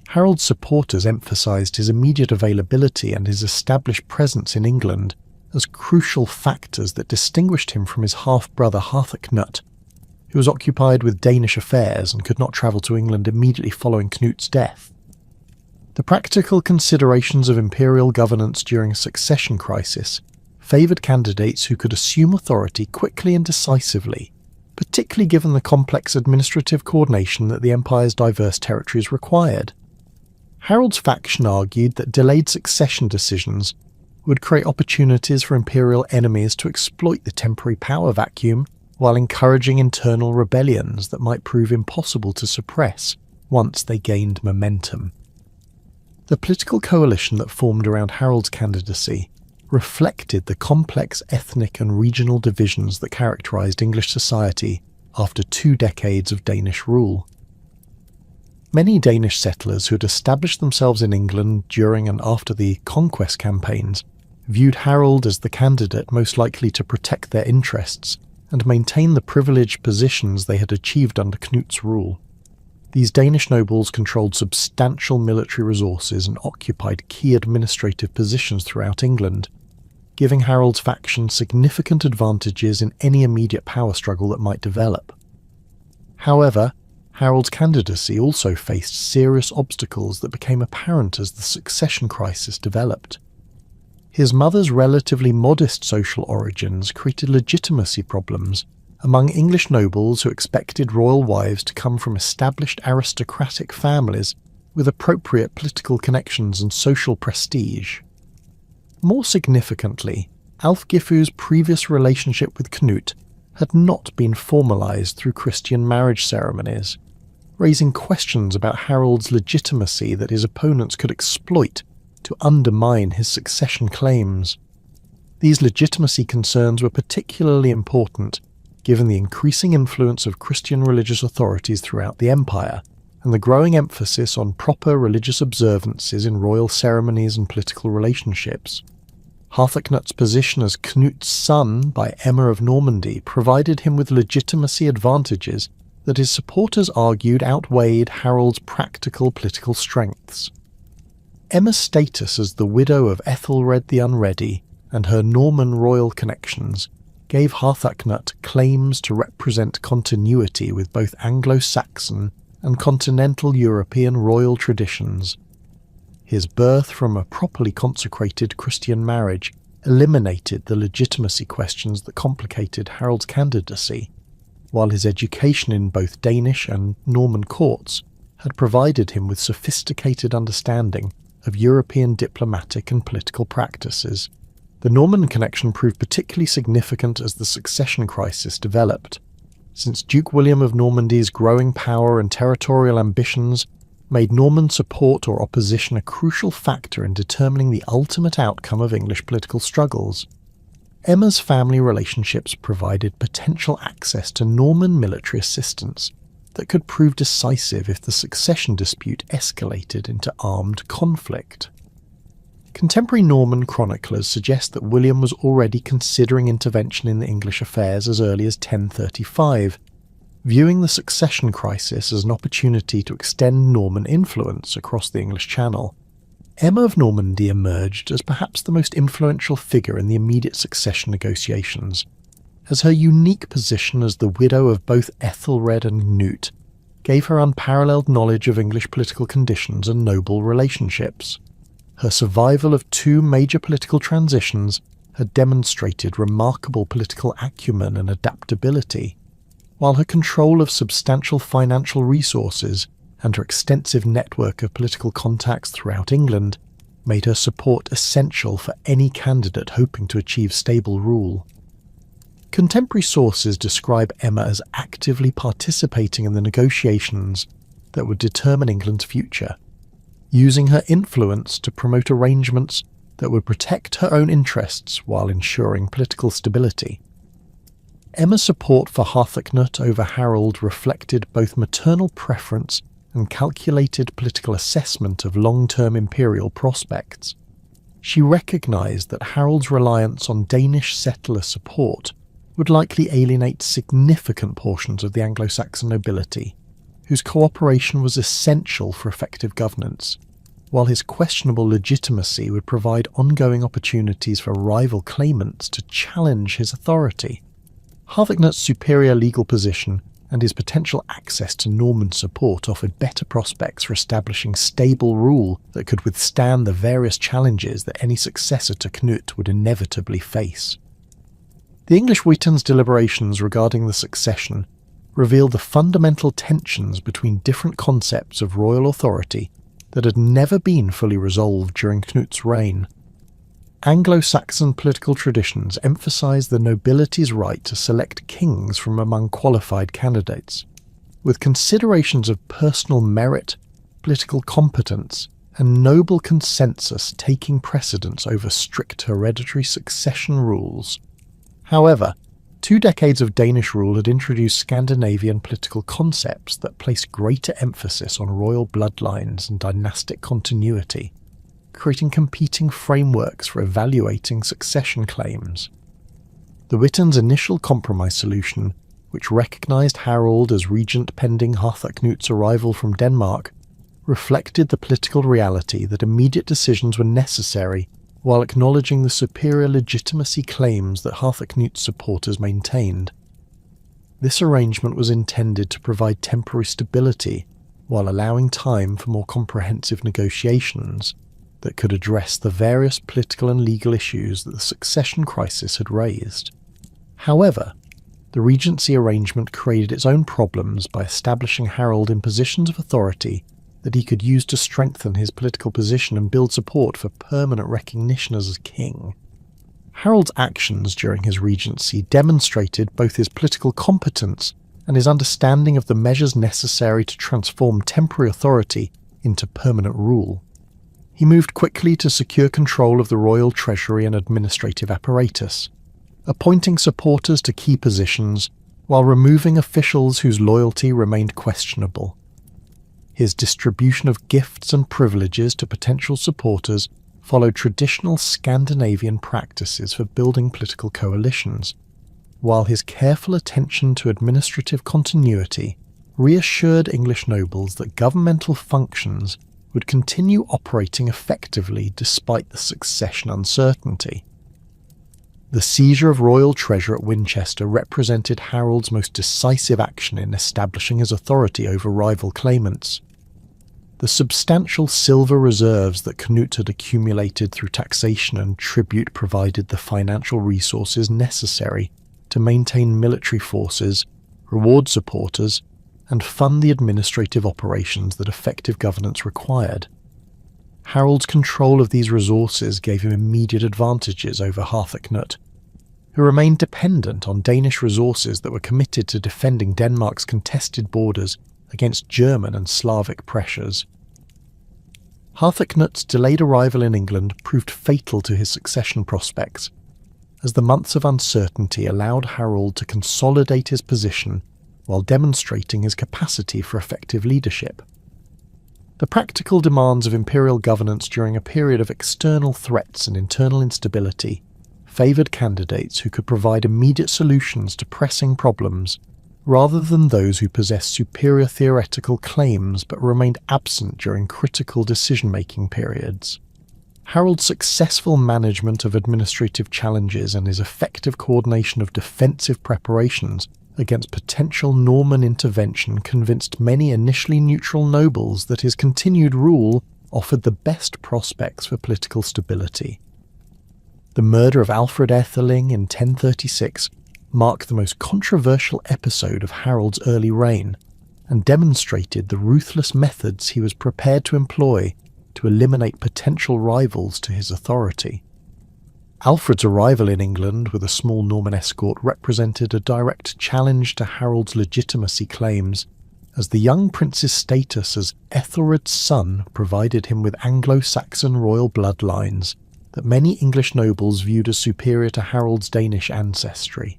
Harold's supporters emphasised his immediate availability and his established presence in England as crucial factors that distinguished him from his half-brother Harthacnut, who was occupied with Danish affairs and could not travel to England immediately following Knut's death. The practical considerations of imperial governance during a succession crisis favoured candidates who could assume authority quickly and decisively, particularly given the complex administrative coordination that the Empire's diverse territories required. Harold's faction argued that delayed succession decisions would create opportunities for imperial enemies to exploit the temporary power vacuum while encouraging internal rebellions that might prove impossible to suppress once they gained momentum. The political coalition that formed around Harold's candidacy reflected the complex ethnic and regional divisions that characterised English society after 2 decades of Danish rule. Many Danish settlers who had established themselves in England during and after the conquest campaigns viewed Harold as the candidate most likely to protect their interests and maintain the privileged positions they had achieved under Knut's rule. These Danish nobles controlled substantial military resources and occupied key administrative positions throughout England, giving Harold's faction significant advantages in any immediate power struggle that might develop. However, Harold's candidacy also faced serious obstacles that became apparent as the succession crisis developed. His mother's relatively modest social origins created legitimacy problems among English nobles who expected royal wives to come from established aristocratic families with appropriate political connections and social prestige. More significantly, Ælfgifu's previous relationship with Knut had not been formalised through Christian marriage ceremonies, raising questions about Harold's legitimacy that his opponents could exploit to undermine his succession claims. These legitimacy concerns were particularly important given the increasing influence of Christian religious authorities throughout the empire, and the growing emphasis on proper religious observances in royal ceremonies and political relationships. Harthacnut's position as Knut's son by Emma of Normandy provided him with legitimacy advantages that his supporters argued outweighed Harold's practical political strengths. Emma's status as the widow of Ethelred the Unready and her Norman royal connections gave Harthacnut claims to represent continuity with both Anglo-Saxon and continental European royal traditions. His birth from a properly consecrated Christian marriage eliminated the legitimacy questions that complicated Harold's candidacy, while his education in both Danish and Norman courts had provided him with sophisticated understanding of European diplomatic and political practices. The Norman connection proved particularly significant as the succession crisis developed, since Duke William of Normandy's growing power and territorial ambitions made Norman support or opposition a crucial factor in determining the ultimate outcome of English political struggles. Emma's family relationships provided potential access to Norman military assistance that could prove decisive if the succession dispute escalated into armed conflict. Contemporary Norman chroniclers suggest that William was already considering intervention in the English affairs as early as 1035, viewing the succession crisis as an opportunity to extend Norman influence across the English Channel. Emma of Normandy emerged as perhaps the most influential figure in the immediate succession negotiations, as her unique position as the widow of both Ethelred and Knut gave her unparalleled knowledge of English political conditions and noble relationships. Her survival of two major political transitions had demonstrated remarkable political acumen and adaptability, while her control of substantial financial resources and her extensive network of political contacts throughout England made her support essential for any candidate hoping to achieve stable rule. Contemporary sources describe Emma as actively participating in the negotiations that would determine England's future, using her influence to promote arrangements that would protect her own interests while ensuring political stability. Emma's support for Harthacnut over Harold reflected both maternal preference and calculated political assessment of long-term imperial prospects. She recognised that Harold's reliance on Danish settler support would likely alienate significant portions of the Anglo-Saxon nobility, whose cooperation was essential for effective governance, while his questionable legitimacy would provide ongoing opportunities for rival claimants to challenge his authority. Harthacnut's superior legal position and his potential access to Norman support offered better prospects for establishing stable rule that could withstand the various challenges that any successor to Knut would inevitably face. The English Witan's deliberations regarding the succession revealed the fundamental tensions between different concepts of royal authority that had never been fully resolved during Knut's reign. Anglo-Saxon political traditions emphasised the nobility's right to select kings from among qualified candidates, with considerations of personal merit, political competence, and noble consensus taking precedence over strict hereditary succession rules. However, 2 decades of Danish rule had introduced Scandinavian political concepts that placed greater emphasis on royal bloodlines and dynastic continuity, creating competing frameworks for evaluating succession claims. The Witans' initial compromise solution, which recognised Harold as regent pending Harthacnut's arrival from Denmark, reflected the political reality that immediate decisions were necessary while acknowledging the superior legitimacy claims that Harthacnut's supporters maintained. This arrangement was intended to provide temporary stability while allowing time for more comprehensive negotiations that could address the various political and legal issues that the succession crisis had raised. However, the regency arrangement created its own problems by establishing Harold in positions of authority that he could use to strengthen his political position and build support for permanent recognition as a king. Harold's actions during his regency demonstrated both his political competence and his understanding of the measures necessary to transform temporary authority into permanent rule. He moved quickly to secure control of the royal treasury and administrative apparatus, appointing supporters to key positions while removing officials whose loyalty remained questionable. His distribution of gifts and privileges to potential supporters followed traditional Scandinavian practices for building political coalitions, while his careful attention to administrative continuity reassured English nobles that governmental functions would continue operating effectively despite the succession uncertainty. The seizure of royal treasure at Winchester represented Harold's most decisive action in establishing his authority over rival claimants. The substantial silver reserves that Canute had accumulated through taxation and tribute provided the financial resources necessary to maintain military forces, reward supporters, and fund the administrative operations that effective governance required. Harold's control of these resources gave him immediate advantages over Harthacnut, who remained dependent on Danish resources that were committed to defending Denmark's contested borders against German and Slavic pressures. Harthacnut's delayed arrival in England proved fatal to his succession prospects, as the months of uncertainty allowed Harold to consolidate his position while demonstrating his capacity for effective leadership. The practical demands of imperial governance during a period of external threats and internal instability favoured candidates who could provide immediate solutions to pressing problems, rather than those who possessed superior theoretical claims but remained absent during critical decision-making periods. Harold's successful management of administrative challenges and his effective coordination of defensive preparations against potential Norman intervention convinced many initially neutral nobles that his continued rule offered the best prospects for political stability. The murder of Alfred Aetheling in 1036 marked the most controversial episode of Harold's early reign, and demonstrated the ruthless methods he was prepared to employ to eliminate potential rivals to his authority. Alfred's arrival in England with a small Norman escort represented a direct challenge to Harold's legitimacy claims, as the young prince's status as Ethelred's son provided him with Anglo-Saxon royal bloodlines that many English nobles viewed as superior to Harold's Danish ancestry.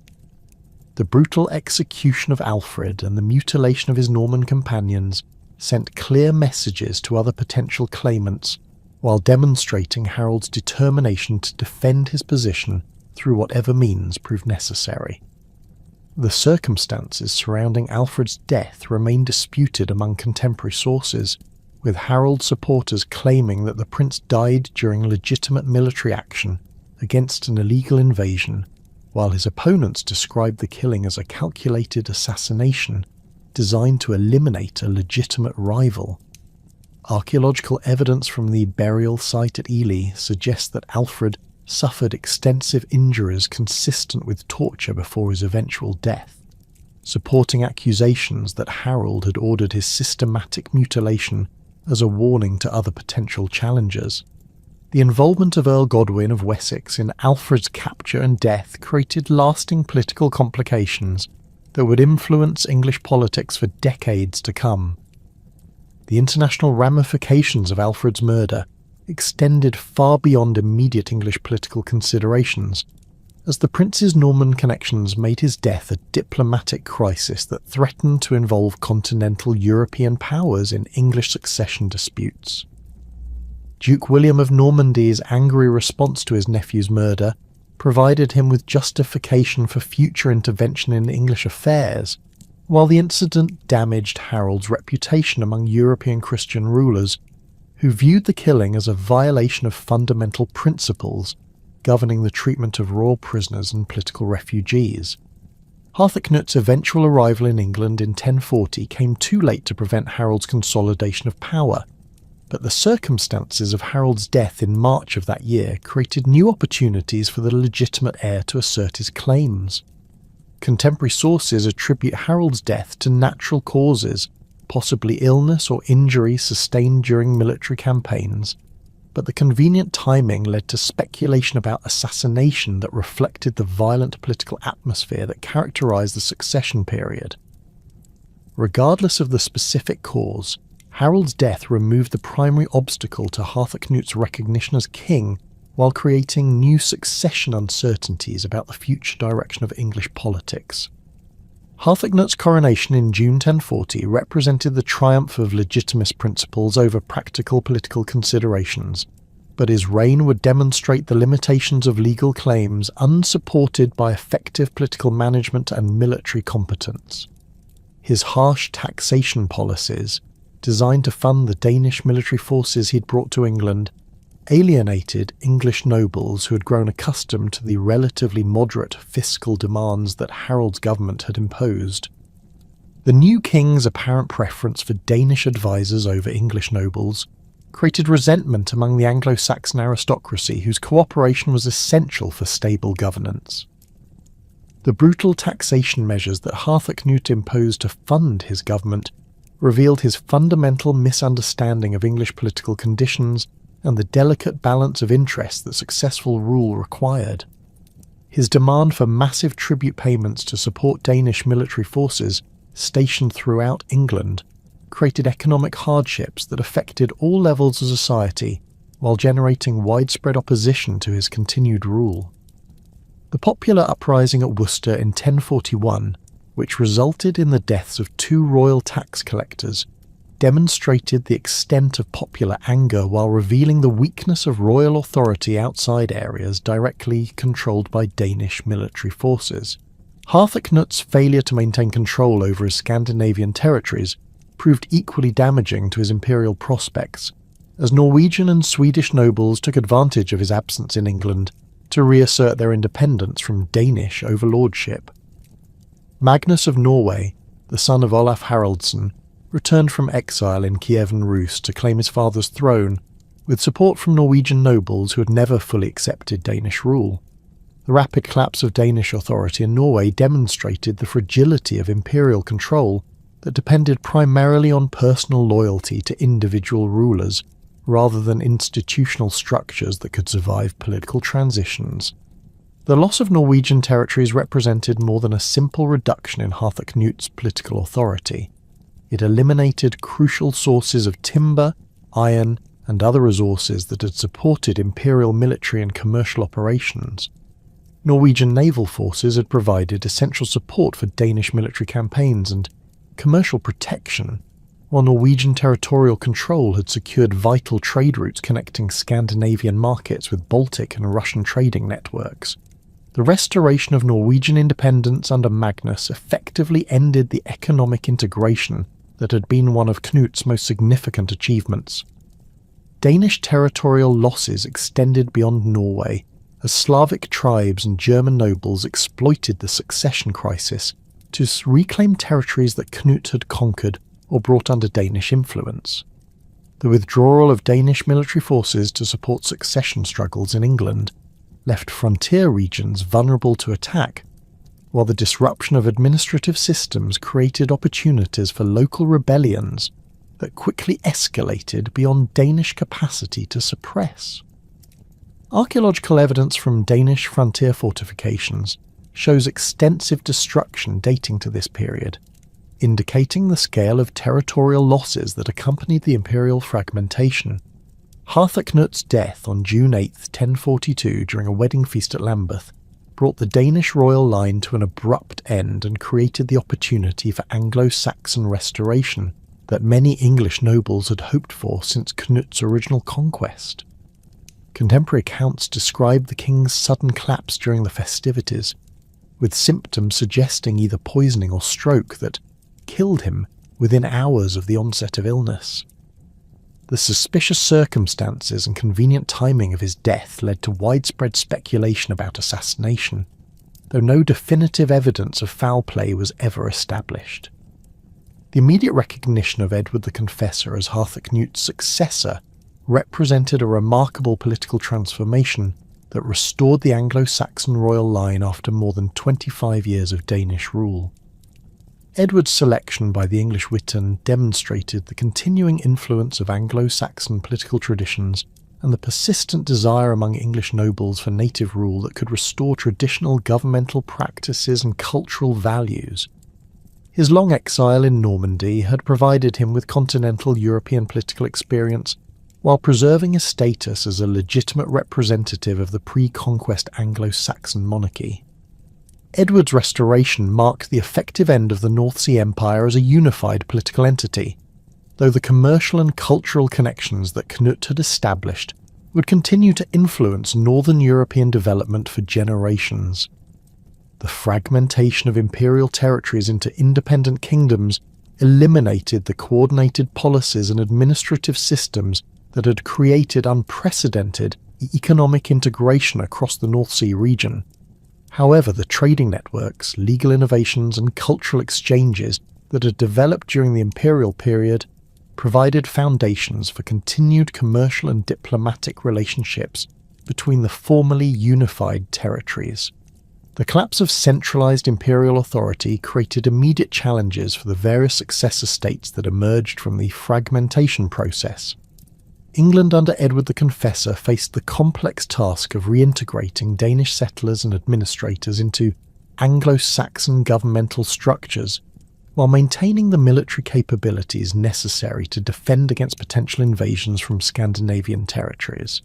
The brutal execution of Alfred and the mutilation of his Norman companions sent clear messages to other potential claimants, while demonstrating Harold's determination to defend his position through whatever means proved necessary. The circumstances surrounding Alfred's death remain disputed among contemporary sources, with Harold's supporters claiming that the prince died during legitimate military action against an illegal invasion, while his opponents described the killing as a calculated assassination designed to eliminate a legitimate rival. Archaeological evidence from the burial site at Ely suggests that Alfred suffered extensive injuries consistent with torture before his eventual death, supporting accusations that Harold had ordered his systematic mutilation as a warning to other potential challengers. The involvement of Earl Godwin of Wessex in Alfred's capture and death created lasting political complications that would influence English politics for decades to come. The international ramifications of Alfred's murder extended far beyond immediate English political considerations, as the prince's Norman connections made his death a diplomatic crisis that threatened to involve continental European powers in English succession disputes. Duke William of Normandy's angry response to his nephew's murder provided him with justification for future intervention in English affairs, while the incident damaged Harold's reputation among European Christian rulers, who viewed the killing as a violation of fundamental principles governing the treatment of royal prisoners and political refugees. Harthacnut's eventual arrival in England in 1040 came too late to prevent Harold's consolidation of power, but the circumstances of Harold's death in March of that year created new opportunities for the legitimate heir to assert his claims. Contemporary sources attribute Harold's death to natural causes, possibly illness or injury sustained during military campaigns, but the convenient timing led to speculation about assassination that reflected the violent political atmosphere that characterized the succession period. Regardless of the specific cause, Harold's death removed the primary obstacle to Harthacnut's recognition as king, while creating new succession uncertainties about the future direction of English politics. Harthacnut's coronation in June 1040 represented the triumph of legitimist principles over practical political considerations, but his reign would demonstrate the limitations of legal claims unsupported by effective political management and military competence. His harsh taxation policies, designed to fund the Danish military forces he'd brought to England, alienated English nobles who had grown accustomed to the relatively moderate fiscal demands that Harold's government had imposed. The new king's apparent preference for Danish advisors over English nobles created resentment among the Anglo-Saxon aristocracy whose cooperation was essential for stable governance. The brutal taxation measures that Harthacnut imposed to fund his government revealed his fundamental misunderstanding of English political conditions and the delicate balance of interests that successful rule required. His demand for massive tribute payments to support Danish military forces stationed throughout England created economic hardships that affected all levels of society while generating widespread opposition to his continued rule. The popular uprising at Worcester in 1041, which resulted in the deaths of 2 royal tax collectors, demonstrated the extent of popular anger while revealing the weakness of royal authority outside areas directly controlled by Danish military forces. Harthacnut's failure to maintain control over his Scandinavian territories proved equally damaging to his imperial prospects, as Norwegian and Swedish nobles took advantage of his absence in England to reassert their independence from Danish overlordship. Magnus of Norway, the son of Olaf Haraldsson, returned from exile in Kievan Rus to claim his father's throne, with support from Norwegian nobles who had never fully accepted Danish rule. The rapid collapse of Danish authority in Norway demonstrated the fragility of imperial control that depended primarily on personal loyalty to individual rulers, rather than institutional structures that could survive political transitions. The loss of Norwegian territories represented more than a simple reduction in Harthacnut's political authority. It eliminated crucial sources of timber, iron, and other resources that had supported imperial military and commercial operations. Norwegian naval forces had provided essential support for Danish military campaigns and commercial protection, while Norwegian territorial control had secured vital trade routes connecting Scandinavian markets with Baltic and Russian trading networks. The restoration of Norwegian independence under Magnus effectively ended the economic integration that had been one of Knut's most significant achievements. Danish territorial losses extended beyond Norway, as Slavic tribes and German nobles exploited the succession crisis to reclaim territories that Knut had conquered or brought under Danish influence. The withdrawal of Danish military forces to support succession struggles in England left frontier regions vulnerable to attack, while the disruption of administrative systems created opportunities for local rebellions that quickly escalated beyond Danish capacity to suppress. Archaeological evidence from Danish frontier fortifications shows extensive destruction dating to this period, indicating the scale of territorial losses that accompanied the imperial fragmentation. Harthacnut's death on June 8, 1042, during a wedding feast at Lambeth, brought the Danish royal line to an abrupt end and created the opportunity for Anglo-Saxon restoration that many English nobles had hoped for since Knut's original conquest. Contemporary accounts describe the king's sudden collapse during the festivities, with symptoms suggesting either poisoning or stroke that killed him within hours of the onset of illness. The suspicious circumstances and convenient timing of his death led to widespread speculation about assassination, though no definitive evidence of foul play was ever established. The immediate recognition of Edward the Confessor as Harthacnut's successor represented a remarkable political transformation that restored the Anglo-Saxon royal line after more than 25 years of Danish rule. Edward's selection by the English Witan demonstrated the continuing influence of Anglo-Saxon political traditions and the persistent desire among English nobles for native rule that could restore traditional governmental practices and cultural values. His long exile in Normandy had provided him with continental European political experience while preserving his status as a legitimate representative of the pre-conquest Anglo-Saxon monarchy. Edward's restoration marked the effective end of the North Sea Empire as a unified political entity, though the commercial and cultural connections that Knut had established would continue to influence Northern European development for generations. The fragmentation of imperial territories into independent kingdoms eliminated the coordinated policies and administrative systems that had created unprecedented economic integration across the North Sea region. However, the trading networks, legal innovations and cultural exchanges that had developed during the imperial period provided foundations for continued commercial and diplomatic relationships between the formerly unified territories. The collapse of centralized imperial authority created immediate challenges for the various successor states that emerged from the fragmentation process. England under Edward the Confessor faced the complex task of reintegrating Danish settlers and administrators into Anglo-Saxon governmental structures, while maintaining the military capabilities necessary to defend against potential invasions from Scandinavian territories.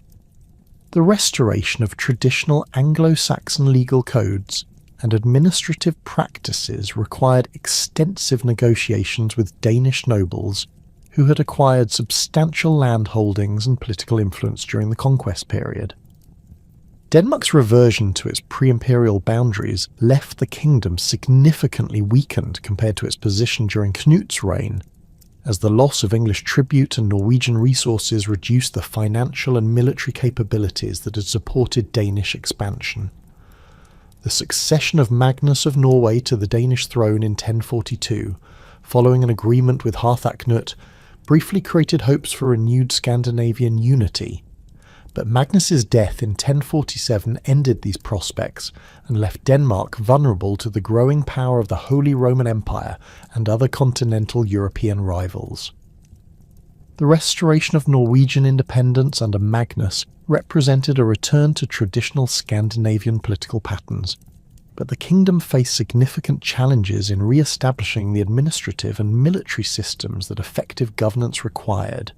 The restoration of traditional Anglo-Saxon legal codes and administrative practices required extensive negotiations with Danish nobles who had acquired substantial land holdings and political influence during the conquest period. Denmark's reversion to its pre-imperial boundaries left the kingdom significantly weakened compared to its position during Knut's reign, as the loss of English tribute and Norwegian resources reduced the financial and military capabilities that had supported Danish expansion. The succession of Magnus of Norway to the Danish throne in 1042, following an agreement with Harthacnut, briefly created hopes for renewed Scandinavian unity, but Magnus's death in 1047 ended these prospects and left Denmark vulnerable to the growing power of the Holy Roman Empire and other continental European rivals. The restoration of Norwegian independence under Magnus represented a return to traditional Scandinavian political patterns, but the kingdom faced significant challenges in re-establishing the administrative and military systems that effective governance required.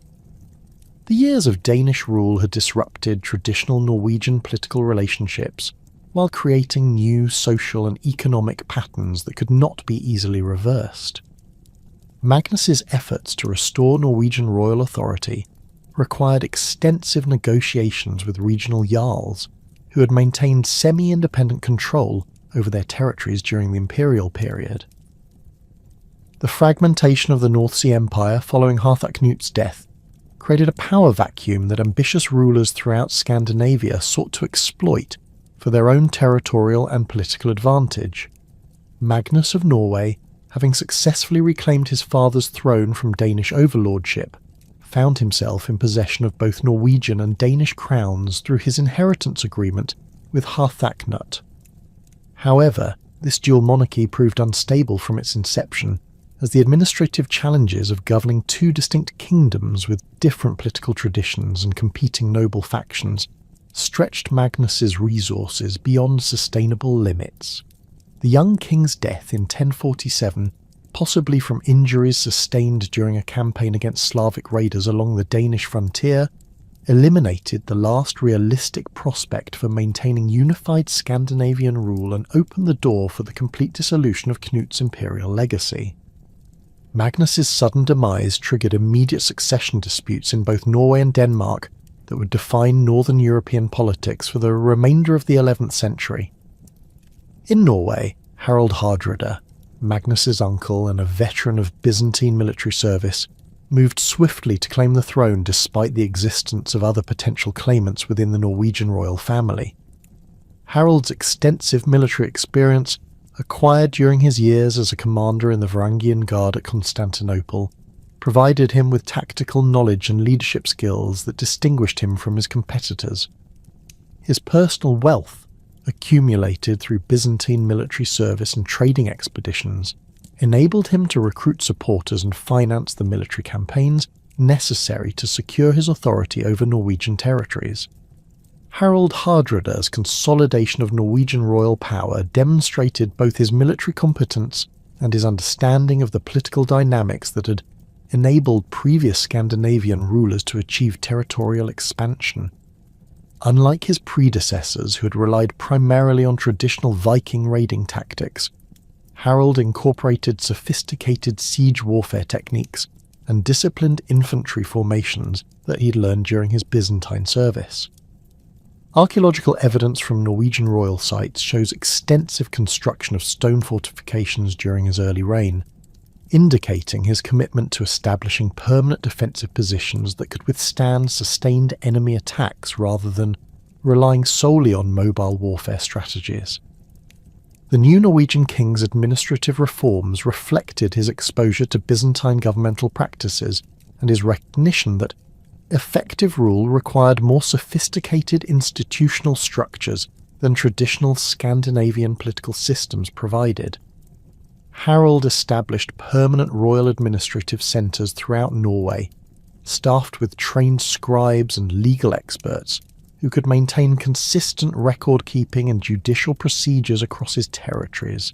The years of Danish rule had disrupted traditional Norwegian political relationships, while creating new social and economic patterns that could not be easily reversed. Magnus's efforts to restore Norwegian royal authority required extensive negotiations with regional jarls, who had maintained semi-independent control over their territories during the imperial period. The fragmentation of the North Sea Empire following Harthacnut's death created a power vacuum that ambitious rulers throughout Scandinavia sought to exploit for their own territorial and political advantage. Magnus of Norway, having successfully reclaimed his father's throne from Danish overlordship, found himself in possession of both Norwegian and Danish crowns through his inheritance agreement with Harthacnut. However, this dual monarchy proved unstable from its inception, as the administrative challenges of governing two distinct kingdoms with different political traditions and competing noble factions stretched Magnus's resources beyond sustainable limits. The young king's death in 1047, possibly from injuries sustained during a campaign against Slavic raiders along the Danish frontier, eliminated the last realistic prospect for maintaining unified Scandinavian rule and opened the door for the complete dissolution of Knut's imperial legacy. Magnus's sudden demise triggered immediate succession disputes in both Norway and Denmark that would define northern European politics for the remainder of the 11th century. In Norway, Harald Hardrada, Magnus's uncle and a veteran of Byzantine military service, moved swiftly to claim the throne despite the existence of other potential claimants within the Norwegian royal family. Harald's extensive military experience, acquired during his years as a commander in the Varangian Guard at Constantinople, provided him with tactical knowledge and leadership skills that distinguished him from his competitors. His personal wealth, accumulated through Byzantine military service and trading expeditions, enabled him to recruit supporters and finance the military campaigns necessary to secure his authority over Norwegian territories. Harald Hardrada's consolidation of Norwegian royal power demonstrated both his military competence and his understanding of the political dynamics that had enabled previous Scandinavian rulers to achieve territorial expansion. Unlike his predecessors who had relied primarily on traditional Viking raiding tactics, Harold incorporated sophisticated siege warfare techniques and disciplined infantry formations that he'd learned during his Byzantine service. Archaeological evidence from Norwegian royal sites shows extensive construction of stone fortifications during his early reign, indicating his commitment to establishing permanent defensive positions that could withstand sustained enemy attacks rather than relying solely on mobile warfare strategies. The new Norwegian king's administrative reforms reflected his exposure to Byzantine governmental practices and his recognition that effective rule required more sophisticated institutional structures than traditional Scandinavian political systems provided. Harold established permanent royal administrative centres throughout Norway, staffed with trained scribes and legal experts who could maintain consistent record-keeping and judicial procedures across his territories.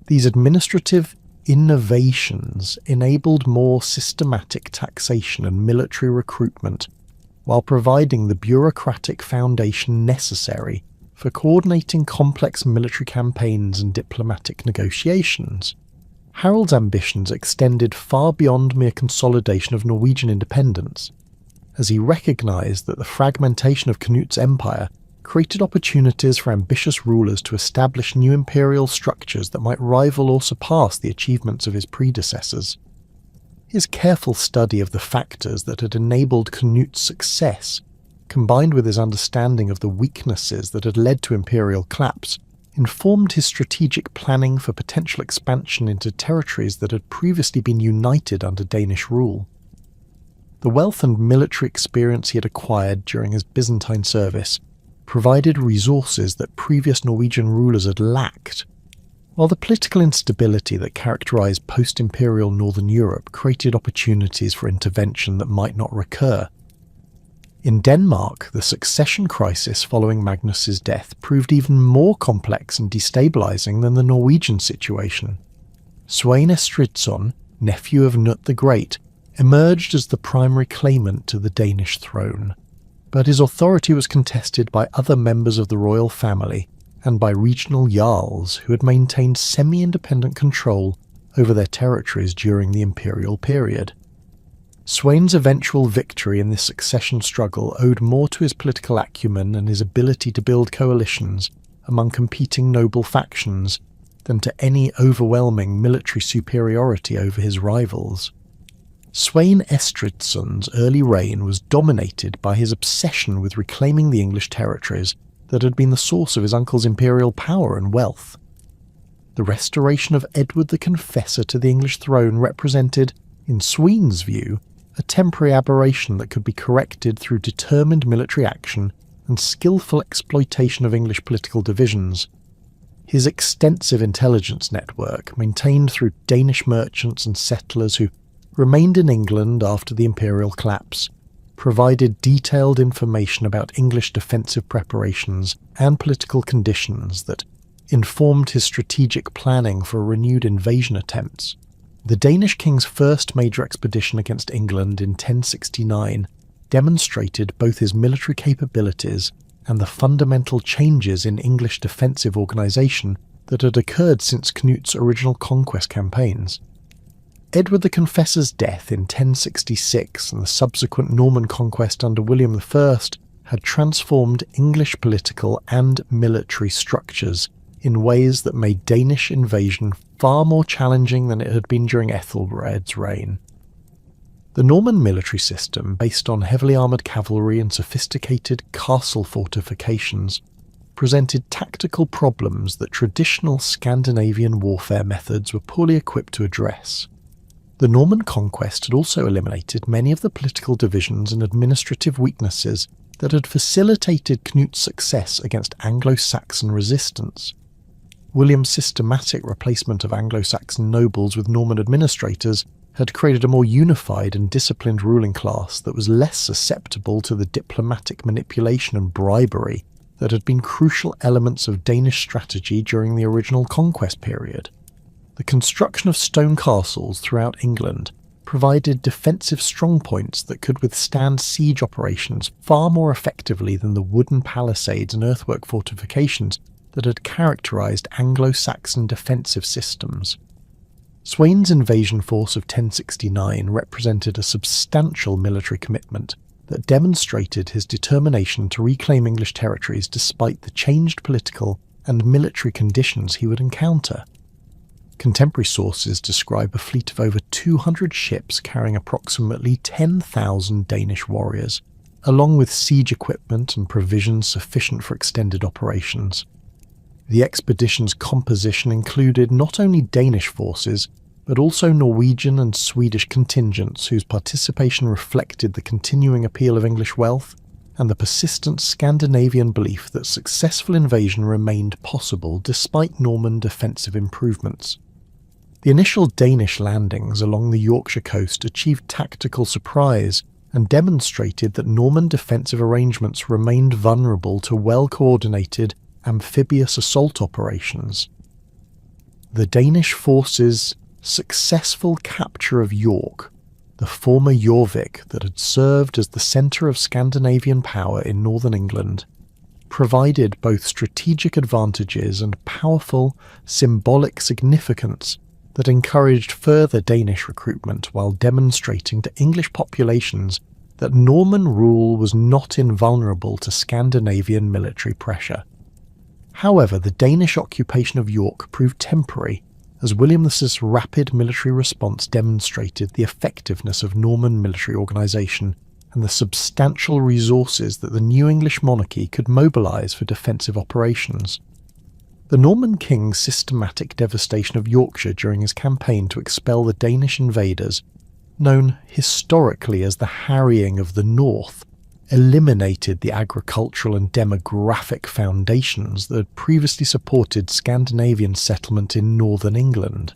These administrative innovations enabled more systematic taxation and military recruitment, while providing the bureaucratic foundation necessary for coordinating complex military campaigns and diplomatic negotiations. Harold's ambitions extended far beyond mere consolidation of Norwegian independence, as he recognised that the fragmentation of Knut's empire created opportunities for ambitious rulers to establish new imperial structures that might rival or surpass the achievements of his predecessors. His careful study of the factors that had enabled Knut's success, combined with his understanding of the weaknesses that had led to imperial collapse, informed his strategic planning for potential expansion into territories that had previously been united under Danish rule. The wealth and military experience he had acquired during his Byzantine service provided resources that previous Norwegian rulers had lacked, while the political instability that characterized post-imperial Northern Europe created opportunities for intervention that might not recur. In Denmark, the succession crisis following Magnus's death proved even more complex and destabilizing than the Norwegian situation. Svein Estridsson, nephew of Knut the Great, emerged as the primary claimant to the Danish throne, but his authority was contested by other members of the royal family and by regional jarls who had maintained semi-independent control over their territories during the imperial period. Svein's eventual victory in this succession struggle owed more to his political acumen and his ability to build coalitions among competing noble factions than to any overwhelming military superiority over his rivals. Svein Estridsson's early reign was dominated by his obsession with reclaiming the English territories that had been the source of his uncle's imperial power and wealth. The restoration of Edward the Confessor to the English throne represented, in Svein's view, a temporary aberration that could be corrected through determined military action and skillful exploitation of English political divisions. His extensive intelligence network, maintained through Danish merchants and settlers who remained in England after the imperial collapse, provided detailed information about English defensive preparations and political conditions that informed his strategic planning for renewed invasion attempts. The Danish king's first major expedition against England in 1069 demonstrated both his military capabilities and the fundamental changes in English defensive organisation that had occurred since Knut's original conquest campaigns. Edward the Confessor's death in 1066 and the subsequent Norman conquest under William I had transformed English political and military structures in ways that made Danish invasion far more challenging than it had been during Ethelred's reign. The Norman military system, based on heavily armoured cavalry and sophisticated castle fortifications, presented tactical problems that traditional Scandinavian warfare methods were poorly equipped to address. The Norman conquest had also eliminated many of the political divisions and administrative weaknesses that had facilitated Knut's success against Anglo-Saxon resistance. William's systematic replacement of Anglo-Saxon nobles with Norman administrators had created a more unified and disciplined ruling class that was less susceptible to the diplomatic manipulation and bribery that had been crucial elements of Danish strategy during the original conquest period. The construction of stone castles throughout England provided defensive strongpoints that could withstand siege operations far more effectively than the wooden palisades and earthwork fortifications that had characterised Anglo-Saxon defensive systems. Sweyn's invasion force of 1069 represented a substantial military commitment that demonstrated his determination to reclaim English territories despite the changed political and military conditions he would encounter. Contemporary sources describe a fleet of over 200 ships carrying approximately 10,000 Danish warriors, along with siege equipment and provisions sufficient for extended operations. The expedition's composition included not only Danish forces, but also Norwegian and Swedish contingents whose participation reflected the continuing appeal of English wealth and the persistent Scandinavian belief that successful invasion remained possible despite Norman defensive improvements. The initial Danish landings along the Yorkshire coast achieved tactical surprise and demonstrated that Norman defensive arrangements remained vulnerable to well-coordinated amphibious assault operations. The Danish forces' successful capture of York, the former Jorvik that had served as the centre of Scandinavian power in northern England, provided both strategic advantages and powerful symbolic significance that encouraged further Danish recruitment while demonstrating to English populations that Norman rule was not invulnerable to Scandinavian military pressure. However, the Danish occupation of York proved temporary, as William's rapid military response demonstrated the effectiveness of Norman military organisation and the substantial resources that the new English monarchy could mobilise for defensive operations. The Norman king's systematic devastation of Yorkshire during his campaign to expel the Danish invaders, known historically as the Harrying of the North, eliminated the agricultural and demographic foundations that had previously supported Scandinavian settlement in northern England.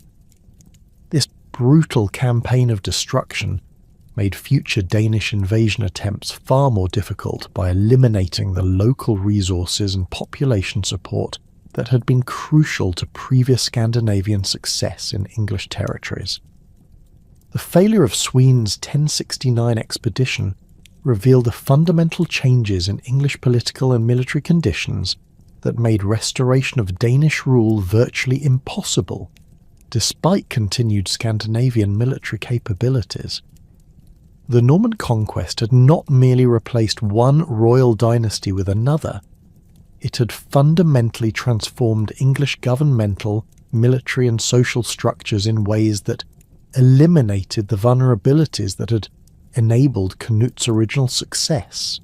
This brutal campaign of destruction made future Danish invasion attempts far more difficult by eliminating the local resources and population support that had been crucial to previous Scandinavian success in English territories. The failure of Sweyn's 1069 expedition revealed the fundamental changes in English political and military conditions that made restoration of Danish rule virtually impossible, despite continued Scandinavian military capabilities. The Norman conquest had not merely replaced one royal dynasty with another, it had fundamentally transformed English governmental, military and social structures in ways that eliminated the vulnerabilities that had enabled Canut's original success.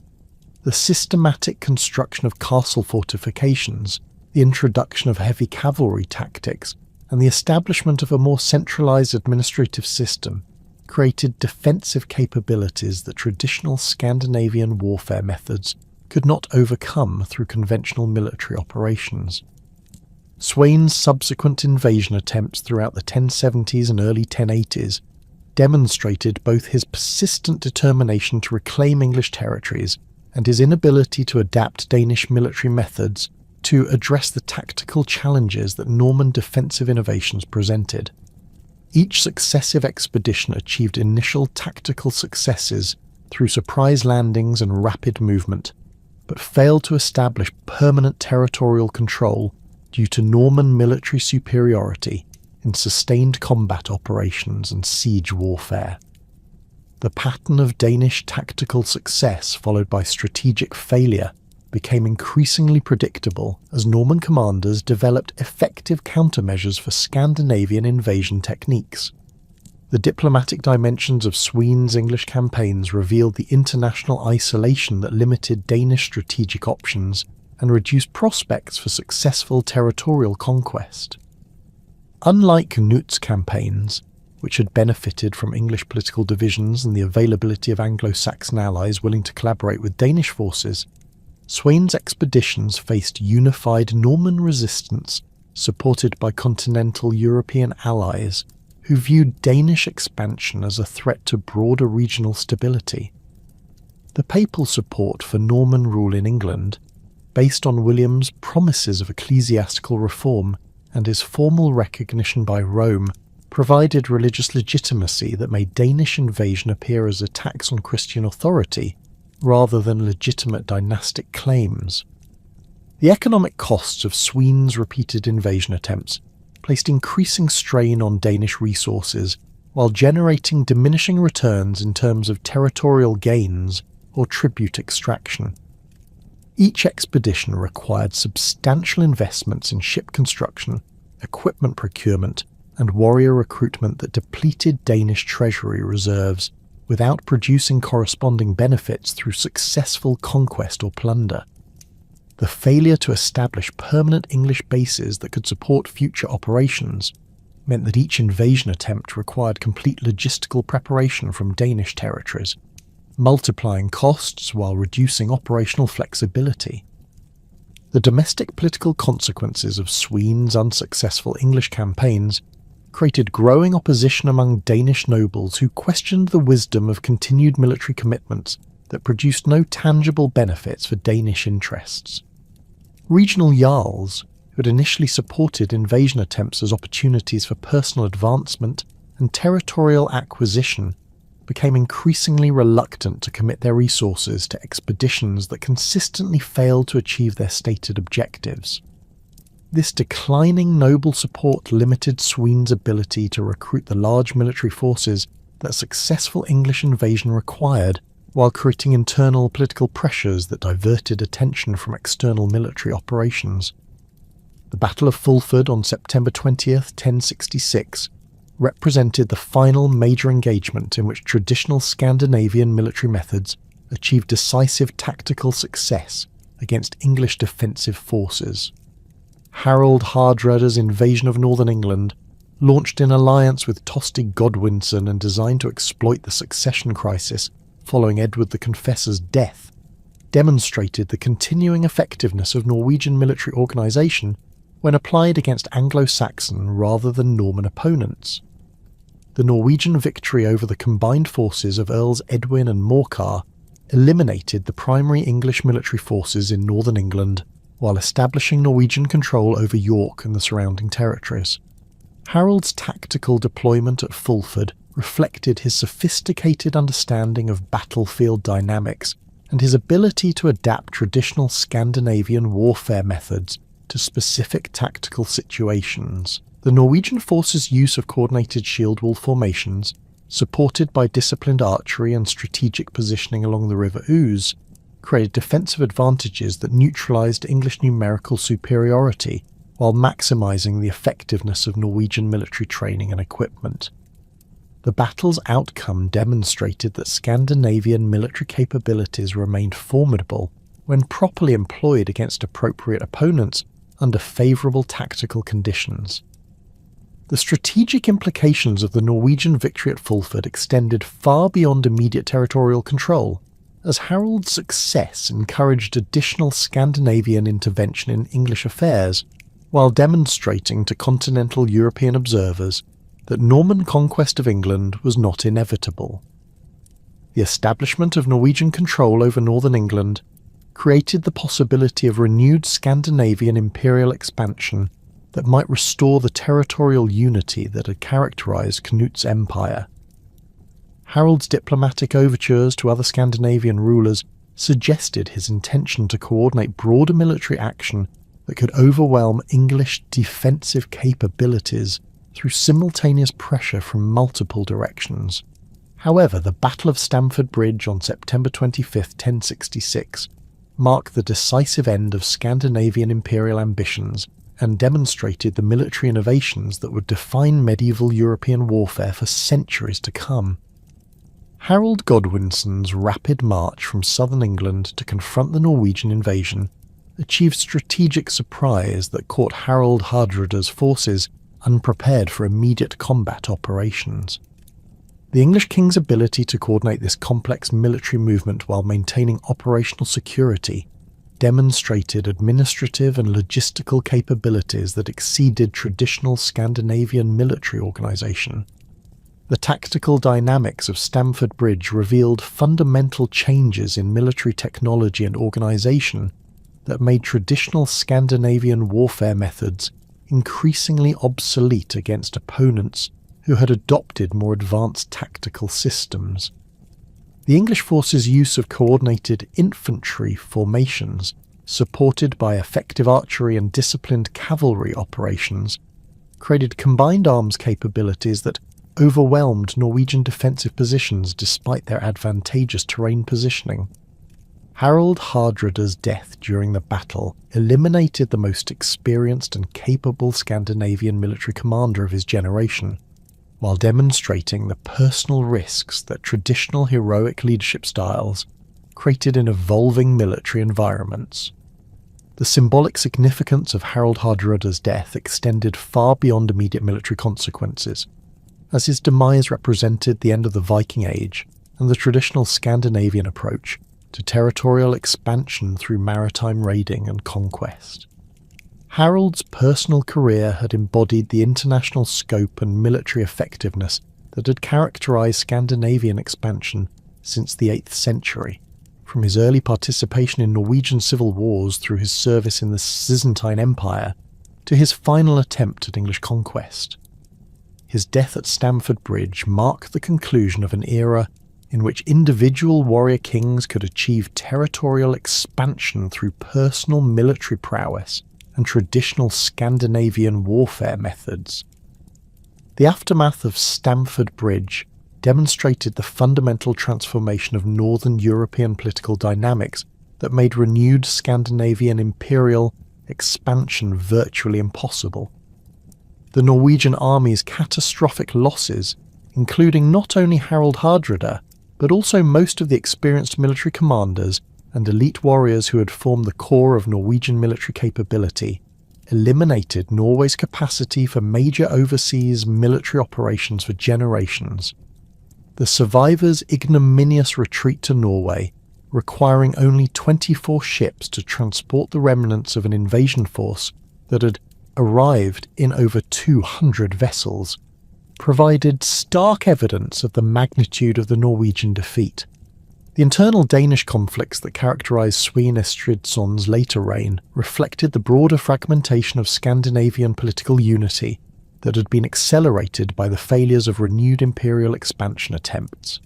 The systematic construction of castle fortifications, the introduction of heavy cavalry tactics, and the establishment of a more centralised administrative system created defensive capabilities that traditional Scandinavian warfare methods could not overcome through conventional military operations. Sweyn's subsequent invasion attempts throughout the 1070s and early 1080s demonstrated both his persistent determination to reclaim English territories and his inability to adapt Danish military methods to address the tactical challenges that Norman defensive innovations presented. Each successive expedition achieved initial tactical successes through surprise landings and rapid movement, but failed to establish permanent territorial control due to Norman military superiority in sustained combat operations and siege warfare. The pattern of Danish tactical success followed by strategic failure became increasingly predictable as Norman commanders developed effective countermeasures for Scandinavian invasion techniques. The diplomatic dimensions of Sweyn's English campaigns revealed the international isolation that limited Danish strategic options and reduced prospects for successful territorial conquest. Unlike Canut's campaigns, which had benefited from English political divisions and the availability of Anglo-Saxon allies willing to collaborate with Danish forces, Sweyn's expeditions faced unified Norman resistance supported by continental European allies who viewed Danish expansion as a threat to broader regional stability. The papal support for Norman rule in England, based on William's promises of ecclesiastical reform and his formal recognition by Rome, provided religious legitimacy that made Danish invasion appear as attacks on Christian authority rather than legitimate dynastic claims. The economic costs of Sweden's repeated invasion attempts placed increasing strain on Danish resources while generating diminishing returns in terms of territorial gains or tribute extraction. Each expedition required substantial investments in ship construction, equipment procurement, and warrior recruitment that depleted Danish treasury reserves without producing corresponding benefits through successful conquest or plunder. The failure to establish permanent English bases that could support future operations meant that each invasion attempt required complete logistical preparation from Danish territories, multiplying costs while reducing operational flexibility. The domestic political consequences of Sweden's unsuccessful English campaigns created growing opposition among Danish nobles who questioned the wisdom of continued military commitments that produced no tangible benefits for Danish interests. Regional jarls, who had initially supported invasion attempts as opportunities for personal advancement and territorial acquisition, became increasingly reluctant to commit their resources to expeditions that consistently failed to achieve their stated objectives. This declining noble support limited Sweden's ability to recruit the large military forces that successful English invasion required, while creating internal political pressures that diverted attention from external military operations. The Battle of Fulford on September 20th, 1066, represented the final major engagement in which traditional Scandinavian military methods achieved decisive tactical success against English defensive forces. Harold Hardrada's invasion of northern England, launched in alliance with Tostig Godwinson and designed to exploit the succession crisis following Edward the Confessor's death, demonstrated the continuing effectiveness of Norwegian military organisation when applied against Anglo-Saxon rather than Norman opponents. The Norwegian victory over the combined forces of Earls Edwin and Morcar eliminated the primary English military forces in northern England while establishing Norwegian control over York and the surrounding territories. Harold's tactical deployment at Fulford reflected his sophisticated understanding of battlefield dynamics and his ability to adapt traditional Scandinavian warfare methods to specific tactical situations. The Norwegian forces' use of coordinated shield wall formations, supported by disciplined archery and strategic positioning along the River Ouse, created defensive advantages that neutralized English numerical superiority while maximizing the effectiveness of Norwegian military training and equipment. The battle's outcome demonstrated that Scandinavian military capabilities remained formidable when properly employed against appropriate opponents under favorable tactical conditions. The strategic implications of the Norwegian victory at Fulford extended far beyond immediate territorial control, as Harold's success encouraged additional Scandinavian intervention in English affairs, while demonstrating to continental European observers that Norman conquest of England was not inevitable. The establishment of Norwegian control over northern England created the possibility of renewed Scandinavian imperial expansion that might restore the territorial unity that had characterized Knut's empire. Harold's diplomatic overtures to other Scandinavian rulers suggested his intention to coordinate broader military action that could overwhelm English defensive capabilities through simultaneous pressure from multiple directions. However, the Battle of Stamford Bridge on September 25, 1066, marked the decisive end of Scandinavian imperial ambitions and demonstrated the military innovations that would define medieval European warfare for centuries to come. Harold Godwinson's rapid march from southern England to confront the Norwegian invasion achieved strategic surprise that caught Harold Hardrada's forces unprepared for immediate combat operations. The English king's ability to coordinate this complex military movement while maintaining operational security demonstrated administrative and logistical capabilities that exceeded traditional Scandinavian military organisation. The tactical dynamics of Stamford Bridge revealed fundamental changes in military technology and organisation that made traditional Scandinavian warfare methods increasingly obsolete against opponents who had adopted more advanced tactical systems. The English forces' use of coordinated infantry formations, supported by effective archery and disciplined cavalry operations, created combined arms capabilities that overwhelmed Norwegian defensive positions despite their advantageous terrain positioning. Harald Hardrada's death during the battle eliminated the most experienced and capable Scandinavian military commander of his generation, while demonstrating the personal risks that traditional heroic leadership styles created in evolving military environments. The symbolic significance of Harald Hardrada's death extended far beyond immediate military consequences, as his demise represented the end of the Viking Age and the traditional Scandinavian approach to territorial expansion through maritime raiding and conquest. Harald's personal career had embodied the international scope and military effectiveness that had characterized Scandinavian expansion since the 8th century, from his early participation in Norwegian civil wars through his service in the Byzantine Empire to his final attempt at English conquest. His death at Stamford Bridge marked the conclusion of an era in which individual warrior kings could achieve territorial expansion through personal military prowess and traditional Scandinavian warfare methods. The aftermath of Stamford Bridge demonstrated the fundamental transformation of Northern European political dynamics that made renewed Scandinavian imperial expansion virtually impossible. The Norwegian army's catastrophic losses, including not only Harald Hardrada, but also most of the experienced military commanders and elite warriors who had formed the core of Norwegian military capability, eliminated Norway's capacity for major overseas military operations for generations. The survivors' ignominious retreat to Norway, requiring only 24 ships to transport the remnants of an invasion force that had arrived in over 200 vessels, provided stark evidence of the magnitude of the Norwegian defeat. The internal Danish conflicts that characterised Svein Estridsson's later reign reflected the broader fragmentation of Scandinavian political unity that had been accelerated by the failures of renewed imperial expansion attempts.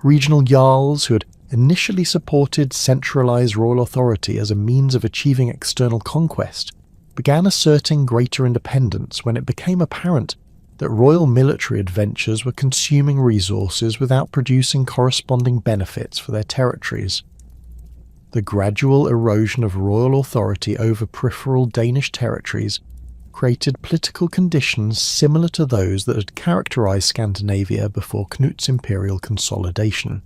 Regional jarls who had initially supported centralised royal authority as a means of achieving external conquest began asserting greater independence when it became apparent that royal military adventures were consuming resources without producing corresponding benefits for their territories. The gradual erosion of royal authority over peripheral Danish territories created political conditions similar to those that had characterised Scandinavia before Knut's imperial consolidation.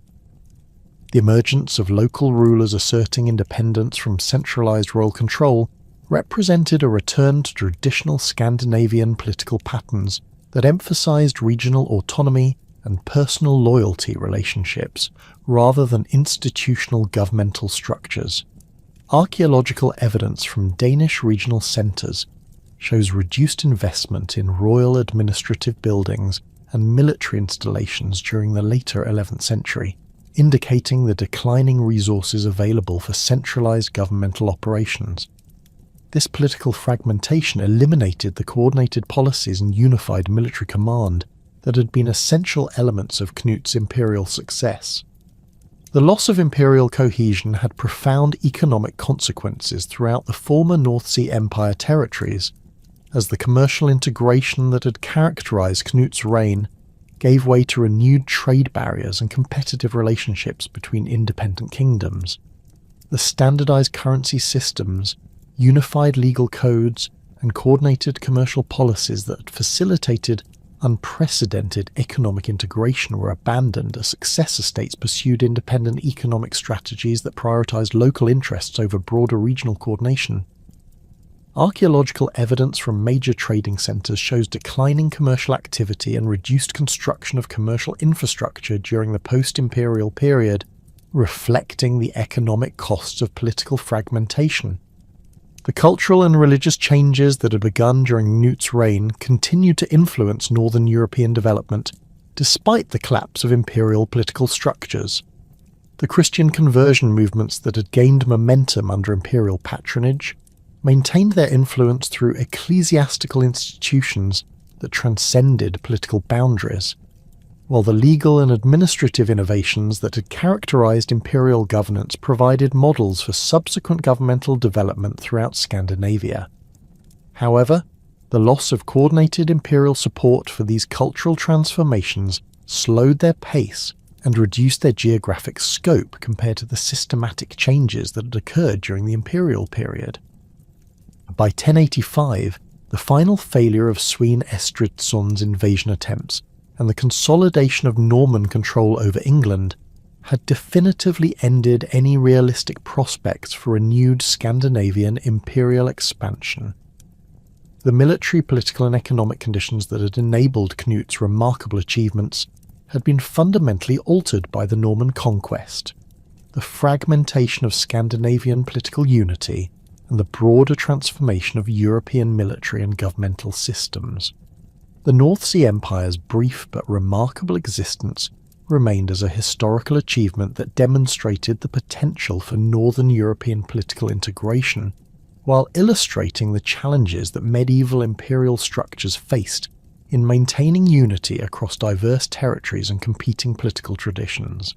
The emergence of local rulers asserting independence from centralised royal control represented a return to traditional Scandinavian political patterns that emphasised regional autonomy and personal loyalty relationships rather than institutional governmental structures. Archaeological evidence from Danish regional centres shows reduced investment in royal administrative buildings and military installations during the later 11th century, indicating the declining resources available for centralised governmental operations. This political fragmentation eliminated the coordinated policies and unified military command that had been essential elements of Knut's imperial success. The loss of imperial cohesion had profound economic consequences throughout the former North Sea Empire territories, as the commercial integration that had characterised Knut's reign gave way to renewed trade barriers and competitive relationships between independent kingdoms. The standardised currency systems, unified legal codes, and coordinated commercial policies that facilitated unprecedented economic integration were abandoned as successor states pursued independent economic strategies that prioritised local interests over broader regional coordination. Archaeological evidence from major trading centres shows declining commercial activity and reduced construction of commercial infrastructure during the post-imperial period, reflecting the economic costs of political fragmentation. The cultural and religious changes that had begun during Knut's reign continued to influence Northern European development, despite the collapse of imperial political structures. The Christian conversion movements that had gained momentum under imperial patronage maintained their influence through ecclesiastical institutions that transcended political boundaries, while the legal and administrative innovations that had characterized imperial governance provided models for subsequent governmental development throughout Scandinavia. However, the loss of coordinated imperial support for these cultural transformations slowed their pace and reduced their geographic scope compared to the systematic changes that had occurred during the imperial period. By 1085, the final failure of Swene Estridsson's invasion attempts and the consolidation of Norman control over England had definitively ended any realistic prospects for renewed Scandinavian imperial expansion. The military, political and economic conditions that had enabled Knut's remarkable achievements had been fundamentally altered by the Norman conquest, the fragmentation of Scandinavian political unity, and the broader transformation of European military and governmental systems. The North Sea Empire's brief but remarkable existence remained as a historical achievement that demonstrated the potential for Northern European political integration, while illustrating the challenges that medieval imperial structures faced in maintaining unity across diverse territories and competing political traditions.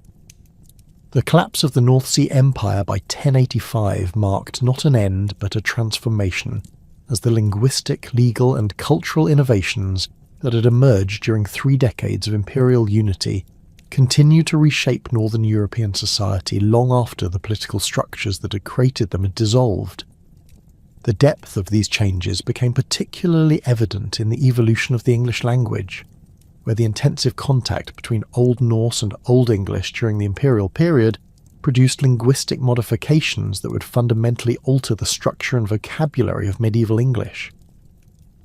The collapse of the North Sea Empire by 1085 marked not an end but a transformation, as the linguistic, legal and cultural innovations that had emerged during 3 decades of imperial unity continued to reshape Northern European society long after the political structures that had created them had dissolved. The depth of these changes became particularly evident in the evolution of the English language, where the intensive contact between Old Norse and Old English during the imperial period produced linguistic modifications that would fundamentally alter the structure and vocabulary of medieval English.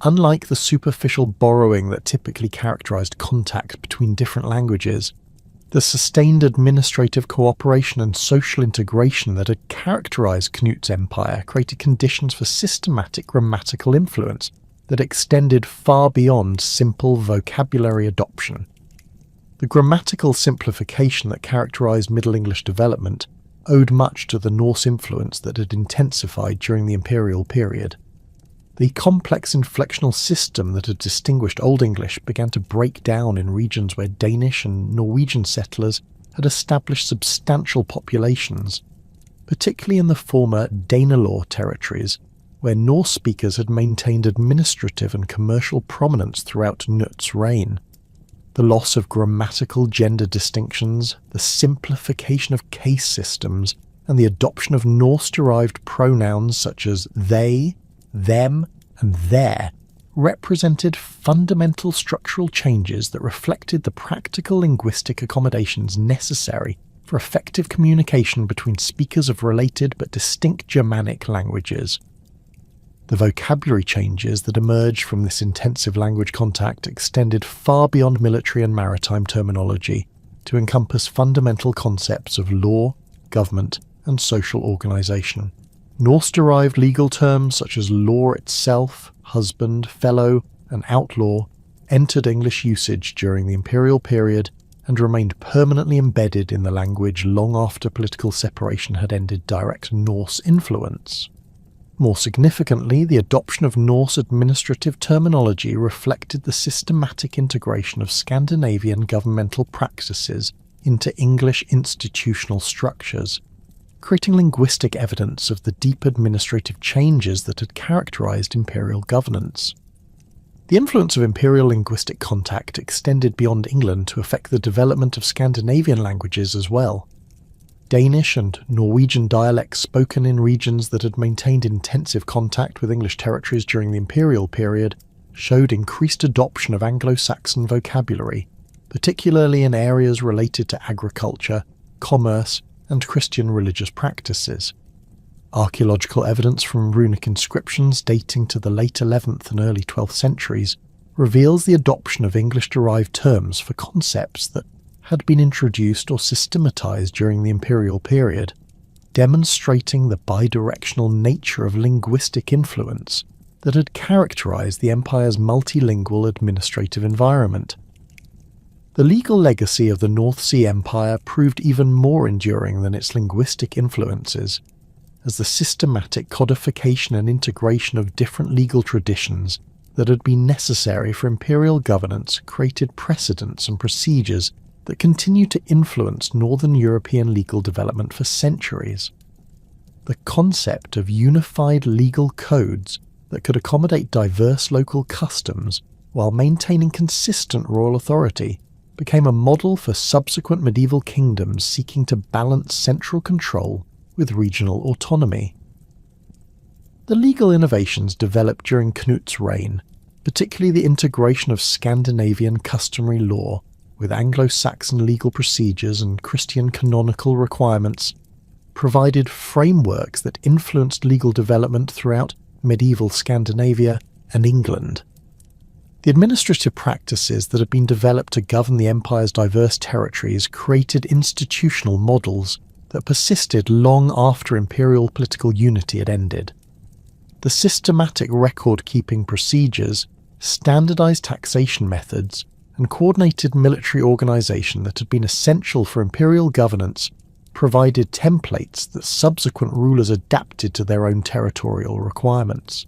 Unlike the superficial borrowing that typically characterized contact between different languages, the sustained administrative cooperation and social integration that had characterized Knut's empire created conditions for systematic grammatical influence that extended far beyond simple vocabulary adoption. The grammatical simplification that characterized Middle English development owed much to the Norse influence that had intensified during the imperial period. The complex inflectional system that had distinguished Old English began to break down in regions where Danish and Norwegian settlers had established substantial populations, particularly in the former Danelaw territories, where Norse speakers had maintained administrative and commercial prominence throughout Knut's reign. The loss of grammatical gender distinctions, the simplification of case systems, and the adoption of Norse-derived pronouns such as they, them, and their represented fundamental structural changes that reflected the practical linguistic accommodations necessary for effective communication between speakers of related but distinct Germanic languages. The vocabulary changes that emerged from this intensive language contact extended far beyond military and maritime terminology to encompass fundamental concepts of law, government, and social organization. Norse-derived legal terms such as law itself, husband, fellow, and outlaw entered English usage during the imperial period and remained permanently embedded in the language long after political separation had ended direct Norse influence. More significantly, the adoption of Norse administrative terminology reflected the systematic integration of Scandinavian governmental practices into English institutional structures, creating linguistic evidence of the deep administrative changes that had characterized imperial governance. The influence of imperial linguistic contact extended beyond England to affect the development of Scandinavian languages as well. Danish and Norwegian dialects spoken in regions that had maintained intensive contact with English territories during the imperial period showed increased adoption of Anglo-Saxon vocabulary, particularly in areas related to agriculture, commerce, and Christian religious practices. Archaeological evidence from runic inscriptions dating to the late 11th and early 12th centuries reveals the adoption of English-derived terms for concepts that had been introduced or systematized during the imperial period, demonstrating the bidirectional nature of linguistic influence that had characterized the empire's multilingual administrative environment. The legal legacy of the North Sea Empire proved even more enduring than its linguistic influences, as the systematic codification and integration of different legal traditions that had been necessary for imperial governance created precedents and procedures that continued to influence Northern European legal development for centuries. The concept of unified legal codes that could accommodate diverse local customs while maintaining consistent royal authority became a model for subsequent medieval kingdoms seeking to balance central control with regional autonomy. The legal innovations developed during Knut's reign, particularly the integration of Scandinavian customary law with Anglo-Saxon legal procedures and Christian canonical requirements, provided frameworks that influenced legal development throughout medieval Scandinavia and England. The administrative practices that had been developed to govern the empire's diverse territories created institutional models that persisted long after imperial political unity had ended. The systematic record-keeping procedures, standardized taxation methods, and coordinated military organization that had been essential for imperial governance provided templates that subsequent rulers adapted to their own territorial requirements.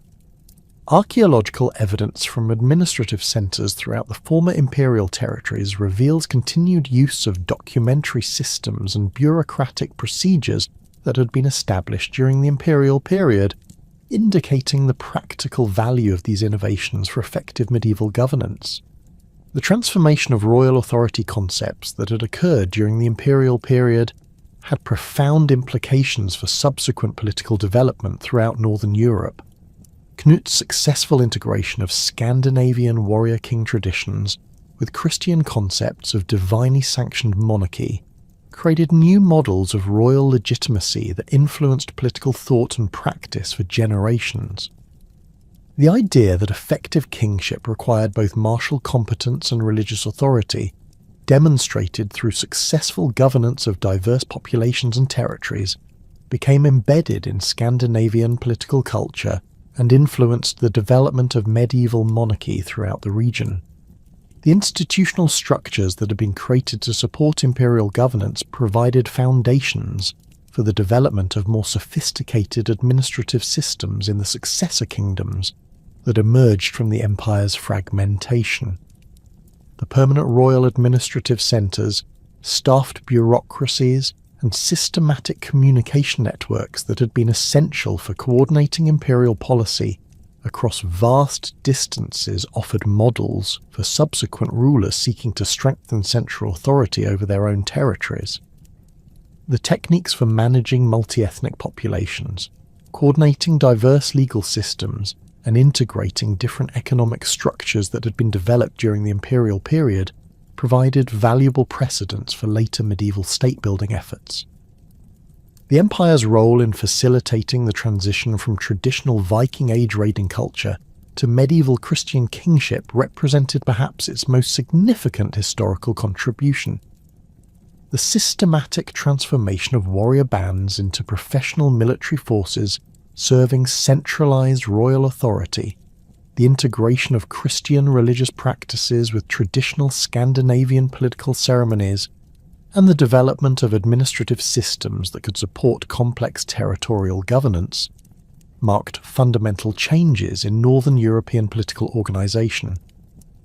Archaeological evidence from administrative centres throughout the former imperial territories reveals continued use of documentary systems and bureaucratic procedures that had been established during the imperial period, indicating the practical value of these innovations for effective medieval governance. The transformation of royal authority concepts that had occurred during the imperial period had profound implications for subsequent political development throughout Northern Europe. Knut's successful integration of Scandinavian warrior king traditions with Christian concepts of divinely sanctioned monarchy created new models of royal legitimacy that influenced political thought and practice for generations. The idea that effective kingship required both martial competence and religious authority, demonstrated through successful governance of diverse populations and territories, became embedded in Scandinavian political culture and influenced the development of medieval monarchy throughout the region. The institutional structures that had been created to support imperial governance provided foundations for the development of more sophisticated administrative systems in the successor kingdoms that emerged from the empire's fragmentation. The permanent royal administrative centres, staffed bureaucracies, and systematic communication networks that had been essential for coordinating imperial policy across vast distances offered models for subsequent rulers seeking to strengthen central authority over their own territories. The techniques for managing multi-ethnic populations, coordinating diverse legal systems, and integrating different economic structures that had been developed during the imperial period provided valuable precedents for later medieval state-building efforts. The empire's role in facilitating the transition from traditional Viking Age raiding culture to medieval Christian kingship represented perhaps its most significant historical contribution. The systematic transformation of warrior bands into professional military forces serving centralized royal authority, the integration of Christian religious practices with traditional Scandinavian political ceremonies, and the development of administrative systems that could support complex territorial governance, marked fundamental changes in Northern European political organization.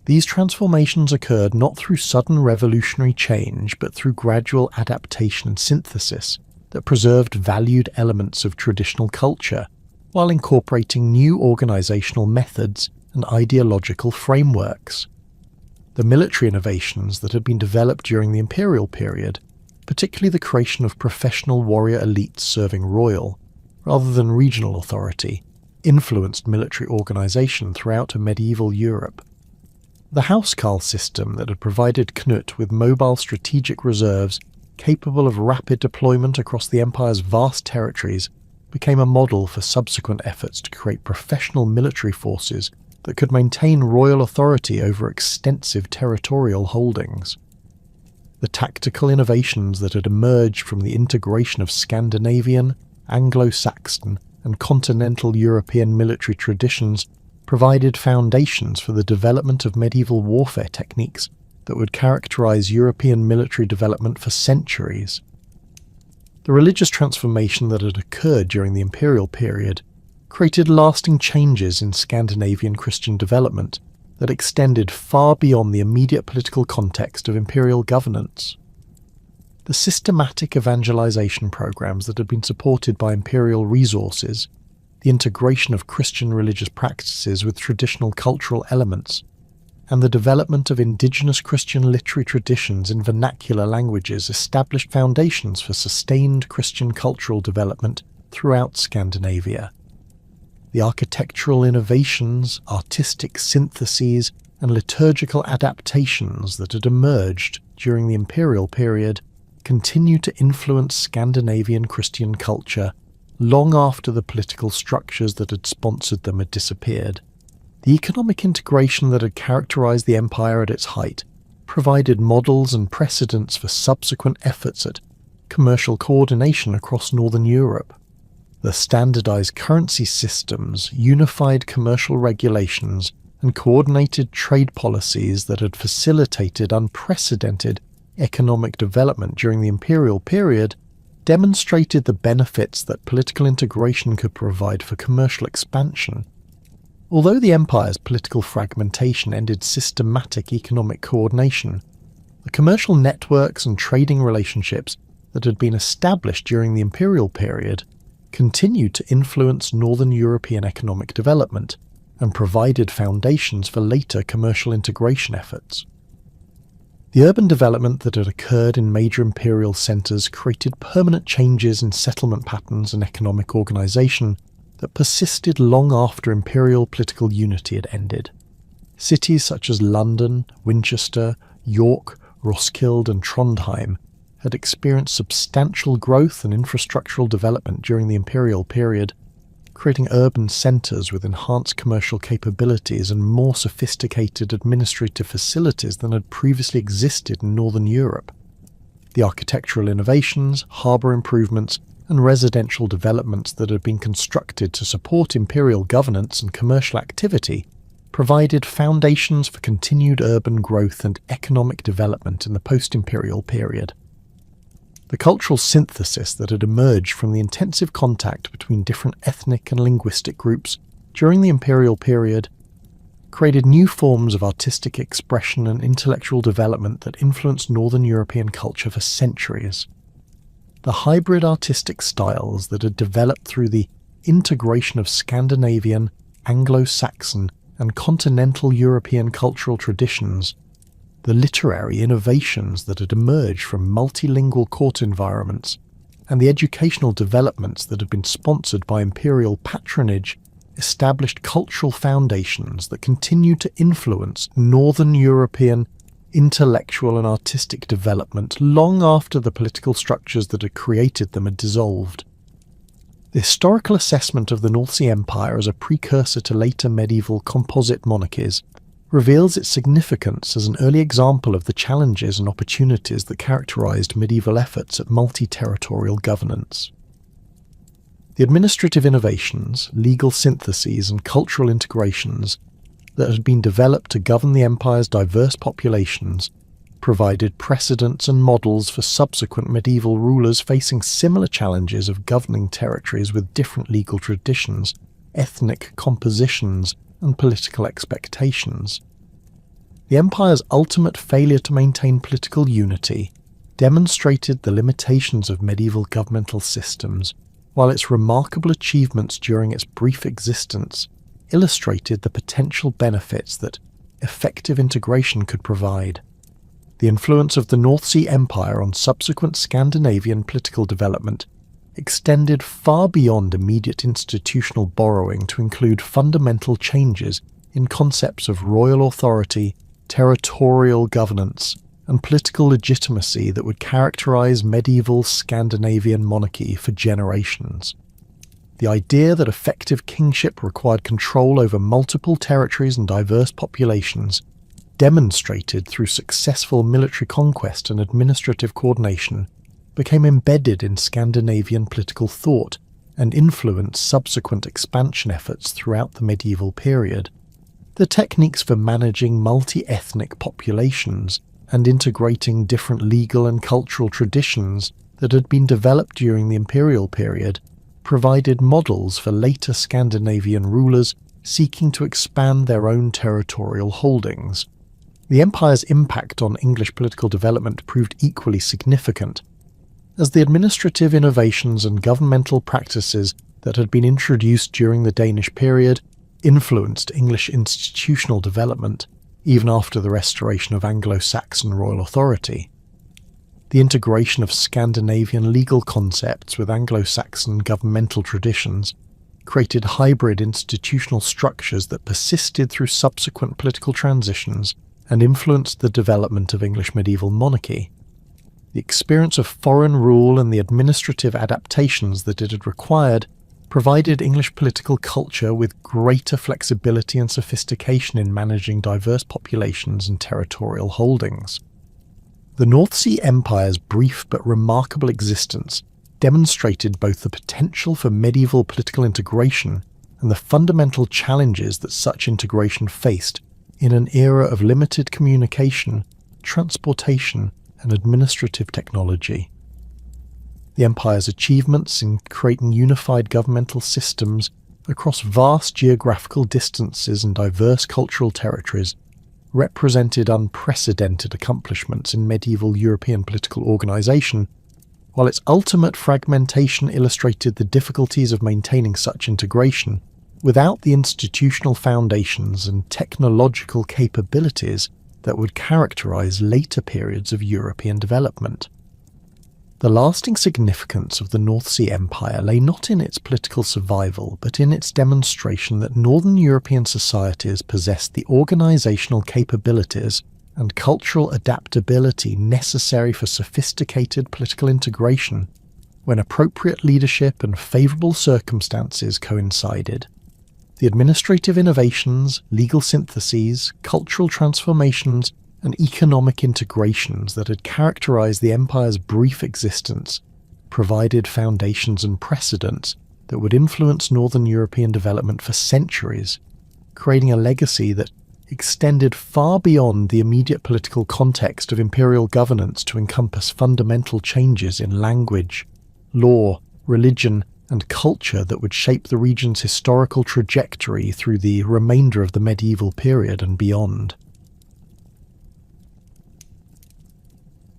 These transformations occurred not through sudden revolutionary change but through gradual adaptation and synthesis that preserved valued elements of traditional culture while incorporating new organizational methods and ideological frameworks. The military innovations that had been developed during the imperial period, particularly the creation of professional warrior elites serving royal, rather than regional authority, influenced military organization throughout medieval Europe. The housecarl system that had provided Knut with mobile strategic reserves capable of rapid deployment across the empire's vast territories became a model for subsequent efforts to create professional military forces that could maintain royal authority over extensive territorial holdings. The tactical innovations that had emerged from the integration of Scandinavian, Anglo-Saxon, and continental European military traditions provided foundations for the development of medieval warfare techniques that would characterize European military development for centuries. The religious transformation that had occurred during the imperial period created lasting changes in Scandinavian Christian development that extended far beyond the immediate political context of imperial governance. The systematic evangelization programs that had been supported by imperial resources, the integration of Christian religious practices with traditional cultural elements, and the development of indigenous Christian literary traditions in vernacular languages established foundations for sustained Christian cultural development throughout Scandinavia. The architectural innovations, artistic syntheses, and liturgical adaptations that had emerged during the imperial period continue to influence Scandinavian Christian culture long after the political structures that had sponsored them had disappeared. The economic integration that had characterized the empire at its height provided models and precedents for subsequent efforts at commercial coordination across Northern Europe. The standardized currency systems, unified commercial regulations, and coordinated trade policies that had facilitated unprecedented economic development during the imperial period demonstrated the benefits that political integration could provide for commercial expansion. Although the empire's political fragmentation ended systematic economic coordination, the commercial networks and trading relationships that had been established during the imperial period continued to influence Northern European economic development and provided foundations for later commercial integration efforts. The urban development that had occurred in major imperial centres created permanent changes in settlement patterns and economic organisation that persisted long after imperial political unity had ended. Cities such as London, Winchester, York, Roskilde and Trondheim had experienced substantial growth and infrastructural development during the imperial period, creating urban centres with enhanced commercial capabilities and more sophisticated administrative facilities than had previously existed in Northern Europe. The architectural innovations, harbour improvements, and residential developments that had been constructed to support imperial governance and commercial activity provided foundations for continued urban growth and economic development in the post-imperial period. The cultural synthesis that had emerged from the intensive contact between different ethnic and linguistic groups during the imperial period created new forms of artistic expression and intellectual development that influenced Northern European culture for centuries. The hybrid artistic styles that had developed through the integration of Scandinavian, Anglo-Saxon, and continental European cultural traditions, the literary innovations that had emerged from multilingual court environments, and the educational developments that had been sponsored by imperial patronage established cultural foundations that continued to influence Northern European intellectual and artistic development long after the political structures that had created them had dissolved. The historical assessment of the North Sea Empire as a precursor to later medieval composite monarchies reveals its significance as an early example of the challenges and opportunities that characterized medieval efforts at multi-territorial governance. The administrative innovations, legal syntheses, and cultural integrations that had been developed to govern the empire's diverse populations provided precedents and models for subsequent medieval rulers facing similar challenges of governing territories with different legal traditions, ethnic compositions, and political expectations. The empire's ultimate failure to maintain political unity demonstrated the limitations of medieval governmental systems, while its remarkable achievements during its brief existence illustrated the potential benefits that effective integration could provide. The influence of the North Sea Empire on subsequent Scandinavian political development extended far beyond immediate institutional borrowing to include fundamental changes in concepts of royal authority, territorial governance, and political legitimacy that would characterize medieval Scandinavian monarchy for generations. The idea that effective kingship required control over multiple territories and diverse populations, demonstrated through successful military conquest and administrative coordination, became embedded in Scandinavian political thought and influenced subsequent expansion efforts throughout the medieval period. The techniques for managing multi-ethnic populations and integrating different legal and cultural traditions that had been developed during the imperial period provided models for later Scandinavian rulers seeking to expand their own territorial holdings. The empire's impact on English political development proved equally significant, as the administrative innovations and governmental practices that had been introduced during the Danish period influenced English institutional development even after the restoration of Anglo-Saxon royal authority. The integration of Scandinavian legal concepts with Anglo-Saxon governmental traditions created hybrid institutional structures that persisted through subsequent political transitions and influenced the development of English medieval monarchy. The experience of foreign rule and the administrative adaptations that it had required provided English political culture with greater flexibility and sophistication in managing diverse populations and territorial holdings. The North Sea Empire's brief but remarkable existence demonstrated both the potential for medieval political integration and the fundamental challenges that such integration faced in an era of limited communication, transportation, and administrative technology. The Empire's achievements in creating unified governmental systems across vast geographical distances and diverse cultural territories represented unprecedented accomplishments in medieval European political organisation, while its ultimate fragmentation illustrated the difficulties of maintaining such integration without the institutional foundations and technological capabilities that would characterise later periods of European development. The lasting significance of the North Sea Empire lay not in its political survival, but in its demonstration that Northern European societies possessed the organisational capabilities and cultural adaptability necessary for sophisticated political integration when appropriate leadership and favourable circumstances coincided. The administrative innovations, legal syntheses, cultural transformations, and economic integrations that had characterized the empire's brief existence provided foundations and precedents that would influence Northern European development for centuries, creating a legacy that extended far beyond the immediate political context of imperial governance to encompass fundamental changes in language, law, religion, and culture that would shape the region's historical trajectory through the remainder of the medieval period and beyond.